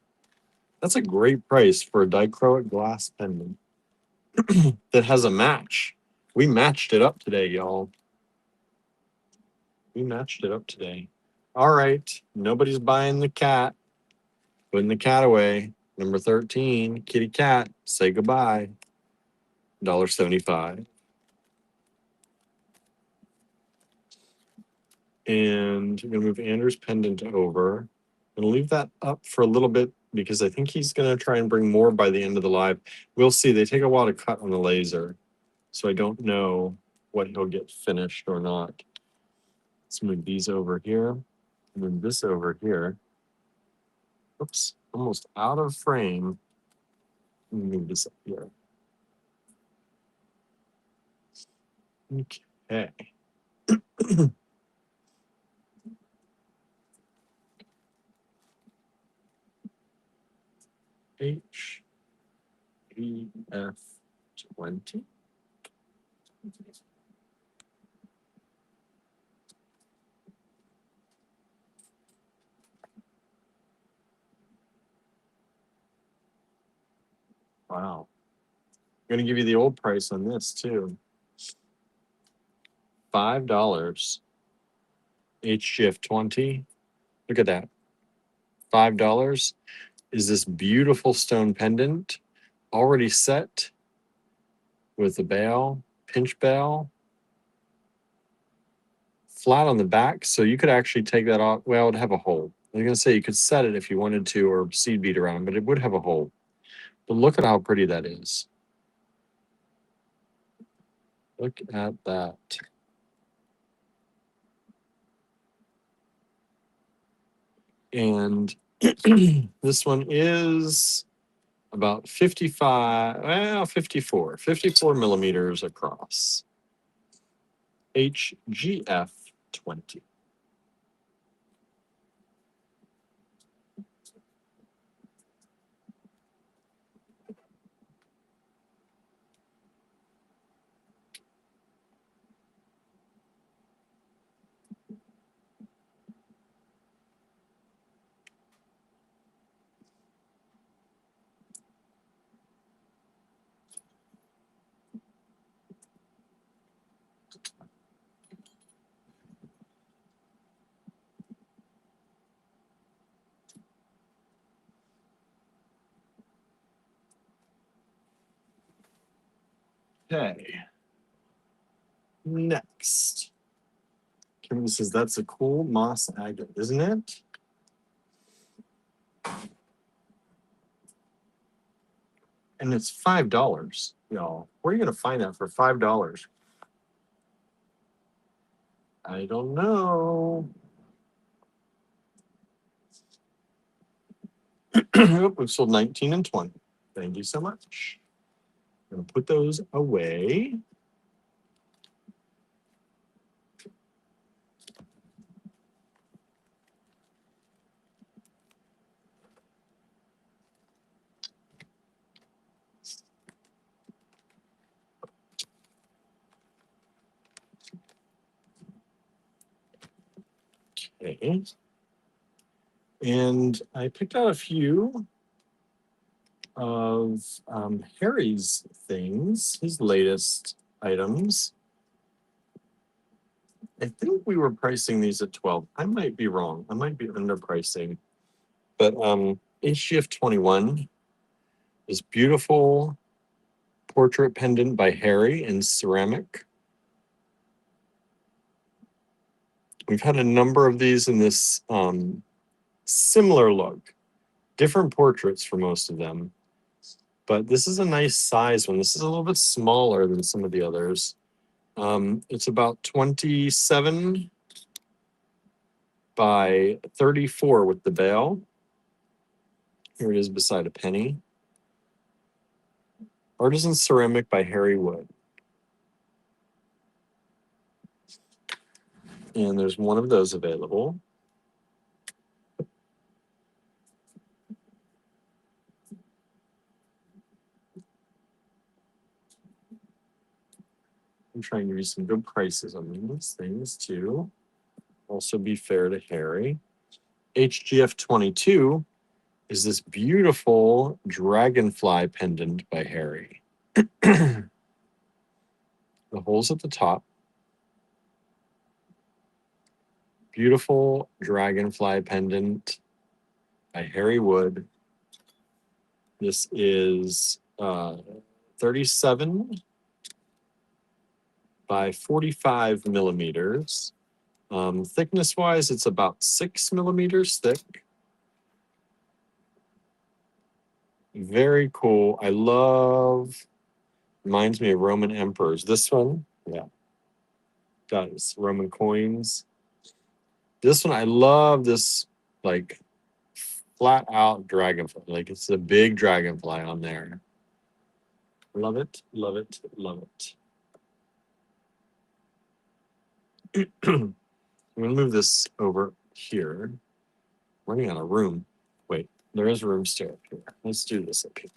That's a great price for a dichroic glass pendant that has a match. We matched it up today, y'all. We matched it up today. All right, nobody's buying the cat. Putting the cat away. Number 13, kitty cat, say goodbye. $1.75. And I'm going to move Andrew's pendant over. I'm going to leave that up for a little bit because I think he's going to try and bring more by the end of the live. We'll see. They take a while to cut on the laser. So I don't know what he'll get finished or not. Let's move these over here. Move this over here. Oops, almost out of frame. Move this up here. Okay. HGF 20. Wow. I'm going to give you the old price on this too. $5. HGF 20. Look at that. $5 is this beautiful stone pendant already set with a bail, pinch bail, flat on the back. So you could actually take that off. Well, it'd have a hole. I was going to say you could set it if you wanted to or seed bead around, but it would have a hole. But look at how pretty that is. Look at that. And this one is about 54 millimeters across. HGF 20. Okay. Next. Kimberly says that's a cool moss agate, isn't it? And it's $5, y'all. Where are you gonna find that for $5? I don't know. We've sold 19 and 20. Thank you so much. I'm gonna put those away. Okay. And I picked out a few of Harry's things, his latest items. I think we were pricing these at 12. I might be wrong. I might be underpricing. But HGF 21 is beautiful portrait pendant by Harry in ceramic. We've had a number of these in this similar look, different portraits for most of them. but this is a nice size one. This is a little bit smaller than some of the others. It's about 27 by 34 with the bail. Here it is beside a penny. Artisan Ceramic by Harry Wood. And there's one of those available. I'm trying to give you some good prices on these things too. Also be fair to Harry. HGF 22 is this beautiful dragonfly pendant by Harry. The holes at the top. Beautiful dragonfly pendant by Harry Wood. This is 37 by 45 millimeters. Thickness wise, it's about 6 millimeters thick. Very cool. I love, reminds me of Roman emperors. This one, yeah, does. Roman coins. This one, I love this, like, flat out dragonfly. Like, it's a big dragonfly on there. Love it, love it, love it. I'm going to move this over here. Running out of room. Wait, there is room still up here. Let's do this up here.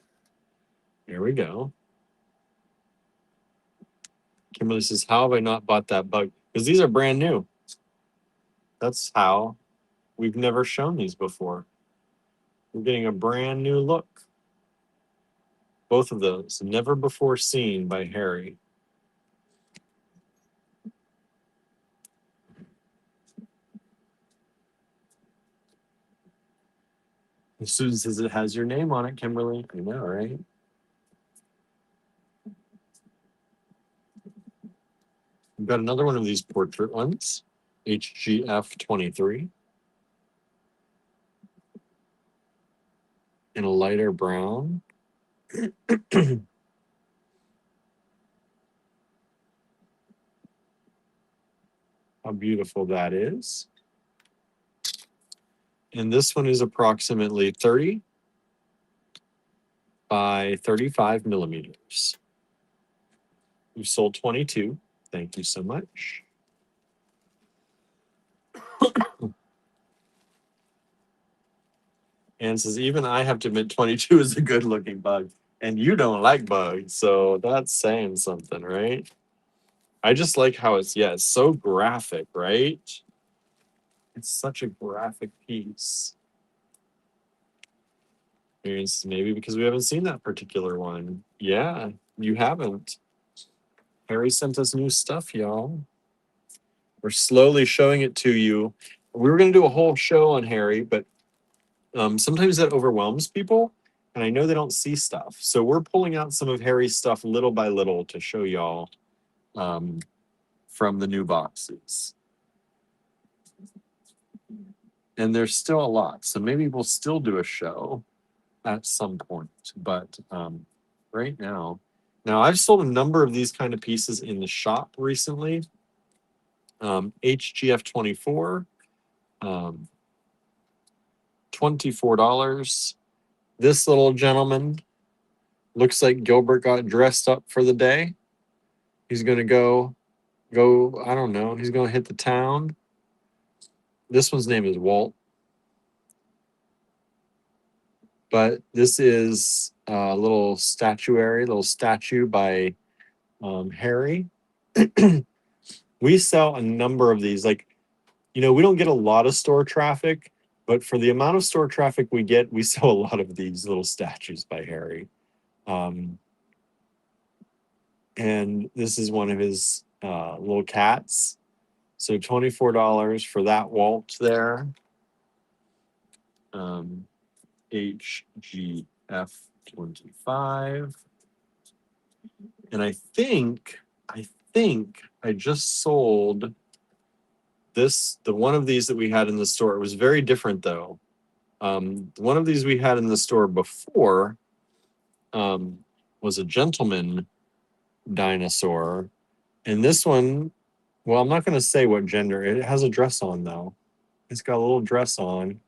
There we go. Kimberly says, how have I not bought that bug? Because these are brand new. That's how. We've never shown these before. We're getting a brand new look. Both of those, never before seen by Harry. Susan says it has your name on it, Kimberly. I know, right? We've got another one of these portrait ones, HGF 23. In a lighter brown. How beautiful that is. And this one is approximately 30 by 35 millimeters. We've sold 22. Thank you so much. Anne says, even I have to admit 22 is a good looking bug. And you don't like bugs. So that's saying something, right? I just like how it's, yeah, it's so graphic, right? It's such a graphic piece. Maybe because we haven't seen that particular one. Yeah, you haven't. Harry sent us new stuff, y'all. We're slowly showing it to you. We were going to do a whole show on Harry, but sometimes that overwhelms people, and I know they don't see stuff. So we're pulling out some of Harry's stuff little by little to show y'all from the new boxes. And there's still a lot, so maybe we'll still do a show at some point. But right now I've sold a number of these kind of pieces in the shop recently. HGF 24, $24. This little gentleman looks like Gilbert got dressed up for the day. He's gonna go, I don't know, he's gonna hit the town. This one's name is Walt. But this is a little statue by Harry. We sell a number of these. Like, we don't get a lot of store traffic, but for the amount of store traffic we get, we sell a lot of these little statues by Harry. And this is one of his little cats. So $24 for that Walt there. HGF 25. And I think I just sold the one of these that we had in the store. It was very different though. One of these we had in the store before, was a gentleman dinosaur. And this one, well, I'm not going to say what gender. It has a dress on, though. It's got a little dress on.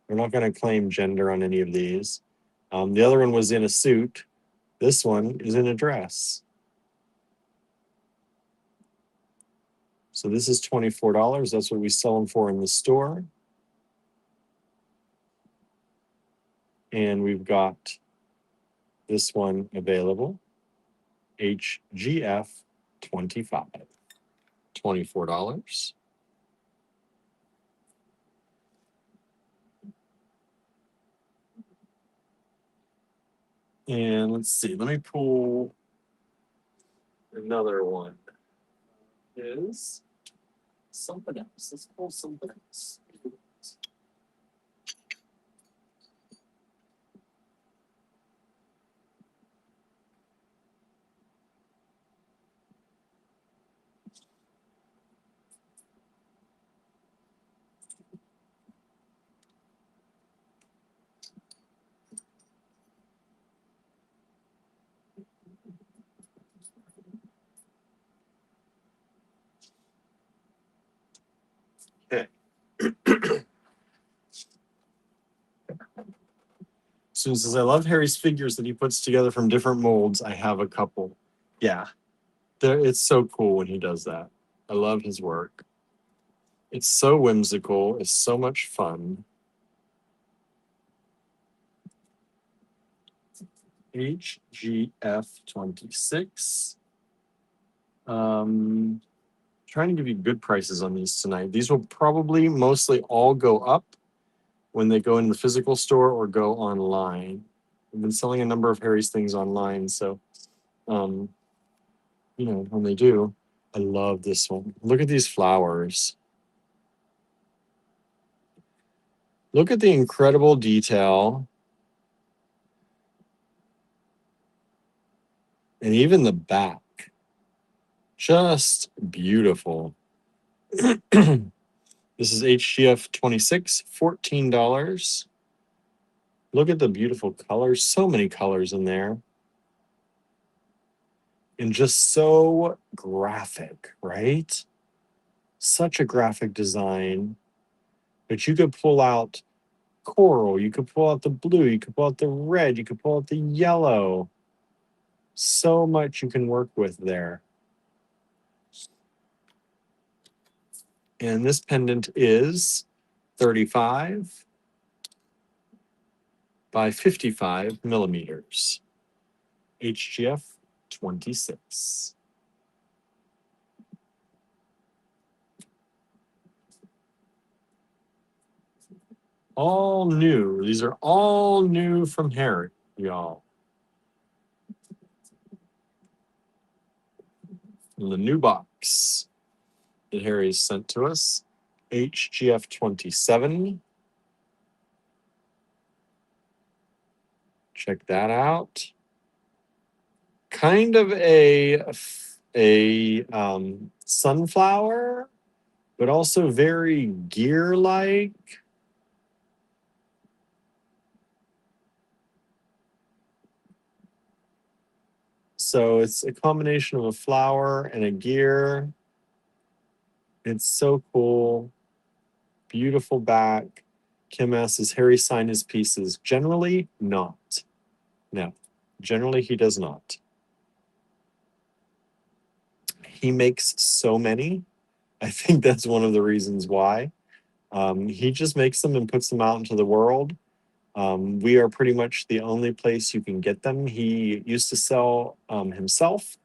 We're not going to claim gender on any of these. The other one was in a suit. This one is in a dress. So this is $24. That's what we sell them for in the store. And we've got this one available. HGF 25. $24. And let's see, let me pull another one. Is something else. Let's pull something else. Okay. Susan says, I love Harry's figures that he puts together from different molds. I have a couple. Yeah. It's so cool when he does that. I love his work. It's so whimsical. It's so much fun. HGF 26. Trying to give you good prices on these tonight. These will probably mostly all go up when they go in the physical store or go online. I've been selling a number of Harry's things online, so when they do, I love this one. Look at these flowers. Look at the incredible detail. And even the back. Just beautiful. This is HGF 26, $14. Look at the beautiful colors. So many colors in there. And just so graphic, right? Such a graphic design. But you could pull out coral, you could pull out the blue, you could pull out the red, you could pull out the yellow. So much you can work with there. And this pendant is 35 by 55 millimeters. HGF 26. All new. These are all new from Harry, y'all. In the new box that Harry's sent to us, HGF 27. Check that out. Kind of a sunflower, but also very gear-like. So it's a combination of a flower and a gear. It's so cool. Beautiful back. Kim asks, does Harry sign his pieces? Generally not. No, generally he does not. He makes so many. I think that's one of the reasons why. He just makes them and puts them out into the world. We are pretty much the only place you can get them. He used to sell himself,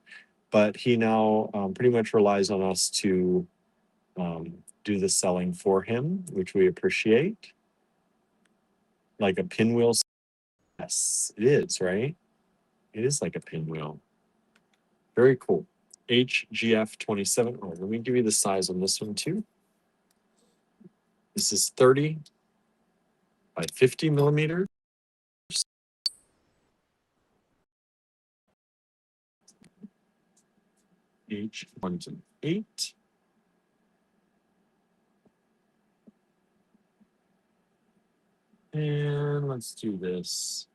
but he now pretty much relies on us to do the selling for him, which we appreciate. Like a pinwheel. Yes, it is, right? It is like a pinwheel. Very cool. HGF 27. Oh, let me give you the size on this one too. This is 30 by 50 millimeters. H1 to 8. And let's do this.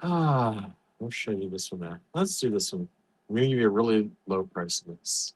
We'll show you this one now. Let's do this one. I'm gonna give you a really low price of this.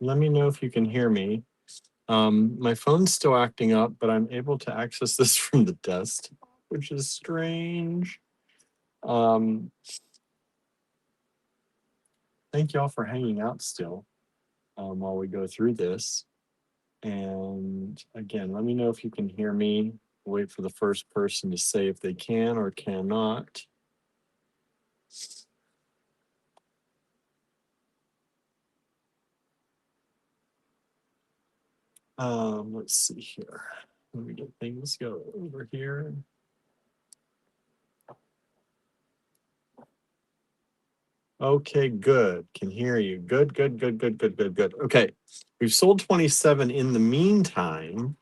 Let me know if you can hear me. My phone's still acting up, but I'm able to access this from the desktop, which is strange. Thank y'all for hanging out still while we go through this. And again, let me know if you can hear me. Wait for the first person to say if they can or cannot. Let's see here. Let me get things go over here. Okay, good. Can hear you. Good. Okay, we've sold 27 in the meantime.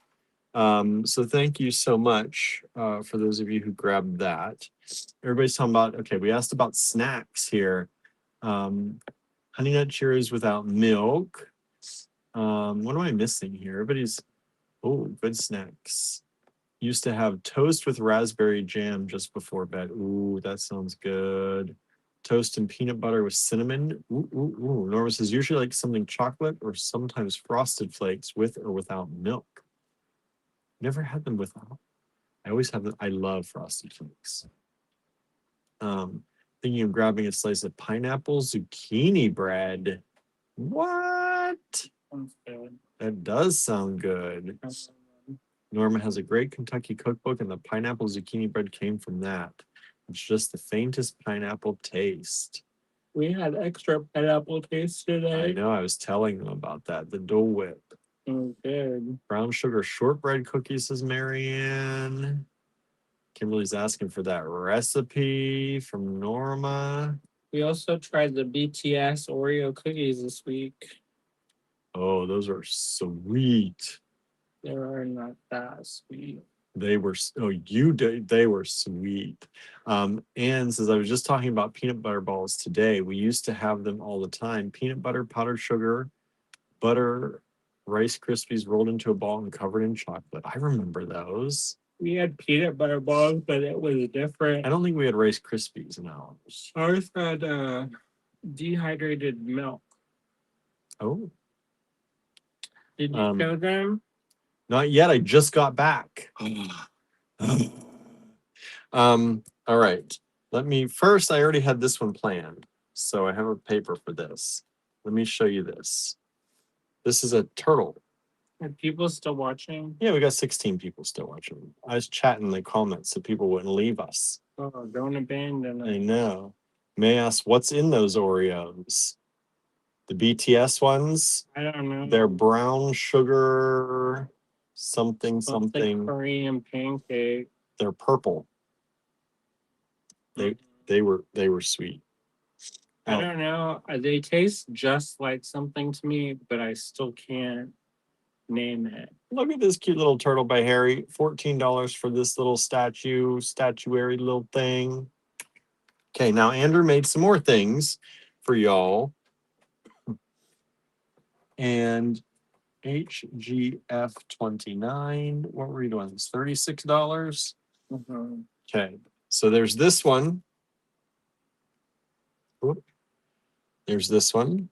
So thank you so much for those of you who grabbed that. Everybody's talking about, okay, we asked about snacks here. Honey Nut Cheerios without milk. What am I missing here? Everybody's, oh, good snacks. Used to have toast with raspberry jam just before bed. Ooh, that sounds good. Toast and peanut butter with cinnamon. Ooh. Norma says usually like something chocolate or sometimes frosted flakes with or without milk. Never had them without. I always have them. I love frosted flakes. Thinking of grabbing a slice of pineapple zucchini bread. What? Sounds good. That does sound good. Norma has a great Kentucky cookbook, and the pineapple zucchini bread came from that. It's just the faintest pineapple taste. We had extra pineapple taste today. I know, I was telling them about that. The Dole Whip. Good. Brown sugar shortbread cookies, says Marianne. Kimberly's asking for that recipe from Norma. We also tried the BTS Oreo cookies this week. Oh, those are sweet. They are not that sweet. They were, oh, you did, they were sweet. Anne says, I was just talking about peanut butter balls today. We used to have them all the time. Peanut butter, powdered sugar, butter, Rice Krispies rolled into a ball and covered in chocolate. I remember those. We had peanut butter balls, but it was different. I don't think we had Rice Krispies in ours. Ours had dehydrated milk. Oh. Did you show them? Not yet. I just got back. All right. Let me first, I already had this one planned. So I have a paper for this. Let me show you this. This is a turtle. Are people still watching? Yeah, we got 16 people still watching. I was chatting in the comments so people wouldn't leave us. Oh, don't abandon us. I know. May I ask what's in those Oreos? The BTS ones? I don't know. They're brown sugar something. Like Korean pancake. They're purple. They were sweet. I don't know. They taste just like something to me, but I still can't name it. Look at this cute little turtle by Harry. $14 for this little statuary little thing. Okay, now Andrew made some more things for y'all. And HGF 29. What were you doing? It's $36. Okay, so there's this one. Oop. There's this one.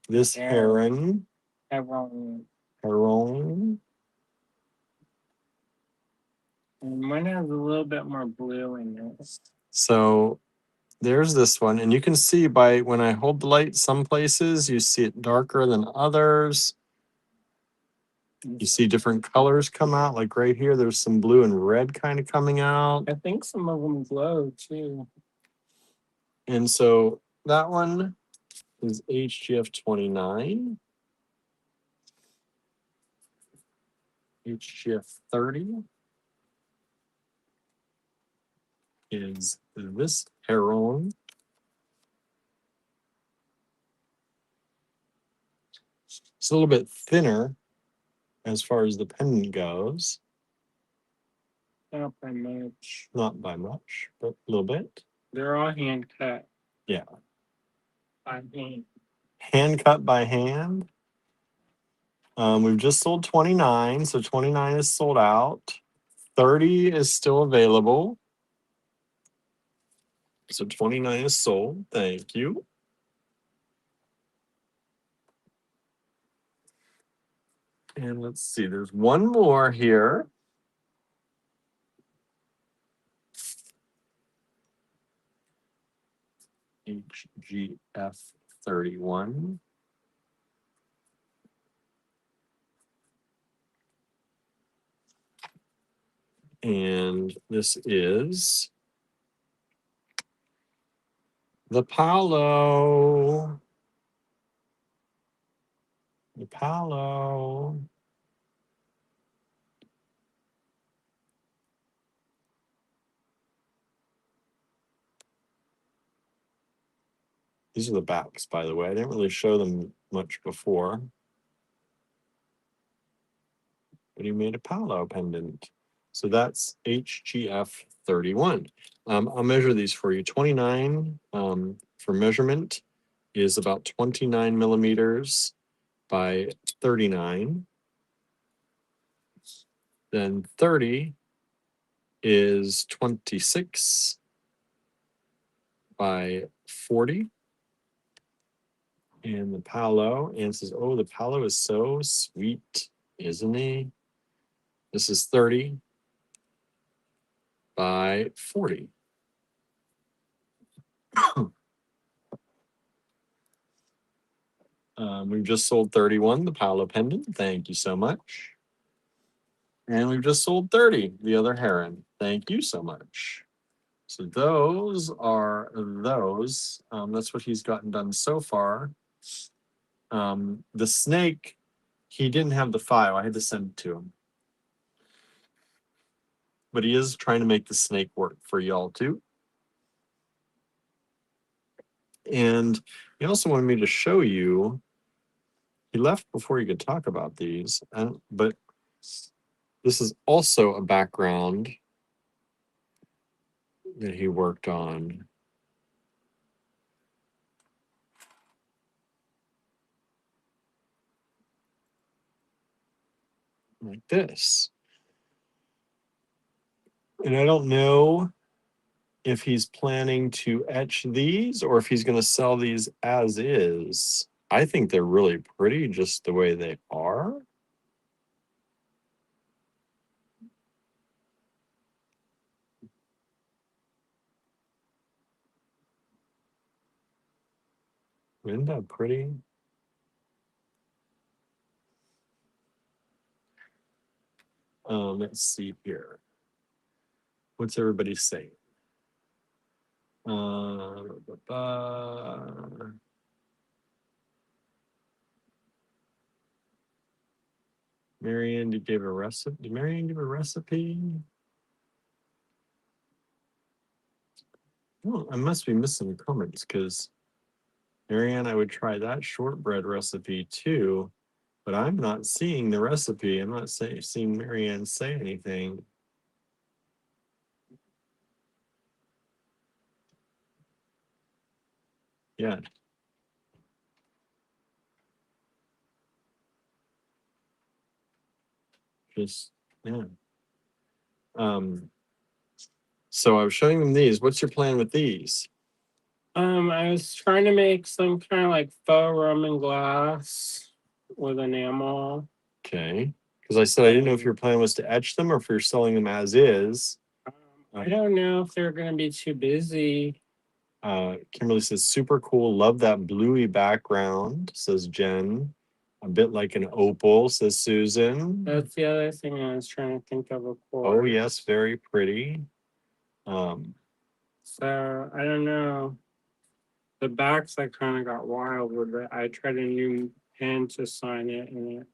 This heron. Heron. Heron. And mine has a little bit more blue in it. So there's this one. And you can see by when I hold the light, some places you see it darker than others. You see different colors come out. Like right here, there's some blue and red kind of coming out. I think some of them glow too. And so that one is HGF 29. HGF 30 is this heron. It's a little bit thinner as far as the pendant goes. Not by much. Not by much, but a little bit. They're all hand cut. Yeah. By hand. Hand cut by hand. We've just sold 29, so 29 is sold out. 30 is still available. So 29 is sold. Thank you. And let's see, there's one more here. HGF 31. And this is the Palo. The Palo. These are the backs, by the way. I didn't really show them much before. But he made a Palo pendant. So that's HGF 31. I'll measure these for you. 29 for measurement is about 29 millimeters by 39. Then 30 is 26 by 40. And the Palo, Anne says, oh, the Palo is so sweet, isn't he? This is 30 by 40. We've just sold 31, the Palo pendant. Thank you so much. And we've just sold 30, the other heron. Thank you so much. So those are those. That's what he's gotten done so far. The snake, he didn't have the file. I had to send it to him. But he is trying to make the snake work for y'all too. And he also wanted me to show you. He left before he could talk about these, but this is also a background that he worked on. Like this. And I don't know if he's planning to etch these or if he's going to sell these as is. I think they're really pretty just the way they are. Isn't that pretty? Let's see here. What's everybody saying? Marianne gave a recipe. Did Marianne give a recipe? Oh, I must be missing comments because Marianne, I would try that shortbread recipe too, but I'm not seeing the recipe. I'm not seeing Marianne say anything. Yeah. Just, yeah. So I was showing them these. What's your plan with these? I was trying to make some kind of like faux Roman glass with enamel. Okay. Because I said I didn't know if your plan was to etch them or if you're selling them as is. I don't know if they're going to be too busy. Kimberly says, super cool. Love that bluey background, says Jen. A bit like an opal, says Susan. That's the other thing I was trying to think of. Oh, yes, very pretty. So I don't know. The backs I kind of got wild with it. I tried a new pen to sign it, and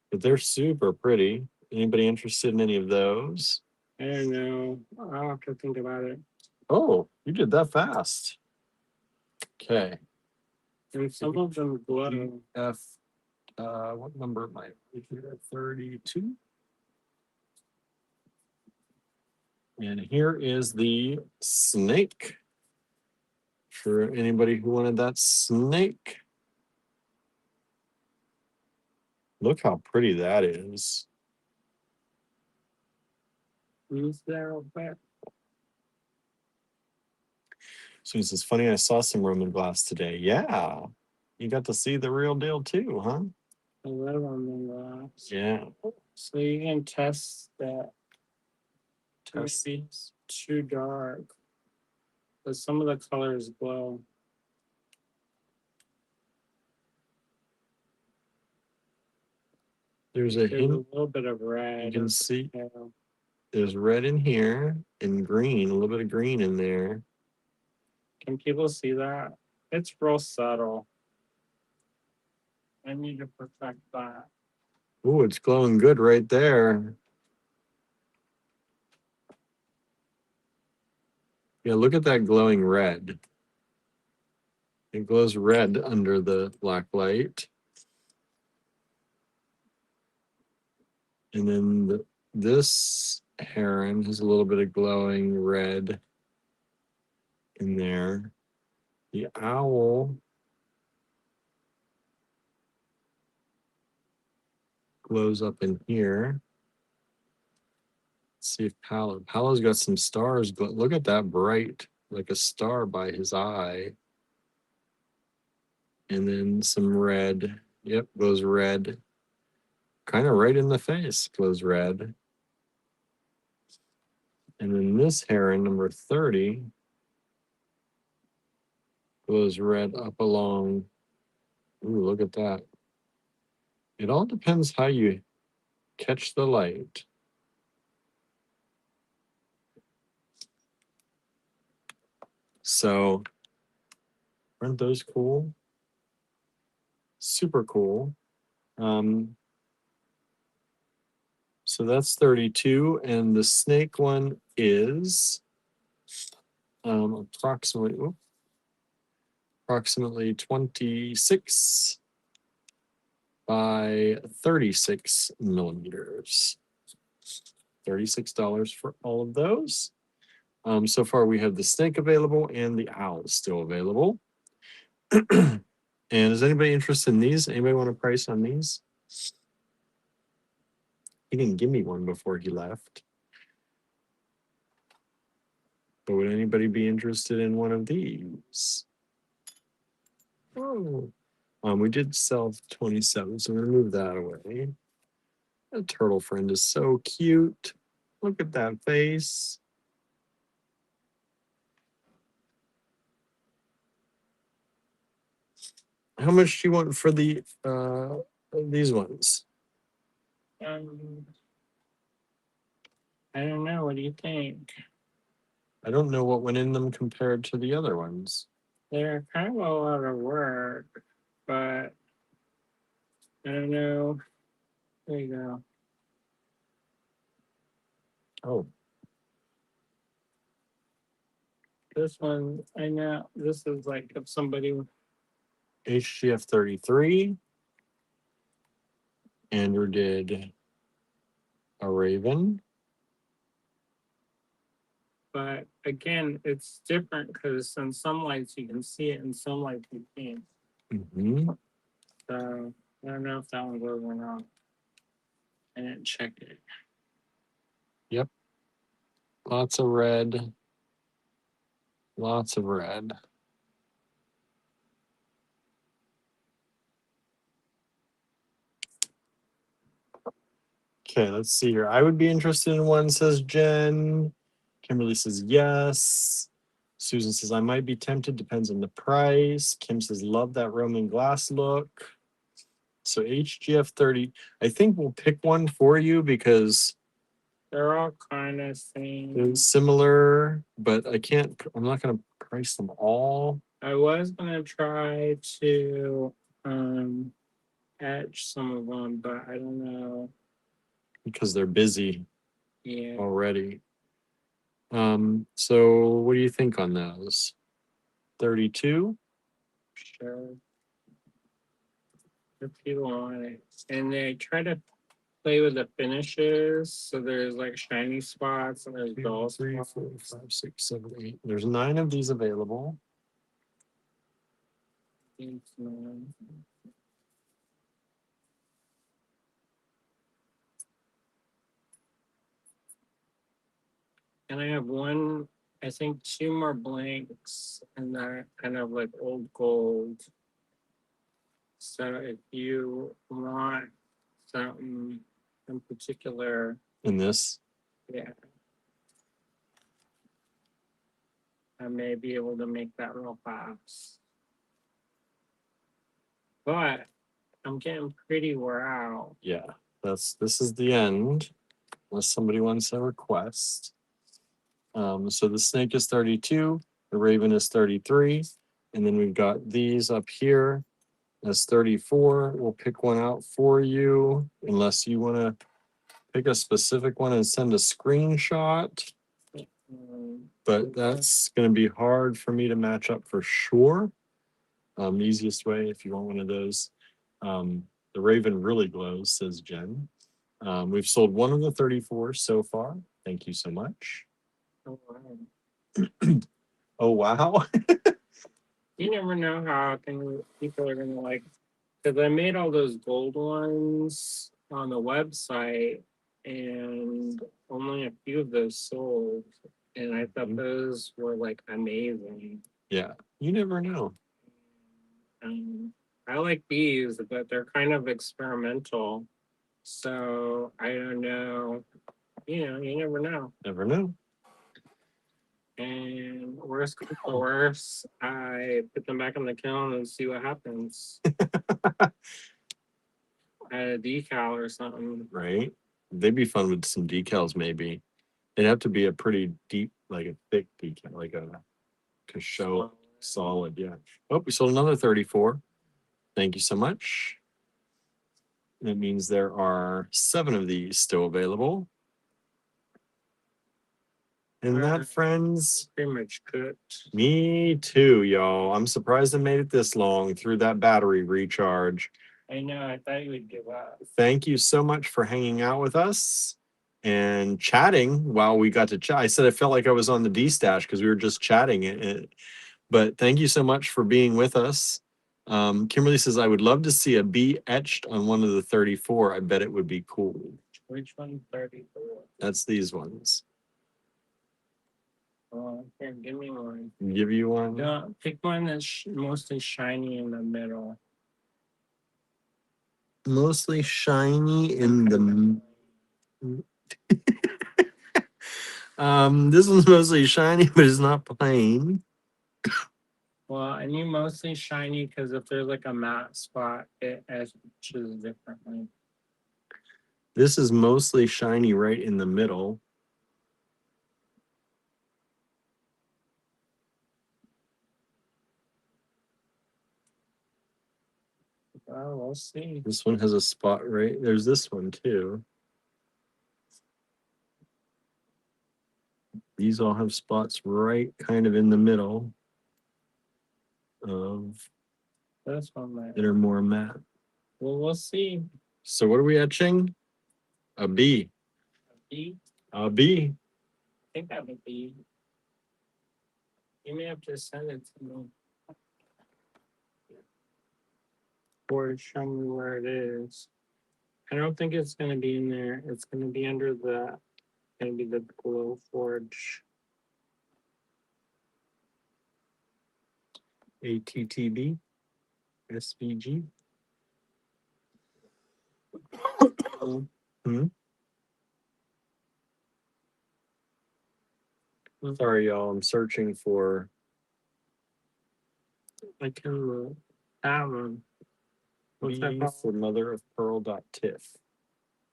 but they're super pretty. Anybody interested in any of those? I don't know. I'll have to think about it. Oh, you did that fast. Okay. And some of them glow. What number am I? 32. And here is the snake. For anybody who wanted that snake. Look how pretty that is. Use there real quick. So it's funny, I saw some Roman glass today. Yeah. You got to see the real deal too, huh? I love on the glass. Yeah. So you can test that. Test. Maybe it's too dark, but some of the colors glow. There's a There's a hint. little bit of You red. can see Yeah. there's red in here and green, a little bit of green in there. Can people see that? It's real subtle. I need to perfect that. Ooh, it's glowing good right there. Yeah, look at that glowing red. It glows red under the black light. And then this heron has a little bit of glowing red in there. The owl glows up in here. Let's see if Paolo's got some stars. Look at that bright, like a star by his eye. And then some red. Yep, goes red. Kind of right in the face, glows red. And then this heron, number 30, glows red up along. Ooh, look at that. It all depends how you catch the light. So, aren't those cool? Super cool. So that's 32, and the snake one is approximately 26 by 36 millimeters. $36 for all of those. So far, we have the snake available and the owl is still available. And is anybody interested in these? Anybody want a price on these? He didn't give me one before he left. But would anybody be interested in one of these? Oh, we did sell 27, so I'm gonna move that away. The turtle friend is so cute. Look at that face. How much do you want for these ones? Um, I don't know. What do you think? I don't know what went in them compared to the other ones. They're kind of a lot of work, but I don't know. There you go. Oh, This one, I know. This is like if somebody. HGF 33. Andrew did a raven. But again, it's different because in some lights you can see it, in some lights you can't. Mm-hmm. So I don't know if that one goes or not. I didn't check it. Yep. Lots of red. Lots of red. Okay, let's see here. I would be interested in one, says Jen. Kimberly says yes. Susan says I might be tempted, depends on the price. Kim says love that Roman glass look. So HGF 30. I think we'll pick one for you because They're all kind of they're same. similar, but I'm not gonna price them all I was gonna try to etch some of them, but I don't know. because they're busy Yeah, already. So what do you think on those? 32? sure. If people want it, and they try to play with the finishes, so there's like shiny spots and there's dull 3, spots. 4, 5, 6, 7, 8. There's 9 of these available. And I have one, I think two more blanks, and they're kind of like old gold. So if you want something in particular, In this, yeah, I may be able to make that real fast. But I'm getting pretty wore out. yeah, this is the end, unless somebody wants a request. So the snake is 32, the raven is 33, and then we've got these up here as 34. We'll pick one out for you, unless you want to pick a specific one and send a screenshot. But that's going to be hard for me to match up for sure. Easiest way, if you want one of those. The raven really glows, says Jen. We've sold one of the 34 so far. Thank you so much. Oh, wow. Oh, wow. You never know how people are gonna like. Because I made all those gold ones on the website, and only a few of those sold. And I thought those were like amazing. Yeah, you never know. I like these, but they're kind of experimental. So I don't know. You never know. Never know. And worst comes to worst, I put them back on the kiln and see what happens. Add a decal or something. Right? They'd be fun with some decals, maybe. It'd have to be a pretty deep, like a thick decal, like a show solid. Yeah. Oh, we sold another 34. Thank you so much. That means there are 7 of these still available. And that, friends, pretty much cooked. me too, y'all. I'm surprised I made it this long through that battery recharge. I know, I thought you would give up. Thank you so much for hanging out with us and chatting while we got to chat. I said I felt like I was on the D stash because we were just chatting. But thank you so much for being with us. Kimberly says, I would love to see a bee etched on one of the 34. I bet it would be cool. Which one? 34. That's these ones. Oh, here, give me one. Give you one. No, pick one that's mostly shiny in the middle. Mostly shiny in the. This one's mostly shiny, but it's not plain. Well, I need mostly shiny because if there's like a matte spot, it etches differently. This is mostly shiny right in the middle. Well, we'll see. This one has a spot right. There's this one too. These all have spots right kind of in the middle of This one might. that are more matte. Well, we'll see. So what are we etching? A B. A B? A B. I think that would be. You may have to send it to me. Or show me where it is. I don't think it's gonna be in there. It's gonna be under the glow forge. ATTB. SVG. Sorry, y'all. I'm searching for. I can look. That one. What's that called? For mother of pearl.tiff.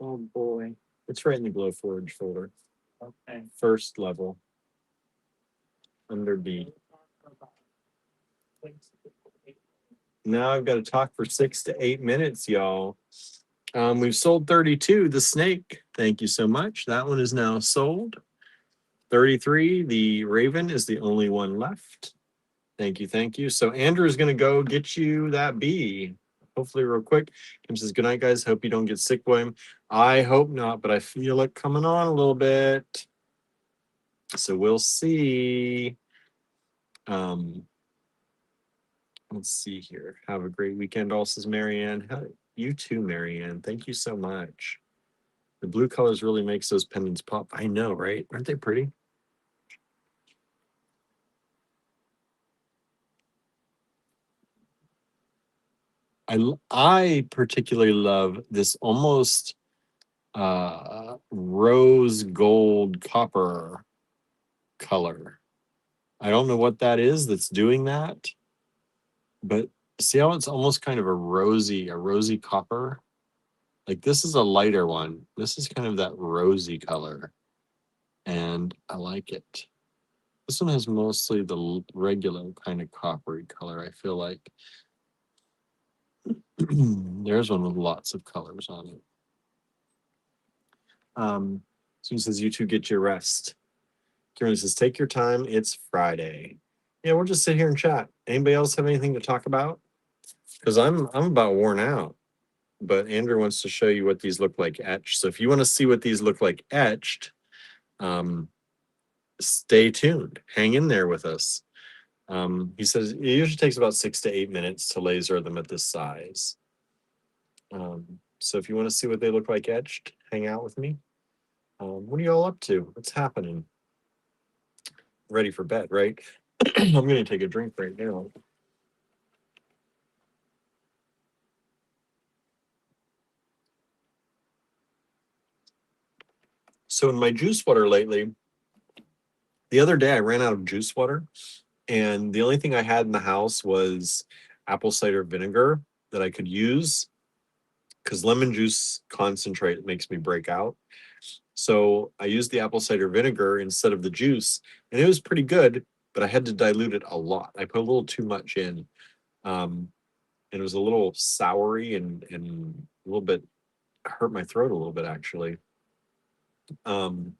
Oh boy. It's right in the Glowforge folder. Okay. First level. Under B. Now I've got to talk for 6 to 8 minutes, y'all. We've sold 32, the snake. Thank you so much. That one is now sold. 33, the raven is the only one left. Thank you, thank you. So Andrew is going to go get you that bee. Hopefully real quick. Kim says, good night, guys. Hope you don't get sick, William. I hope not, but I feel it coming on a little bit. So we'll see. Let's see here. Have a great weekend, all, says Marianne. You too, Marianne. Thank you so much. The blue colors really makes those pendants pop. I know, right? Aren't they pretty? I particularly love this almost rose gold copper color. I don't know what that is that's doing that, but see how it's almost kind of a rosy copper? Like this is a lighter one. This is kind of that rosy color, and I like it. This one has mostly the regular kind of coppery color, I feel like. There's one with lots of colors on it. Someone says, you two get your rest. Kieran says, take your time. It's Friday. Yeah, we'll just sit here and chat. Anybody else have anything to talk about? Because I'm about worn out. But Andrew wants to show you what these look like etched. So if you want to see what these look like etched, stay tuned. Hang in there with us. He says it usually takes about 6 to 8 minutes to laser them at this size. So if you want to see what they look like etched, hang out with me. What are you all up to? What's happening? Ready for bed, right? I'm going to take a drink right now. So in my juice water lately, the other day I ran out of juice water, and the only thing I had in the house was apple cider vinegar that I could use because lemon juice concentrate makes me break out. So I used the apple cider vinegar instead of the juice, and it was pretty good, but I had to dilute it a lot. I put a little too much in. And it was a little soury and a little bit hurt my throat a little bit actually. And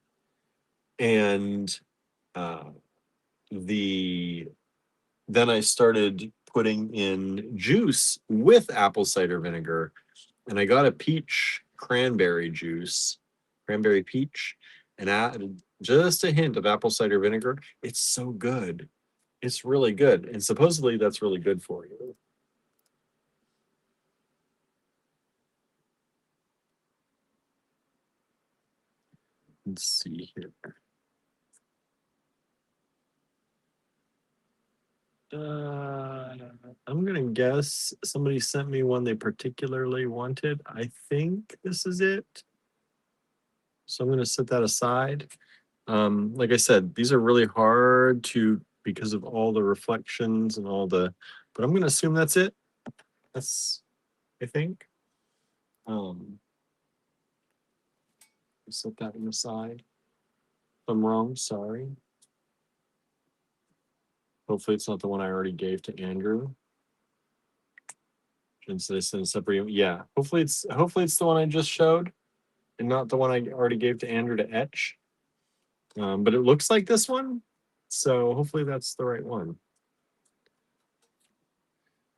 then I started putting in juice with apple cider vinegar, and I got a peach cranberry juice, cranberry peach, and added just a hint of apple cider vinegar. It's so good. It's really good. And supposedly that's really good for you. Let's see here. I'm gonna guess somebody sent me one they particularly wanted. I think this is it. So I'm gonna set that aside. Like I said, these are really hard to because of all the reflections and all the, but I'm gonna assume that's it. That's, I think. Set that aside. If I'm wrong, sorry. Hopefully it's not the one I already gave to Andrew. Instead of send separate, yeah. Hopefully it's the one I just showed, and not the one I already gave to Andrew to etch. But it looks like this one, so hopefully that's the right one.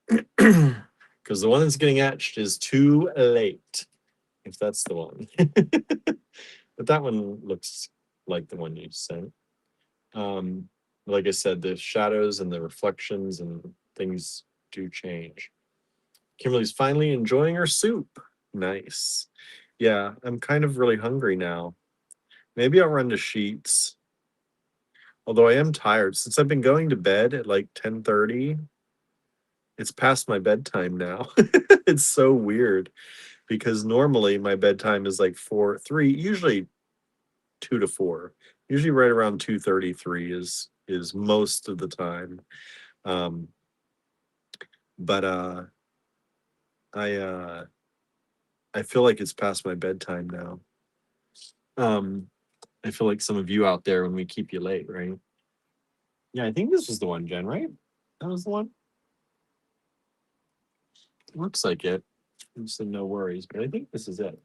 Because the one that's getting etched is too late, if that's the one. But that one looks like the one you sent. Like I said, the shadows and the reflections and things do change. Kimberly's finally enjoying her soup. Nice. Yeah, I'm kind of really hungry now. Maybe I'll run to Sheets. Although I am tired. Since I've been going to bed at like 10:30, it's past my bedtime now. It's so weird because normally my bedtime is like 3, usually 2 to 4. Usually right around 2:33 is most of the time. But I feel like it's past my bedtime now. I feel like some of you out there when we keep you late, right? Yeah, I think this was the one, Jen, right? That was the one. Looks like it. I said no worries, but I think this is it.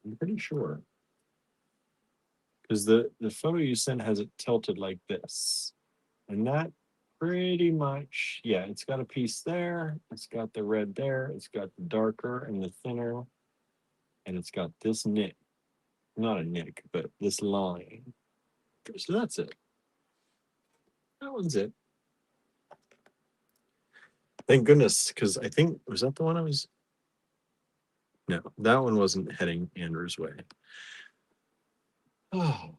I'm pretty sure. Because the photo you sent has it tilted like this. And that pretty much, yeah, it's got a piece there. It's got the red there. It's got the darker and the thinner. And it's got this nick. Not a nick, but this line. So that's it. That one's it. Thank goodness, because I think, was that the one I was? No, that one wasn't heading Andrew's way. Oh,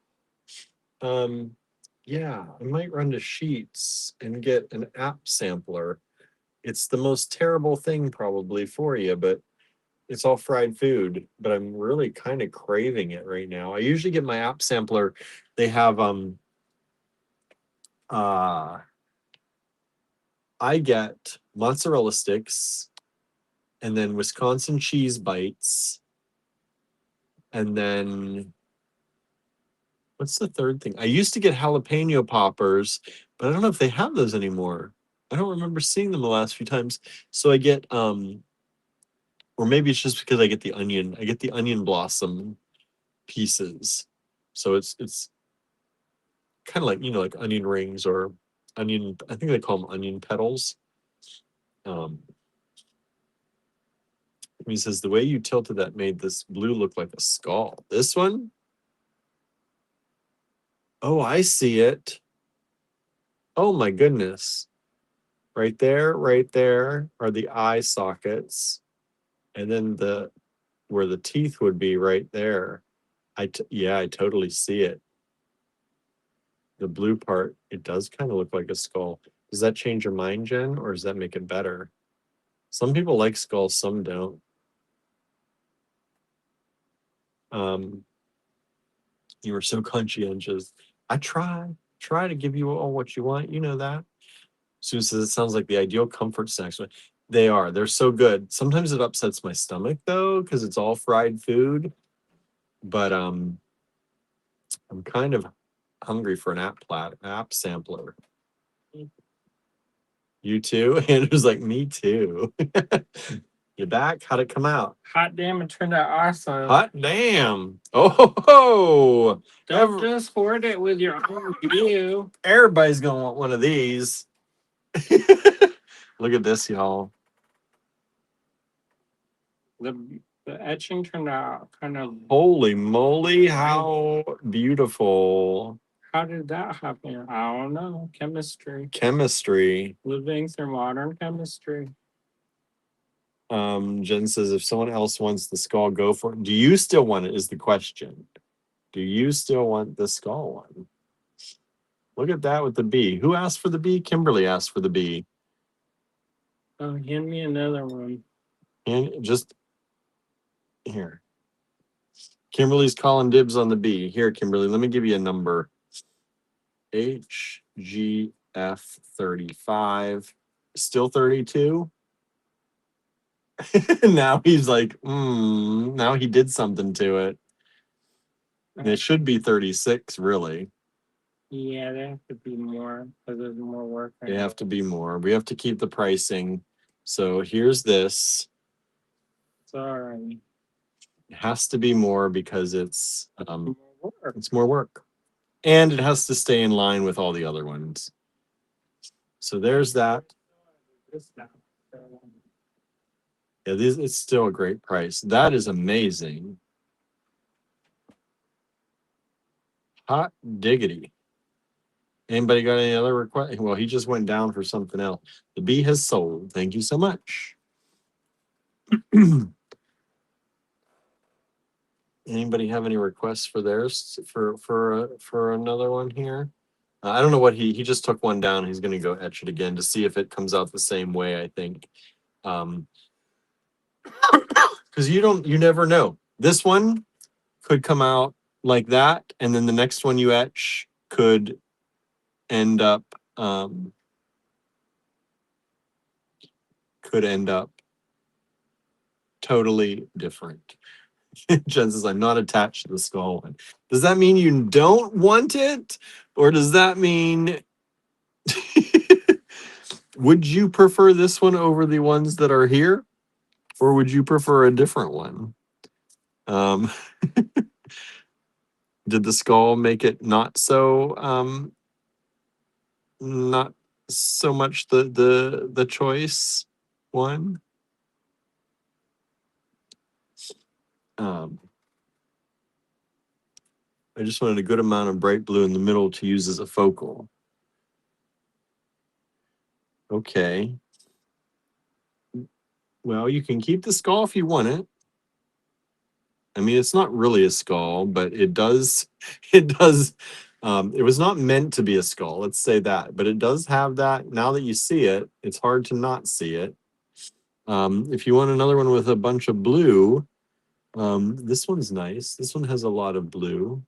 yeah, I might run to Sheets and get an app sampler It's the most terrible thing probably for you, but it's all fried food. But I'm really kind of craving it right now. I usually get my app sampler. They have I get mozzarella sticks and then Wisconsin cheese bites. And then what's the third thing? I used to get jalapeno poppers, but I don't know if they have those anymore. I don't remember seeing them the last few times. So I get or maybe it's just because I get the onion. I get the onion blossom pieces. So it's kind of like, like onion rings or onion, I think they call them onion petals. He says the way you tilted that made this blue look like a skull. This one? Oh, I see it. Oh my goodness. Right there are the eye sockets. And then where the teeth would be right there. Yeah, I totally see it. The blue part, it does kind of look like a skull. Does that change your mind, Jen, or does that make it better? Some people like skulls, some don't. You were so conscientious. I try to give you all what you want. You know that. Sue says it sounds like the ideal comfort snacks. They are. They're so good. Sometimes it upsets my stomach though, because it's all fried food. But I'm kind of hungry for an app sampler. You too? And it was like, me too. You back? How'd it come out? Hot damn, it turned out awesome. Hot damn. Oh, don't just hoard it with your own view. Everybody's gonna want one of these. Look at this, y'all. The etching turned out kind of. Holy moly, how beautiful. How did that happen? I don't know. Chemistry. Living through modern chemistry. Jen says if someone else wants the skull, go for it. Do you still want it? Is the question. Do you still want the skull one? Look at that with the bee. Who asked for the bee? Kimberly asked for the bee. Oh, hand me another one. And just here. Kimberly's calling dibs on the bee. Here, Kimberly, let me give you a number. HGF 35. Still 32? Now he's like, now he did something to it. And it should be 36, really. Yeah, they have to be more because there's more work. They have to be more. We have to keep the pricing. So here's this. Sorry. It has to be more because it's more work. And it has to stay in line with all the other ones. So there's that. Yeah, it's still a great price. That is amazing. Hot diggity. Anybody got any other request? Well, he just went down for something else. The bee has sold. Thank you so much. Anybody have any requests for theirs for another one here? I don't know what he just took one down. He's going to go etch it again to see if it comes out the same way. I think, because you never know. This one could come out like that, and then the next one you etch could end up totally different. Jen says, I'm not attached to the skull one. Does that mean you don't want it? Or does that mean would you prefer this one over the ones that are here? Or would you prefer a different one? Did the skull make it not so not so much the choice one? I just wanted a good amount of bright blue in the middle to use as a focal. Okay. Well, you can keep the skull if you want it. I mean, it's not really a skull, but it does It was not meant to be a skull, let's say that, but it does have that. Now that you see it, it's hard to not see it. If you want another one with a bunch of blue, this one's nice. This one has a lot of blue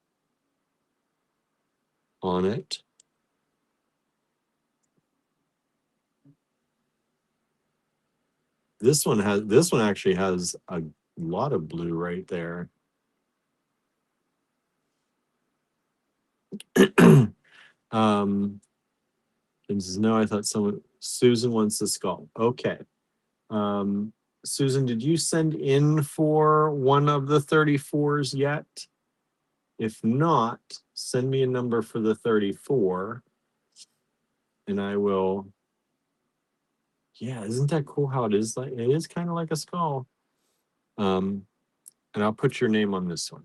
on it. This one actually has a lot of blue right there. And says, no, I thought Susan wants the skull. Okay. Susan, did you send in for one of the 34s yet? If not, send me a number for the 34 and I will. Yeah, isn't that cool how it is? Like, it is kind of like a skull. And I'll put your name on this one.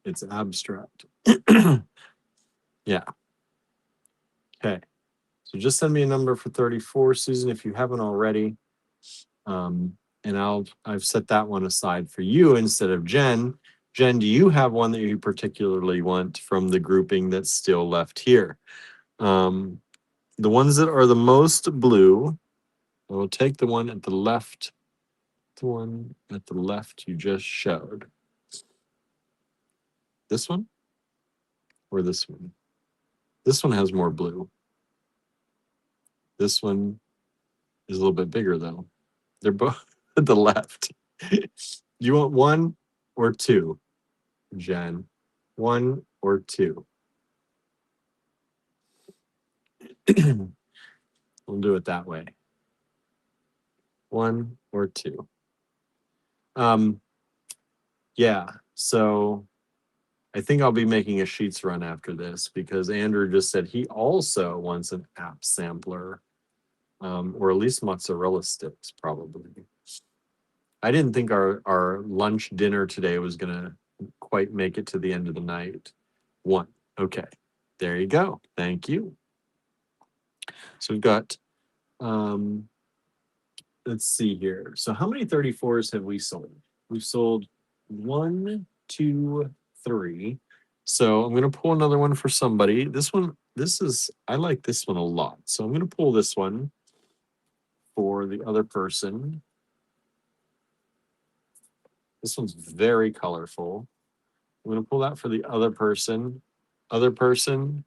It's abstract. Yeah. Okay. So just send me a number for 34, Susan, if you haven't already. And I've set that one aside for you instead of Jen. Jen, do you have one that you particularly want from the grouping that's still left here? The ones that are the most blue, I will take the one at the left, the one at the left you just showed. This one or this one? This one has more blue. This one is a little bit bigger though. They're both at the left. You want one or two, Jen? One or two? We'll do it that way. One or two. Yeah, so I think I'll be making a Sheets run after this because Andrew just said he also wants an app sampler, or at least mozzarella sticks, probably. I didn't think our lunch dinner today was gonna quite make it to the end of the night. One. Okay. There you go. Thank you. So we've got let's see here. So how many 34s have we sold? We've sold 1, 2, 3. So I'm gonna pull another one for somebody. I like this one a lot. So I'm gonna pull this one for the other person. This one's very colorful. I'm gonna pull that for the other person. Other person.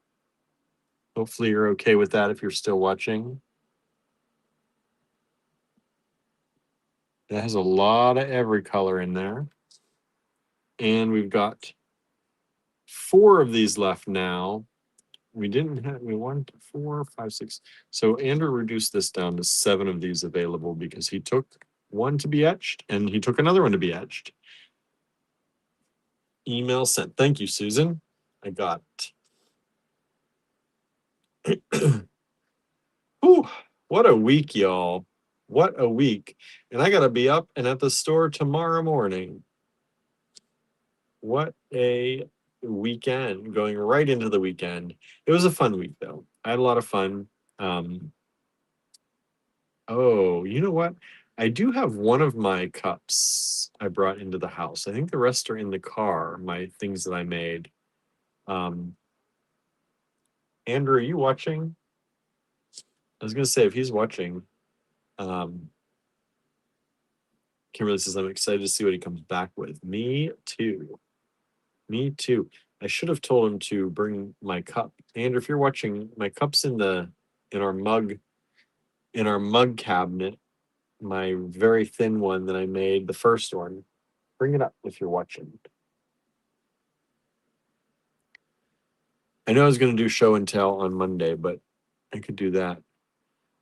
Hopefully you're okay with that if you're still watching. It has a lot of every color in there. And we've got 4 of these left now. We 1, 4, 5, 6. So Andrew reduced this down to 7 of these available because he took one to be etched and he took another one to be etched. Email sent. Thank you, Susan. I got it. Whew, what a week, y'all. What a week. And I got to be up and at the store tomorrow morning. What a weekend, going right into the weekend. It was a fun week, though. I had a lot of fun. Oh, you know what? I do have one of my cups I brought into the house. I think the rest are in the car, my things that I made. Andrew, are you watching? I was gonna say if he's watching, Kimberly says I'm excited to see what he comes back with. Me too. Me too. I should have told him to bring my cup. Andrew, if you're watching, my cup's in our mug cabinet. My very thin one that I made, the first one. Bring it up if you're watching. I know I was going to do show and tell on Monday, but I could do that.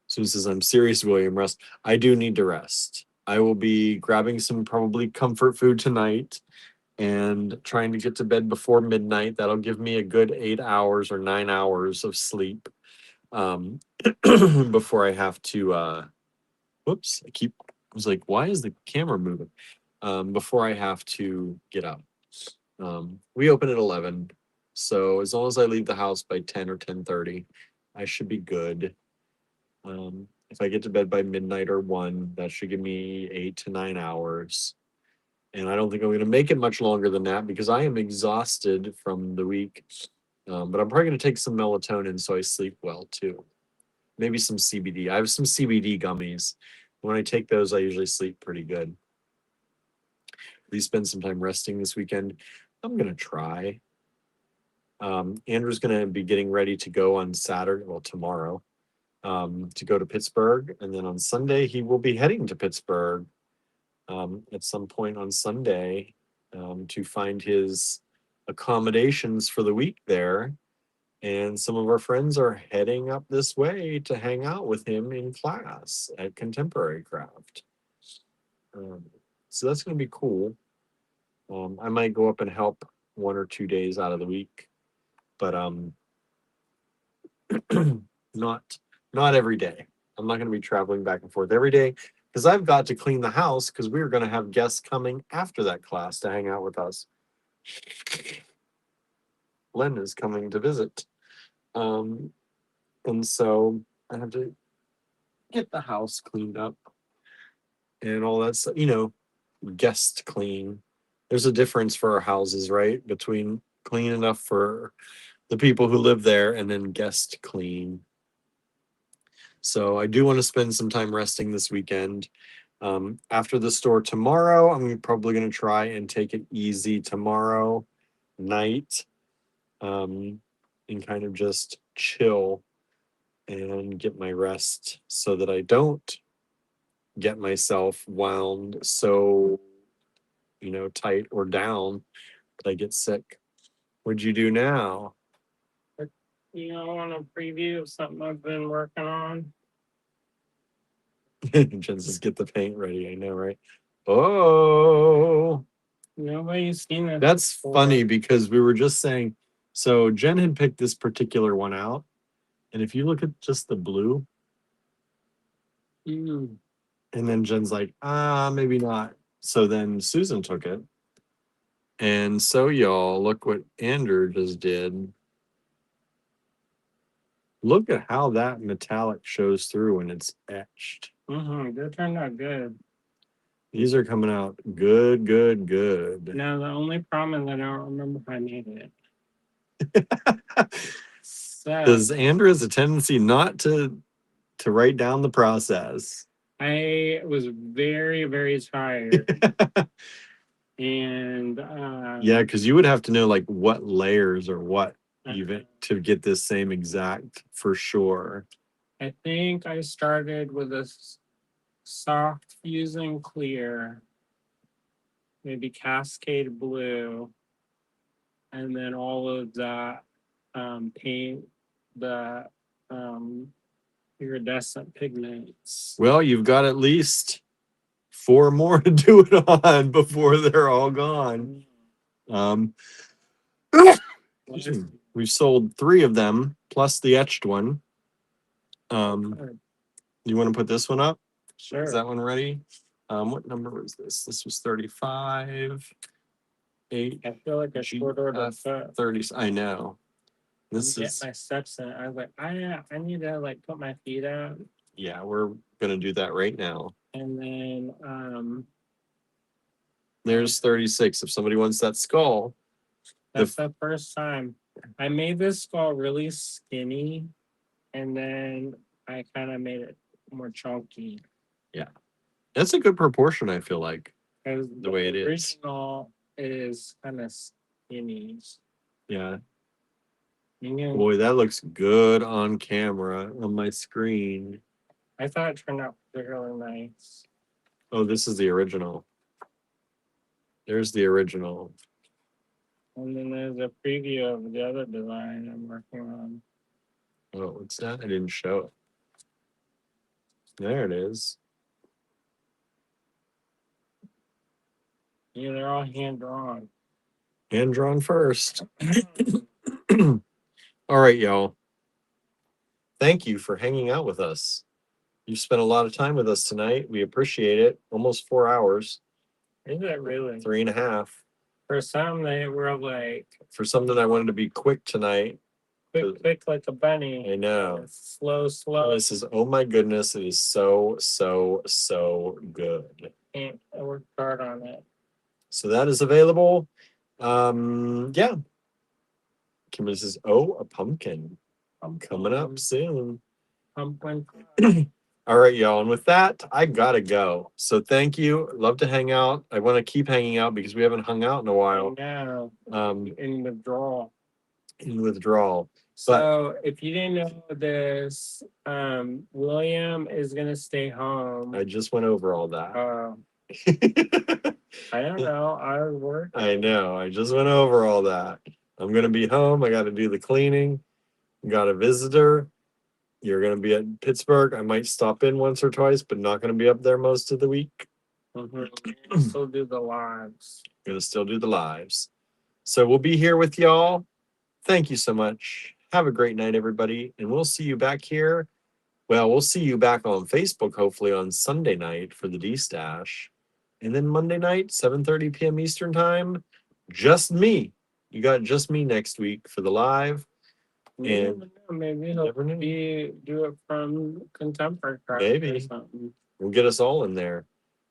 Susan says, I'm serious, William. Rest. I do need to rest. I will be grabbing some probably comfort food tonight and trying to get to bed before midnight. That'll give me a good 8 hours or 9 hours of sleep before I have to. Whoops! I was like, why is the camera moving? Before I have to get up. We open at 11. So as long as I leave the house by 10 or 10:30, I should be good. I If I get to bed by midnight or 1, that should give me 8 to 9 hours. And I don't think I'm going to make it much longer than that because I am exhausted from the week. But I'm probably going to take some melatonin so I sleep well too. Maybe some CBD. I have some CBD gummies. When I take those, I usually sleep pretty good. Please spend some time resting this weekend. I'm going to try. Andrew's going to be getting ready to go on Saturday, well, tomorrow, to go to Pittsburgh. And then on Sunday, he will be heading to Pittsburgh at some point on Sunday to find his accommodations for the week there. And some of our friends are heading up this way to hang out with him in class at Contemporary Craft. So that's going to be cool. I might go up and help 1 or 2 days out of the week, but not every day. I'm not going to be traveling back and forth every day because I've got to clean the house because we're going to have guests coming after that class to hang out with us. Len is coming to visit. And so I have to get the house cleaned up and all that stuff, guest clean. There's a difference for our houses, right? Between clean enough for the people who live there and then guest clean. So I do want to spend some time resting this weekend. After the store tomorrow, I'm probably going to try and take it easy tomorrow night and kind of just chill and get my rest so that I don't get myself wound so, tight or down that I get sick. What'd you do now? I want a preview of something I've been working on. Jen says, get the paint ready. I know, right? Oh, Nobody's seen it. that's funny because we were just saying, so Jen had picked this particular one out. And if you look at just the blue, and then Jen's like, maybe not. So then Susan took it. And so y'all, look what Andrew just did. Look at how that metallic shows through when it's etched. They turned out good. These are coming out good, good, good. No, the only problem is I don't remember if I made it. Does Andrew has a tendency not to write down the process? I was very, very tired. And yeah, because you would have to know like what layers or what even to get this same exact for sure. I think I started with a soft fusing clear, maybe Cascade blue, and then all of that paint, the iridescent pigments. Well, you've got at least 4 more to do it on before they're all gone. We've sold 3 of them plus the etched one. You want to put this one up? Sure. Is that one ready? What number was this? This was 35. 8. I feel like a short order 30. I know. This get is my steps in. I was like, I need to like put my feet out. Yeah, we're gonna do that right now. And then there's 36. If somebody wants that skull. That's the first time. I made this skull really skinny and then I kind of made it more chunky. Yeah. That's a good proportion, I feel like. The way it is. Original is kind of skinny. Yeah. Boy, that looks good on camera on my screen. I thought it turned out really nice. Oh, this is the original. There's the original. And then there's a preview of the other design I'm working on. Oh, what's that? I didn't show it. There it is. Yeah, they're all hand drawn. Hand drawn first. All right, y'all. Thank you for hanging out with us. You spent a lot of time with us tonight. We appreciate it. Almost 4 hours. Is it really? 3.5. For some, they were like. For something I wanted to be quick tonight, Quick, quick like a bunny. I know. Slow, slow. This is, oh my goodness, it is so, so, so good. I worked hard on it. So that is available. Yeah. Kimberly says, oh, a pumpkin coming up soon. Pumpkin. All right, y'all. And with that, I gotta go. So thank you. Love to hang out. I want to keep hanging out because we haven't hung out in a while. Yeah. In withdrawal. In withdrawal. So if you didn't know this, William is gonna stay home. I just went over all that. I don't know. I was working. I know. I just went over all that. I'm gonna be home. I got to do the cleaning. Got a visitor. You're gonna be at Pittsburgh. I might stop in once or twice, but not gonna be up there most of the week. Still do the lives. Gonna still do the lives. So we'll be here with y'all. Thank you so much. Have a great night, everybody, and we'll see you back here. Well, we'll see you back on Facebook hopefully on Sunday night for the D Stash, and then Monday night, 7:30 p.m. Eastern time. Just me. You got just me next week for the live. And maybe he'll do it from contemporary craft maybe or something. We'll get us all in there.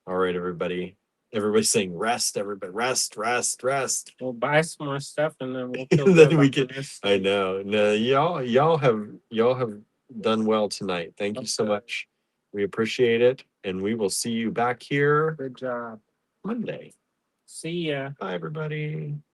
All right, everybody. Everybody's saying rest. Everybody rest, rest, rest. We'll buy some more stuff and then we'll feel then good we about can. this. I know. No, y'all have done well tonight. Thank you so much. We appreciate it, and we will see you back here. Good job. Monday. See ya. Bye, everybody.